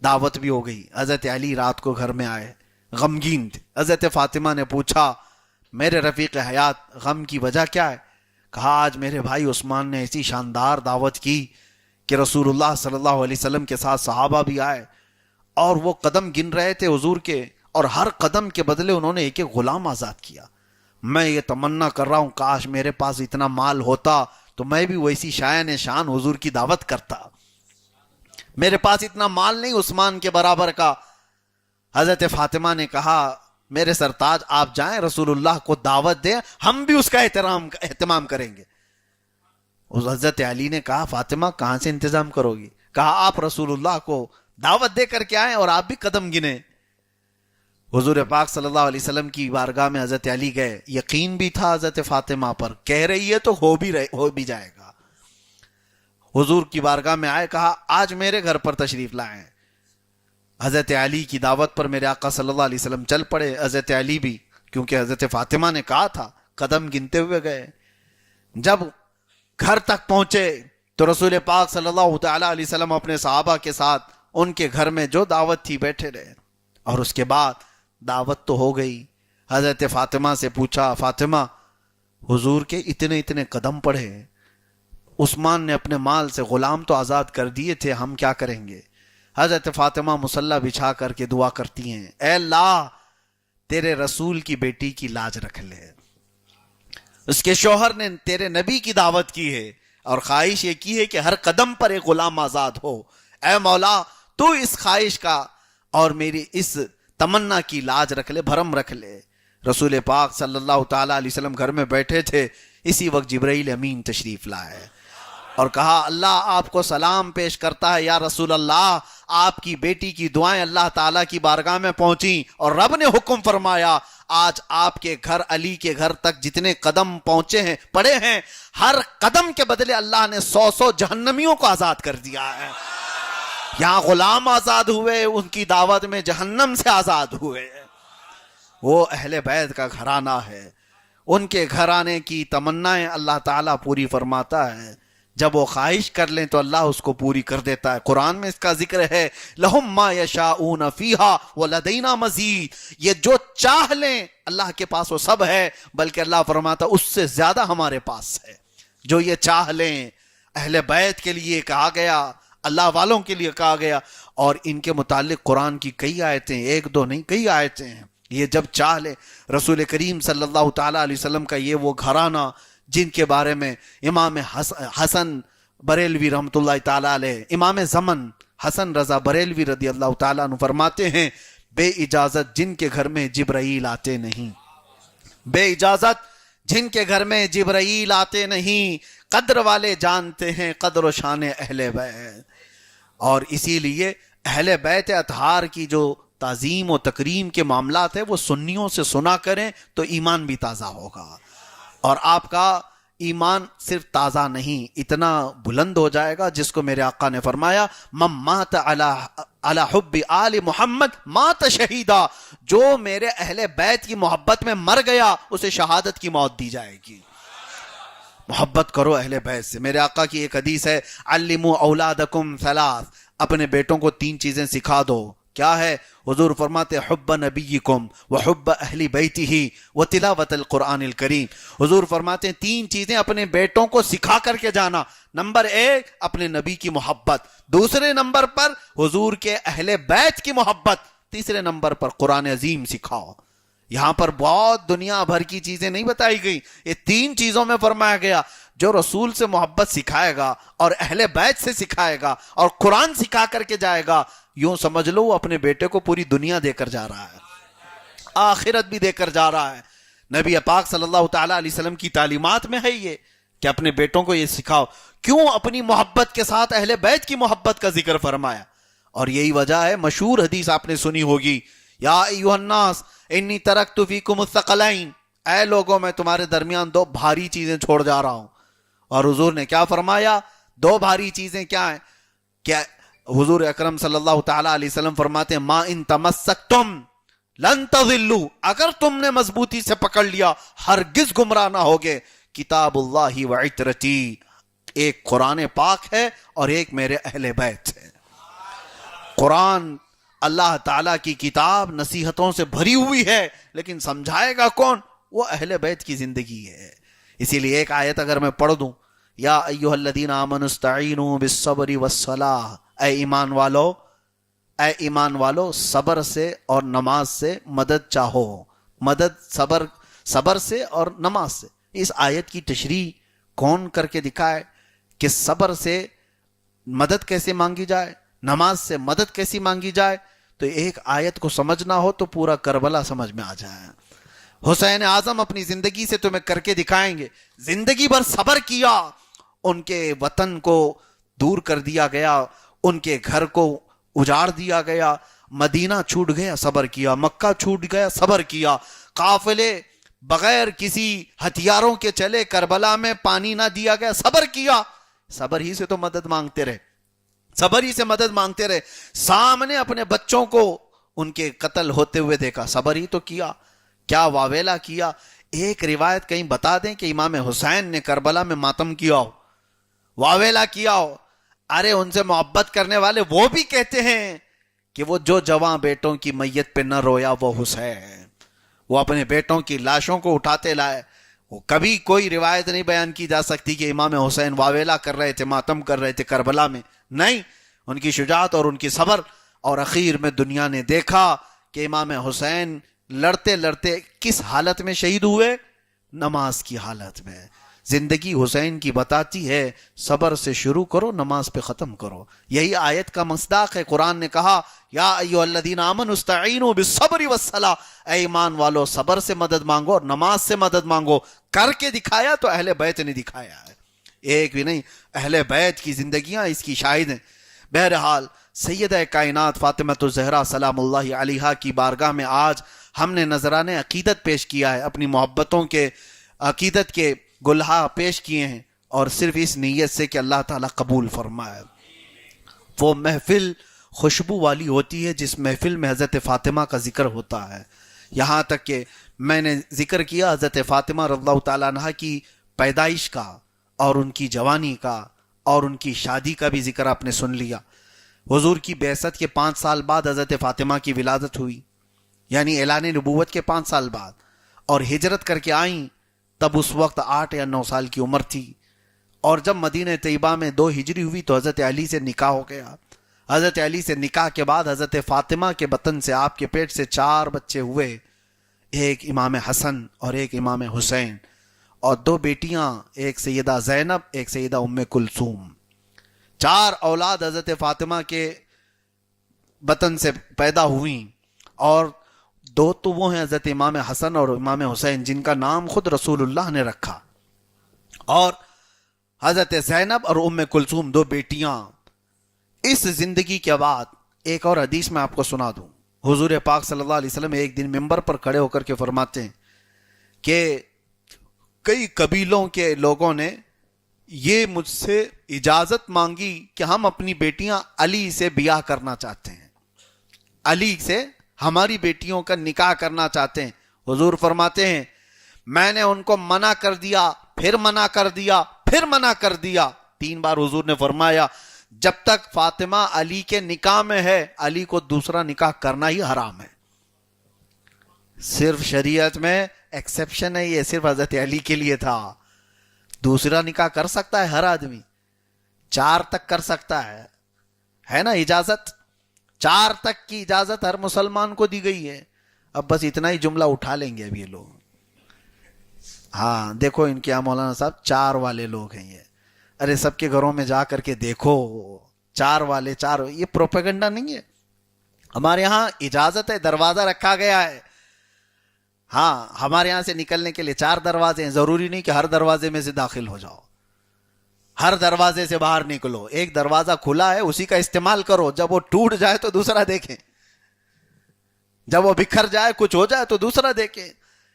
دعوت بھی ہو گئی. حضرت علی رات کو گھر میں آئے، غمگین تھے. حضرت فاطمہ نے پوچھا میرے رفیق حیات غم کی وجہ کیا ہے؟ کہا آج میرے بھائی عثمان نے ایسی شاندار دعوت کی کہ رسول اللہ صلی اللہ علیہ وسلم کے ساتھ صحابہ بھی آئے اور وہ قدم گن رہے تھے حضور کے، اور ہر قدم کے بدلے انہوں نے ایک ایک غلام آزاد کیا. میں یہ تمنا کر رہا ہوں کاش میرے پاس اتنا مال ہوتا تو میں بھی ویسی شایان شان حضور کی دعوت کرتا. میرے پاس اتنا مال نہیں عثمان کے برابر کا. حضرت فاطمہ نے کہا میرے سرتاج آپ جائیں رسول اللہ کو دعوت دیں، ہم بھی اس کا اہتمام کریں گے. حضرت علی نے کہا فاطمہ کہاں سے انتظام کرو گی؟ کہا آپ رسول اللہ کو دعوت دے کر کے آئیں اور آپ بھی قدم گنیں. حضور پاک صلی اللہ علیہ وسلم کی بارگاہ میں حضرت علی گئے. یقین بھی تھا حضرت فاطمہ پر، کہہ رہی ہے تو ہو بھی جائے گا. حضور کی بارگاہ میں آئے، کہا آج میرے گھر پر تشریف لائیں. حضرت علی کی دعوت پر میرے آقا صلی اللہ علیہ وسلم چل پڑے. حضرت علی بھی، کیونکہ حضرت فاطمہ نے کہا تھا، قدم گنتے ہوئے گئے. جب گھر تک پہنچے تو رسول پاک صلی اللہ تعالیٰ علیہ وسلم اپنے صحابہ کے ساتھ ان کے گھر میں جو دعوت تھی بیٹھے رہے. اور اس کے بعد دعوت تو ہو گئی. حضرت فاطمہ سے پوچھا فاطمہ حضور کے اتنے قدم پڑھے، عثمان نے اپنے مال سے غلام تو آزاد کر دیے تھے، ہم کیا کریں گے؟ حضرت فاطمہ مصلی بچھا کر کے دعا کرتی ہیں، اے اللہ تیرے رسول کی بیٹی کی لاج رکھ لے. اس کے شوہر نے تیرے نبی کی دعوت کی ہے اور خواہش یہ کی ہے کہ ہر قدم پر ایک غلام آزاد ہو. اے مولا تو اس خواہش کا اور میری اس تمنا کی لاج رکھ لے، بھرم رکھ لے۔ رسول پاک صلی اللہ تعالیٰ علیہ وسلم گھر میں بیٹھے تھے، اسی وقت جبرائیل امین تشریف لائے اور کہا اللہ آپ کو سلام پیش کرتا ہے یا رسول اللہ، آپ کی بیٹی کی دعائیں اللہ تعالیٰ کی بارگاہ میں پہنچیں اور رب نے حکم فرمایا آج آپ کے گھر، علی کے گھر تک جتنے قدم پہنچے ہیں، پڑے ہیں، ہر قدم کے بدلے اللہ نے 100 جہنمیوں کو آزاد کر دیا ہے۔ یہاں غلام آزاد ہوئے، ان کی دعوت میں جہنم سے آزاد ہوئے۔ وہ اہل بیت کا گھرانہ ہے، ان کے گھرانے کی تمنائیں اللہ تعالیٰ پوری فرماتا ہے۔ جب وہ خواہش کر لیں تو اللہ اس کو پوری کر دیتا ہے۔ قرآن میں اس کا ذکر ہے لَهُمْ مَا يَشَاءُونَ فِيهَا وَلَدَيْنَا مَزِيدٌ، یہ جو چاہ لیں اللہ کے پاس وہ سب ہے، بلکہ اللہ فرماتا اس سے زیادہ ہمارے پاس ہے۔ جو یہ چاہ لیں، اہل بیت کے لیے کہا گیا، اللہ والوں کے لیے کہا گیا، اور ان کے متعلق قرآن کی کئی آیتیں، ایک دو نہیں کئی آیتیں ہیں۔ یہ جب چاہ لے، رسول کریم صلی اللہ تعالیٰ علیہ وسلم کا یہ وہ گھرانہ جن کے بارے میں امام حسن بریلوی رحمۃ اللہ تعالیٰ علیہ، امام زمن حسن رضا بریلوی رضی اللہ تعالیٰ عنہ فرماتے ہیں بے اجازت جن کے گھر میں جبرائیل آتے نہیں، بے اجازت جن کے گھر میں جبرائیل آتے نہیں، قدر والے جانتے ہیں قدر و شان اہل بیت۔ اور اسی لیے اہل بیت اطہار کی جو تعظیم و تکریم کے معاملات ہیں وہ سنیوں سے سنا کریں تو ایمان بھی تازہ ہوگا، اور آپ کا ایمان صرف تازہ نہیں اتنا بلند ہو جائے گا جس کو میرے آقا نے فرمایا من مات علی حب آل محمد مات شہیدا، جو میرے اہل بیت کی محبت میں مر گیا اسے شہادت کی موت دی جائے گی۔ محبت کرو اہل بیت سے۔ میرے آقا کی ایک حدیث ہے علموا اولادکم ثلاث، اپنے بیٹوں کو 3 چیزیں سکھا دو۔ کیا ہے؟ حضور فرماتے حب نبیکم وحب اہل بیتہ وتلاوت القرآن الکریم۔ حضور فرماتے ہیں 3 چیزیں اپنے بیٹوں کو سکھا کر کے جانا۔ نمبر 1 اپنے نبی کی محبت، دوسرے نمبر پر حضور کے اہل بیت کی محبت، تیسرے نمبر پر قرآن عظیم سکھاؤ۔ یہاں پر بہت دنیا بھر کی چیزیں نہیں بتائی گئی، یہ 3 چیزوں میں فرمایا گیا۔ جو رسول سے محبت سکھائے گا اور اہل بیت سے سکھائے گا اور قرآن سکھا کر کے جائے گا، یوں سمجھ لو وہ اپنے بیٹے کو پوری دنیا دے کر جا رہا ہے، آخرت بھی دے کر جا رہا ہے۔ نبی پاک صلی اللہ تعالیٰ علیہ وسلم کی تعلیمات میں ہے یہ کہ اپنے بیٹوں کو یہ سکھاؤ۔ کیوں؟ اپنی محبت کے ساتھ اہل بیت کی محبت کا ذکر فرمایا، اور یہی وجہ ہے مشہور حدیث آپ نے سنی ہوگی یا ایھا الناس انی ترکت فیکم الثقلین، اے لوگوں میں تمہارے درمیان 2 بھاری چیزیں چھوڑ جا رہا ہوں۔ اور حضور نے کیا فرمایا؟ 2 بھاری چیزیں کیا ہیں؟ کیا حضور اکرم صلی اللہ تعالیٰ علیہ وسلم فرماتے ہیں ما ان تمسکتم لن تضلوا، اگر تم نے مضبوطی سے پکڑ لیا ہرگز گمراہ نہ ہوگے، کتاب اللہ و عترتی، ایک قرآن پاک ہے اور ایک میرے اہل بیت ہے۔ قرآن اللہ تعالیٰ کی کتاب نصیحتوں سے بھری ہوئی ہے، لیکن سمجھائے گا کون؟ وہ اہل بیت کی زندگی ہے۔ اسی لیے ایک آیت اگر میں پڑھ دوں، یا ایھا الذین آمنوا استعینوا بالصبر والصلاۃ، اے ایمان والو صبر سے اور نماز سے مدد چاہو، مدد صبر سے اور نماز سے۔ اس آیت کی تشریح کون کر کے دکھائے کہ صبر سے مدد کیسے مانگی جائے، نماز سے مدد کیسی مانگی جائے؟ تو ایک آیت کو سمجھنا ہو تو پورا کربلا سمجھ میں آ جائے۔ حسین اعظم اپنی زندگی سے تمہیں کر کے دکھائیں گے، زندگی بھر صبر کیا، ان کے وطن کو دور کر دیا گیا، ان کے گھر کو اجاڑ دیا گیا، مدینہ چھوٹ گیا صبر کیا، مکہ چھوٹ گیا صبر کیا، قافلے بغیر کسی ہتھیاروں کے چلے، کربلا میں پانی نہ دیا گیا صبر کیا۔ صبر ہی سے تو مدد مانگتے رہے، صبر ہی سے مدد مانگتے رہے۔ سامنے اپنے بچوں کو ان کے قتل ہوتے ہوئے دیکھا، صبر ہی تو کیا، کیا واویلا کیا۔ ایک روایت کہیں بتا دیں کہ امام حسین نے کربلا میں ماتم کیا ہو، واویلا کیا ہو۔ ارے ان سے محبت کرنے والے وہ بھی کہتے ہیں کہ وہ جو جواں بیٹوں کی میت پہ نہ رویا وہ حسین، وہ اپنے بیٹوں کی لاشوں کو اٹھاتے لائے۔ وہ کبھی کوئی روایت نہیں بیان کی جا سکتی کہ امام حسین واویلا کر رہے تھے، ماتم کر رہے تھے کربلا میں، نہیں، ان کی شجاعت اور ان کی صبر۔ اور اخیر میں دنیا نے دیکھا کہ امام حسین لڑتے لڑتے کس حالت میں شہید ہوئے؟ نماز کی حالت میں۔ زندگی حسین کی بتاتی ہے صبر سے شروع کرو، نماز پہ ختم کرو. یہی آیت کا مصداق ہے. قرآن نے کہا یا ایھا الذین آمنوا استعینوا بالصبر والصلاۃ، اے ایمان والو صبر سے مدد مانگو اور نماز سے مدد مانگو. کر کے دکھایا تو اہل بیت نے دکھایا ہے، ایک بھی نہیں. اہل بیت کی زندگیاں اس کی شاہد ہیں. بہرحال سیدہ کائنات فاطمہ الزہرا سلام اللہ علیہا کی بارگاہ میں آج ہم نے نذرانِ عقیدت پیش کیا ہے، اپنی محبتوں کے عقیدت کے گلہا پیش کیے ہیں، اور صرف اس نیت سے کہ اللہ تعالیٰ قبول فرمائے. وہ محفل خوشبو والی ہوتی ہے جس محفل میں حضرت فاطمہ کا ذکر ہوتا ہے. یہاں تک کہ میں نے ذکر کیا حضرت فاطمہ رضی اللہ تعالیٰ عنہ کی پیدائش کا اور ان کی جوانی کا اور ان کی شادی کا بھی ذکر آپ نے سن لیا. حضور کی بعثت کے 5 سال بعد حضرت فاطمہ کی ولادت ہوئی، یعنی اعلان نبوت کے 5 سال بعد، اور ہجرت کر کے آئیں تب اس وقت 8 یا 9 سال کی عمر تھی. اور جب مدینہ طیبہ میں 2 ہجری ہوئی تو حضرت علی سے نکاح ہو گیا. حضرت علی سے نکاح کے بعد حضرت فاطمہ کے بطن سے، آپ کے پیٹ سے 4 بچے ہوئے، ایک امام حسن اور ایک امام حسین، اور 2 بیٹیاں، ایک سیدہ زینب ایک سیدہ ام کلثوم. 4 اولاد حضرت فاطمہ کے بطن سے پیدا ہوئیں، اور 2 تو وہ ہیں حضرت امام حسن اور امام حسین جن کا نام خود رسول اللہ نے رکھا، اور حضرت زینب اور ام کلثوم 2 بیٹیاں. اس زندگی کے بعد ایک اور حدیث میں آپ کو سنا دوں. حضور پاک صلی اللہ علیہ وسلم ایک دن ممبر پر کھڑے ہو کر کے فرماتے ہیں کہ کئی قبیلوں کے لوگوں نے یہ مجھ سے اجازت مانگی کہ ہم اپنی بیٹیاں علی سے بیاہ کرنا چاہتے ہیں، علی سے ہماری بیٹیوں کا نکاح کرنا چاہتے ہیں. حضور فرماتے ہیں میں نے ان کو منع کر دیا، پھر منع کر دیا، پھر منع کر دیا. 3 بار حضور نے فرمایا جب تک فاطمہ علی کے نکاح میں ہے علی کو دوسرا نکاح کرنا ہی حرام ہے. صرف شریعت میں ایکسیپشن ہے، یہ صرف حضرت علی کے لیے تھا. دوسرا نکاح کر سکتا ہے ہر آدمی، 4 تک کر سکتا ہے نا اجازت. 4 تک کی اجازت ہر مسلمان کو دی گئی ہے. اب بس اتنا ہی جملہ اٹھا لیں گے اب یہ لوگ. ہاں دیکھو ان کے یہاں مولانا صاحب 4 والے لوگ ہیں یہ. ارے سب کے گھروں میں جا کر کے دیکھو 4 والے 4، یہ پروپیگنڈا نہیں ہے. ہمارے ہاں اجازت ہے، دروازہ رکھا گیا ہے. ہاں ہمارے یہاں سے نکلنے کے لیے 4 دروازے ہیں، ضروری نہیں کہ ہر دروازے میں سے داخل ہو جاؤ، ہر دروازے سے باہر نکلو. ایک دروازہ کھلا ہے اسی کا استعمال کرو، جب وہ ٹوٹ جائے تو دوسرا دیکھیں، جب وہ بکھر جائے کچھ ہو جائے تو دوسرا دیکھیں.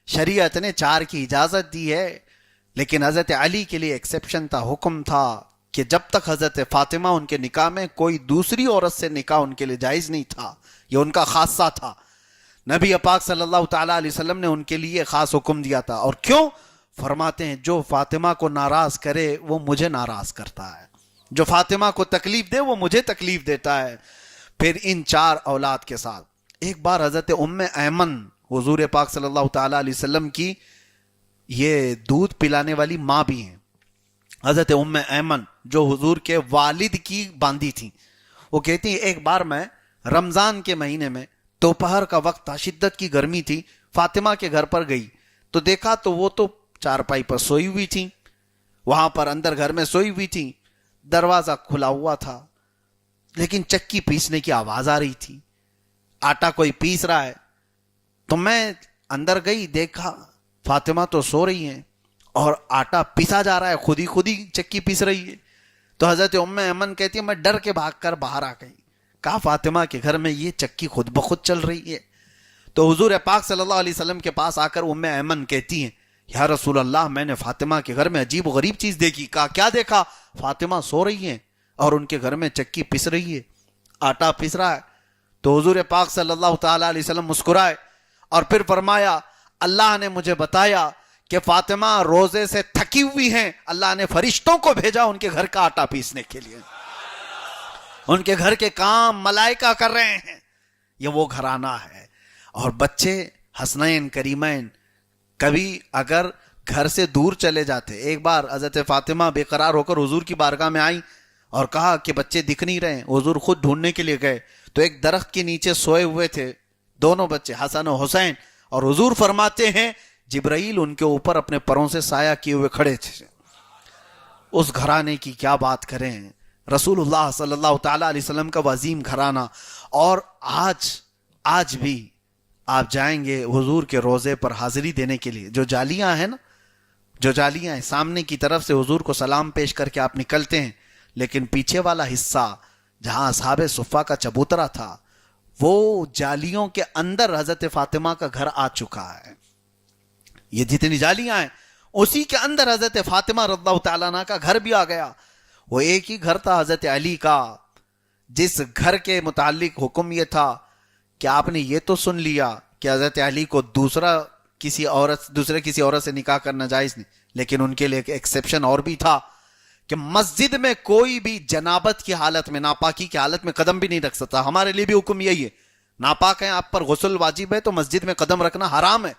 شریعت نے 4 کی اجازت دی ہے، لیکن حضرت علی کے لیے ایکسیپشن تھا، حکم تھا کہ جب تک حضرت فاطمہ ان کے نکاح میں کوئی دوسری عورت سے نکاح ان کے لیے جائز نہیں تھا. یہ ان کا خاصہ تھا. نبی پاک صلی اللہ تعالیٰ علیہ وسلم نے ان کے لیے خاص حکم دیا تھا. اور کیوں؟ فرماتے ہیں جو فاطمہ کو ناراض کرے وہ مجھے ناراض کرتا ہے، جو فاطمہ کو تکلیف دے وہ مجھے تکلیف دیتا ہے. پھر ان 4 اولاد کے ساتھ ایک بار حضرت ام ایمن حضور پاک صلی اللہ تعالیٰ علیہ وسلم کی یہ دودھ پلانے والی ماں بھی ہیں. حضرت ام ایمن جو حضور کے والد کی باندی تھی، وہ کہتی ہیں ایک بار میں رمضان کے مہینے میں دوپہر کا وقت تھا، شدت کی گرمی تھی، فاطمہ کے گھر پر گئی تو دیکھا تو وہ تو چارپائی پر سوئی ہوئی تھی، وہاں پر اندر گھر میں سوئی ہوئی تھی. دروازہ کھلا ہوا تھا لیکن چکی پیسنے کی آواز آ رہی تھی، آٹا کوئی پیس رہا ہے. تو میں اندر گئی، دیکھا فاطمہ تو سو رہی ہیں اور آٹا پیسا جا رہا ہے، خود ہی چکی پیس رہی ہے. تو حضرت ام ایمن کہتی ہے میں ڈر کے بھاگ کر باہر آ گئی. کہا فاطمہ کے گھر میں یہ چکی خود بخود چل رہی ہے. تو حضور پاک صلی اللہ علیہ وسلم کے پاس آ کر ام ایمن کہتی ہیں یا رسول اللہ میں نے فاطمہ کے گھر میں عجیب و غریب چیز دیکھی. کہا کیا دیکھا؟ فاطمہ سو رہی ہیں اور ان کے گھر میں چکی پس رہی ہے، آٹا پس رہا ہے. تو حضور پاک صلی اللہ تعالیٰ علیہ وسلم مسکرائے اور پھر فرمایا اللہ نے مجھے بتایا کہ فاطمہ روزے سے تھکی ہوئی ہیں، اللہ نے فرشتوں کو بھیجا ان کے گھر کا آٹا پیسنے کے لیے. ان کے گھر کے کام ملائکہ کر رہے ہیں. یہ وہ گھرانہ ہے. اور بچے حسنین کریمین کبھی اگر گھر سے دور چلے جاتے. ایک بار حضرت فاطمہ بے قرار ہو کر حضور کی بارگاہ میں آئی اور کہا کہ بچے دکھ نہیں رہے. حضور خود ڈھونڈنے کے لیے گئے تو ایک درخت کے نیچے سوئے ہوئے تھے 2 بچے حسن و حسین. اور حضور فرماتے ہیں جبرائیل ان کے اوپر اپنے پروں سے سایہ کیے ہوئے کھڑے تھے. اس گھرانے کی کیا بات کریں، رسول اللہ صلی اللہ تعالی علیہ وسلم کا عظیم گھرانہ. اور آج بھی آپ جائیں گے حضور کے روزے پر حاضری دینے کے لیے، جو جالیاں ہیں نا، جو جالیاں ہیں سامنے کی طرف سے حضور کو سلام پیش کر کے آپ نکلتے ہیں، لیکن پیچھے والا حصہ جہاں اصحاب صفہ کا چبوترا تھا، وہ جالیوں کے اندر حضرت فاطمہ کا گھر آ چکا ہے. یہ جتنی جالیاں ہیں اسی کے اندر حضرت فاطمہ رضی اللہ تعالیٰ عنہ کا گھر بھی آ گیا. وہ ایک ہی گھر تھا حضرت علی کا، جس گھر کے متعلق حکم یہ تھا کہ آپ نے یہ تو سن لیا کہ حضرت علی کو دوسرے کسی عورت سے نکاح کرنا جائز نہیں، لیکن ان کے لیے ایک ایکسیپشن اور بھی تھا کہ مسجد میں کوئی بھی جنابت کی حالت میں، ناپاکی کی حالت میں قدم بھی نہیں رکھ سکتا. ہمارے لیے بھی حکم یہی ہے، ناپاک ہیں آپ پر غسل واجب ہے تو مسجد میں قدم رکھنا حرام ہے،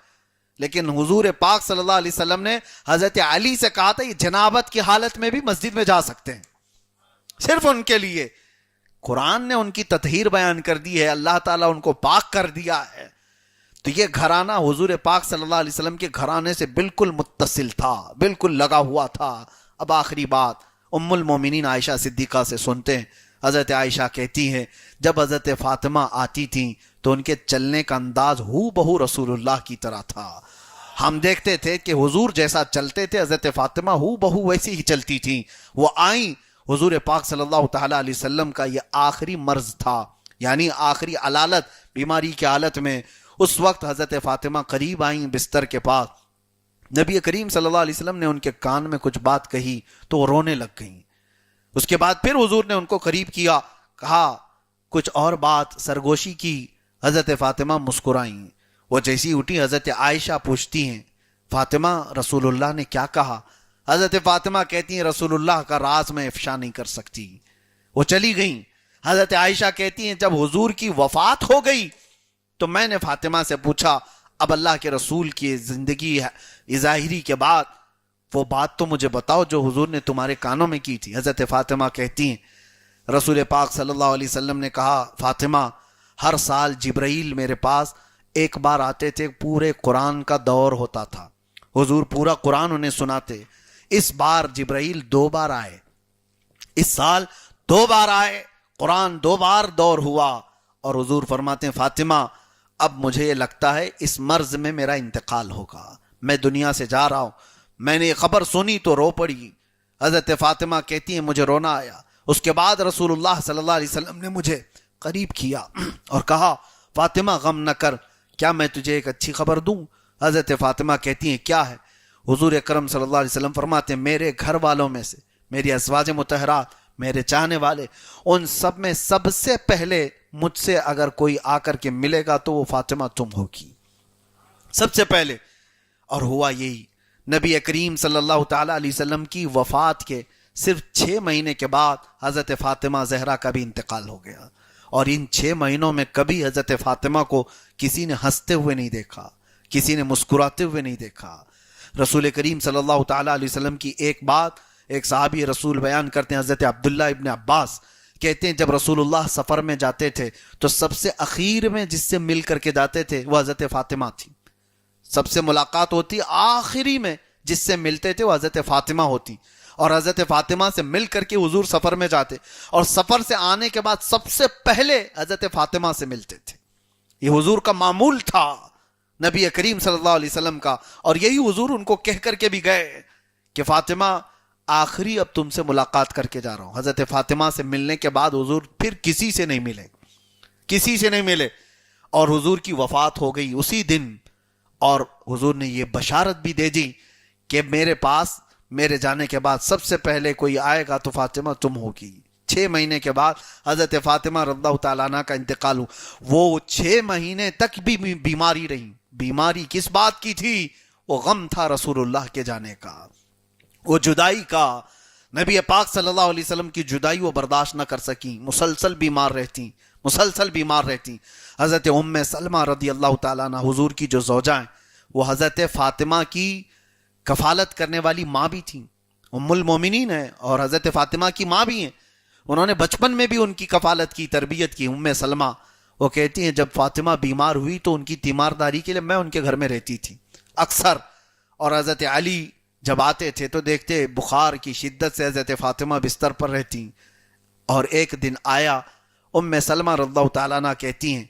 لیکن حضور پاک صلی اللہ علیہ وسلم نے حضرت علی سے کہا تھا یہ جنابت کی حالت میں بھی مسجد میں جا سکتے ہیں، صرف ان کے لیے. قرآن نے ان کی تطہیر بیان کر دی ہے، اللہ تعالیٰ ان کو پاک کر دیا ہے. تو یہ گھرانہ حضور پاک صلی اللہ علیہ وسلم کے گھرانے سے بالکل متصل تھا، بالکل لگا ہوا تھا. اب آخری بات ام المومنین عائشہ صدیقہ سے سنتے ہیں. حضرت عائشہ کہتی ہیں جب حضرت فاطمہ آتی تھیں تو ان کے چلنے کا انداز ہو بہو رسول اللہ کی طرح تھا. ہم دیکھتے تھے کہ حضور جیسا چلتے تھے حضرت فاطمہ ہو بہو ویسی ہی چلتی تھیں. وہ آئیں، حضور پاک صلی اللہ تعالیٰ علیہ وسلم کا یہ آخری مرض تھا، یعنی آخری علالت بیماری کی حالت میں. اس وقت حضرت فاطمہ قریب آئیں بستر کے پاس. نبی کریم صلی اللہ علیہ وسلم نے ان کے کان میں کچھ بات کہی تو وہ رونے لگ گئیں. اس کے بعد پھر حضور نے ان کو قریب کیا، کہا کچھ اور بات، سرگوشی کی. حضرت فاطمہ مسکرائیں. وہ جیسی اٹھی حضرت عائشہ پوچھتی ہیں فاطمہ رسول اللہ نے کیا کہا؟ حضرت فاطمہ کہتی ہیں رسول اللہ کا راز میں افشا نہیں کر سکتی. وہ چلی گئیں. حضرت عائشہ کہتی ہیں جب حضور کی وفات ہو گئی تو میں نے فاطمہ سے پوچھا اب اللہ کے رسول کی زندگی ظاہری کے بعد وہ بات تو مجھے بتاؤ جو حضور نے تمہارے کانوں میں کی تھی. حضرت فاطمہ کہتی ہیں رسول پاک صلی اللہ علیہ وسلم نے کہا فاطمہ ہر سال جبرائیل میرے پاس ایک بار آتے تھے، پورے قرآن کا دور ہوتا تھا، حضور پورا قرآن انہیں سناتے. اس بار جبرائیل 2 بار آئے، اس سال 2 بار آئے، قرآن 2 بار دور ہوا. اور حضور فرماتے ہیں فاطمہ اب مجھے یہ لگتا ہے اس مرض میں میرا انتقال ہوگا، میں دنیا سے جا رہا ہوں. میں نے یہ خبر سنی تو رو پڑی. حضرت فاطمہ کہتی ہیں مجھے رونا آیا. اس کے بعد رسول اللہ صلی اللہ علیہ وسلم نے مجھے قریب کیا اور کہا فاطمہ غم نہ کر، کیا میں تجھے ایک اچھی خبر دوں؟ حضرت فاطمہ کہتی ہیں کیا ہے؟ حضور اکرم صلی اللہ علیہ وسلم فرماتے ہیں میرے گھر والوں میں سے، میری ازواج مطہرات، میرے چاہنے والے، ان سب میں سب سے پہلے مجھ سے اگر کوئی آ کر کے ملے گا تو وہ فاطمہ تم ہوگی سب سے پہلے. اور ہوا یہی. نبی کریم صلی اللہ تعالیٰ علیہ وسلم کی وفات کے صرف 6 مہینے کے بعد حضرت فاطمہ زہرا کا بھی انتقال ہو گیا. اور ان 6 مہینوں میں کبھی حضرت فاطمہ کو کسی نے ہنستے ہوئے نہیں دیکھا، کسی نے مسکراتے ہوئے نہیں دیکھا. رسول کریم صلی اللہ تعالیٰ علیہ وسلم کی ایک بات ایک صحابی رسول بیان کرتے ہیں، حضرت عبداللہ ابن عباس کہتے ہیں جب رسول اللہ سفر میں جاتے تھے تو سب سے اخیر میں جس سے مل کر کے جاتے تھے وہ حضرت فاطمہ تھی. سب سے ملاقات ہوتی آخری میں جس سے ملتے تھے وہ حضرت فاطمہ ہوتی، اور حضرت فاطمہ سے مل کر کے حضور سفر میں جاتے اور سفر سے آنے کے بعد سب سے پہلے حضرت فاطمہ سے ملتے تھے. یہ حضور کا معمول تھا نبی کریم صلی اللہ علیہ وسلم کا. اور یہی حضور ان کو کہہ کر کے بھی گئے کہ فاطمہ آخری اب تم سے ملاقات کر کے جا رہا ہوں. حضرت فاطمہ سے ملنے کے بعد حضور پھر کسی سے نہیں ملے، کسی سے نہیں ملے. اور حضور کی وفات ہو گئی اسی دن. اور حضور نے یہ بشارت بھی دے دی کہ میرے پاس میرے جانے کے بعد سب سے پہلے کوئی آئے گا تو فاطمہ تم ہوگی. 6 مہینے کے بعد حضرت فاطمہ رضی اللہ تعالیٰ عنہ کا انتقال ہوا. وہ 6 مہینے تک بھی بیماری رہی. بیماری کس بات کی تھی؟ وہ غم تھا رسول اللہ کے جانے کا، وہ جدائی کا. نبی پاک صلی اللہ علیہ وسلم کی جدائی وہ برداشت نہ کر سکیں، مسلسل بیمار رہتی، مسلسل بیمار رہتی. حضرت ام سلمہ رضی اللہ تعالیٰ عنہ حضور کی جو زوجہ ہیں وہ حضرت فاطمہ کی کفالت کرنے والی ماں بھی تھیں، ام المومنین ہیں اور حضرت فاطمہ کی ماں بھی ہیں. انہوں نے بچپن میں بھی ان کی کفالت کی، تربیت کی. ام سلمہ وہ کہتی ہیں جب فاطمہ بیمار ہوئی تو ان کی تیمارداری کے لیے میں ان کے گھر میں رہتی تھی اکثر. اور حضرت علی جب آتے تھے تو دیکھتے بخار کی شدت سے حضرت فاطمہ بستر پر رہتی، اور ایک دن آیا، ام سلمہ رضی اللہ تعالیٰ عنہ کہتی ہیں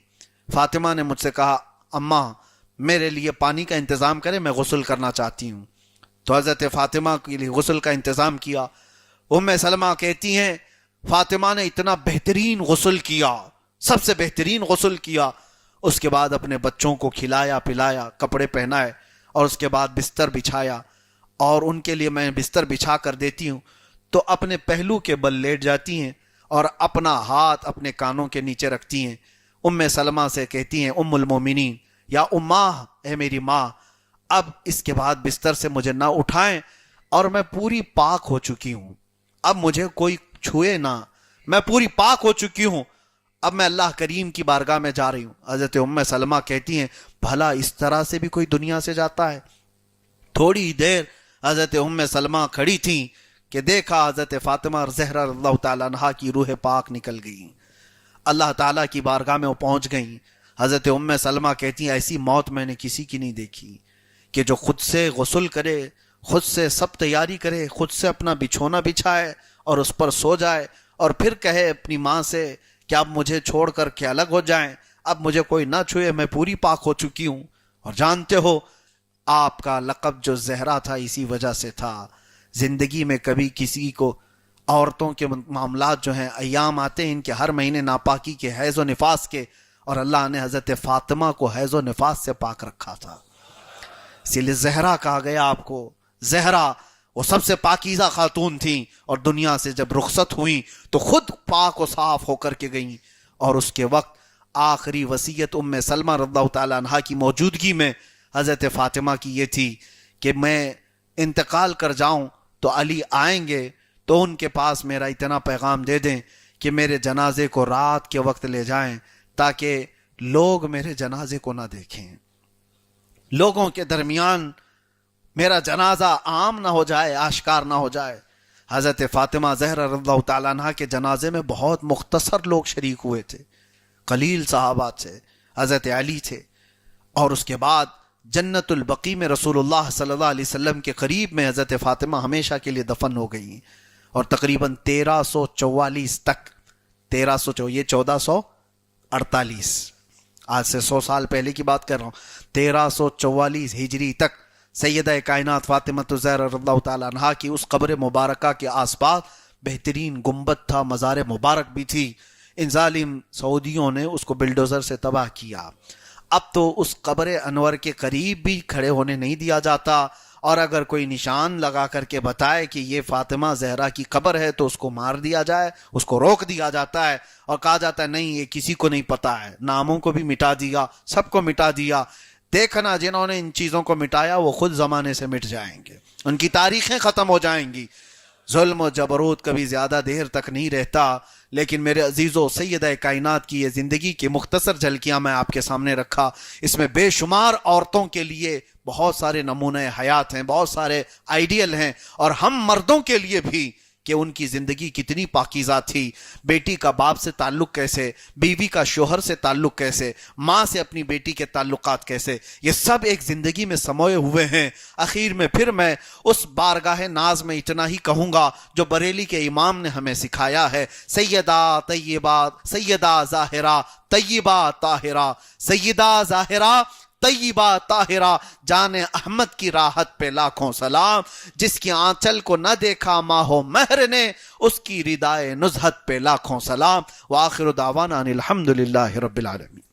فاطمہ نے مجھ سے کہا اماں میرے لیے پانی کا انتظام کرے، میں غسل کرنا چاہتی ہوں۔ تو حضرت فاطمہ کے لیے غسل کا انتظام کیا۔ ام سلمہ کہتی ہیں فاطمہ نے اتنا بہترین غسل کیا، سب سے بہترین غسل کیا، اس کے بعد اپنے بچوں کو کھلایا پلایا، کپڑے پہنائے، اور اس کے بعد بستر بچھایا، اور ان کے لیے میں بستر بچھا کر دیتی ہوں تو اپنے پہلو کے بل لیٹ جاتی ہیں اور اپنا ہاتھ اپنے کانوں کے نیچے رکھتی ہیں۔ ام سلمہ سے کہتی ہیں ام المومنین یا اماں، اے میری ماں، اب اس کے بعد بستر سے مجھے نہ اٹھائیں، اور میں پوری پاک ہو چکی ہوں، اب مجھے کوئی چھوئے نہ، میں پوری پاک ہو چکی ہوں، اب میں اللہ کریم کی بارگاہ میں جا رہی ہوں۔ حضرت ام سلمہ کہتی ہیں بھلا اس طرح سے بھی کوئی دنیا سے جاتا ہے؟ تھوڑی دیر حضرت ام سلمہ کھڑی تھیں کہ دیکھا حضرت فاطمہ زہرا رضی اللہ تعالیٰ عنہا کی روح پاک نکل گئی، اللہ تعالیٰ کی بارگاہ میں وہ پہنچ گئیں۔ حضرت ام سلمہ کہتی ہیں ایسی موت میں نے کسی کی نہیں دیکھی کہ جو خود سے غسل کرے، خود سے سب تیاری کرے، خود سے اپنا بچھونا بچھائے اور اس پر سو جائے، اور پھر کہے اپنی ماں سے کہ اب مجھے چھوڑ کر کے الگ ہو جائیں، اب مجھے کوئی نہ چھوئے، میں پوری پاک ہو چکی ہوں۔ اور جانتے ہو آپ کا لقب جو زہرا تھا اسی وجہ سے تھا۔ زندگی میں کبھی کسی کو عورتوں کے معاملات جو ہیں ایام آتے ہیں ان کے ہر مہینے ناپاکی کے، حیض و نفاس کے، اور اللہ نے حضرت فاطمہ کو حیض و نفاس سے پاک رکھا تھا، اسی لیے زہرا کہا گیا آپ کو۔ زہرا وہ سب سے پاکیزہ خاتون تھیں، اور دنیا سے جب رخصت ہوئیں تو خود پاک و صاف ہو کر کے گئیں، اور اس کے وقت آخری وصیت ام سلمہ رضی اللہ تعالیٰ عنہا کی موجودگی میں حضرت فاطمہ کی یہ تھی کہ میں انتقال کر جاؤں تو علی آئیں گے تو ان کے پاس میرا اتنا پیغام دے دیں کہ میرے جنازے کو رات کے وقت لے جائیں تاکہ لوگ میرے جنازے کو نہ دیکھیں، لوگوں کے درمیان میرا جنازہ عام نہ ہو جائے، آشکار نہ ہو جائے۔ حضرت فاطمہ زہرا رضی اللہ تعالیٰ عنہ کے جنازے میں بہت مختصر لوگ شریک ہوئے تھے، قلیل صحابہ تھے، حضرت علی تھے، اور اس کے بعد جنت البقیع میں رسول اللہ صلی اللہ علیہ وسلم کے قریب میں حضرت فاطمہ ہمیشہ کے لیے دفن ہو گئی، اور تقریباً 1344 تک، 1300 یہ 1448، آج سے 100 سال پہلے کی بات کر رہا ہوں، 1344 ہجری تک سیدہ کائنات فاطمہ الزہرا رضی اللہ تعالیٰ عنہا کی اس قبر مبارکہ کے آس پاس بہترین گنبد تھا، مزار مبارک بھی تھی۔ ان ظالم سعودیوں نے اس کو بلڈوزر سے تباہ کیا۔ اب تو اس قبر انور کے قریب بھی کھڑے ہونے نہیں دیا جاتا، اور اگر کوئی نشان لگا کر کے بتائے کہ یہ فاطمہ زہرا کی قبر ہے تو اس کو مار دیا جائے، اس کو روک دیا جاتا ہے، اور کہا جاتا ہے نہیں یہ کسی کو نہیں پتا ہے، ناموں کو بھی مٹا دیا، سب کو مٹا دیا۔ دیکھنا جنہوں نے ان چیزوں کو مٹایا وہ خود زمانے سے مٹ جائیں گے، ان کی تاریخیں ختم ہو جائیں گی۔ ظلم و جبروت کبھی زیادہ دیر تک نہیں رہتا، لیکن میرے عزیزو سیدہ کائنات کی یہ زندگی کی مختصر جھلکیاں میں آپ کے سامنے رکھا، اس میں بے شمار عورتوں کے لیے بہت سارے نمونے حیات ہیں، بہت سارے آئیڈیل ہیں، اور ہم مردوں کے لیے بھی کہ ان کی زندگی کتنی پاکیزہ تھی، بیٹی کا باپ سے تعلق کیسے، بیوی کا شوہر سے تعلق کیسے، ماں سے اپنی بیٹی کے تعلقات کیسے، یہ سب ایک زندگی میں سموئے ہوئے ہیں۔ اخیر میں پھر میں اس بارگاہ ناز میں اتنا ہی کہوں گا جو بریلی کے امام نے ہمیں سکھایا ہے، سیدہ طیبہ، سیدہ ظاہرہ طیبہ طاہرہ، سیدہ ظاہرہ طیبہ طاہرہ، جان احمد کی راحت پہ لاکھوں سلام، جس کی آنچل کو نہ دیکھا ماہ و مہر نے، اس کی ردائے نزہت پہ لاکھوں سلام۔ وآخر دعوانا ان الحمدللہ رب العالمین۔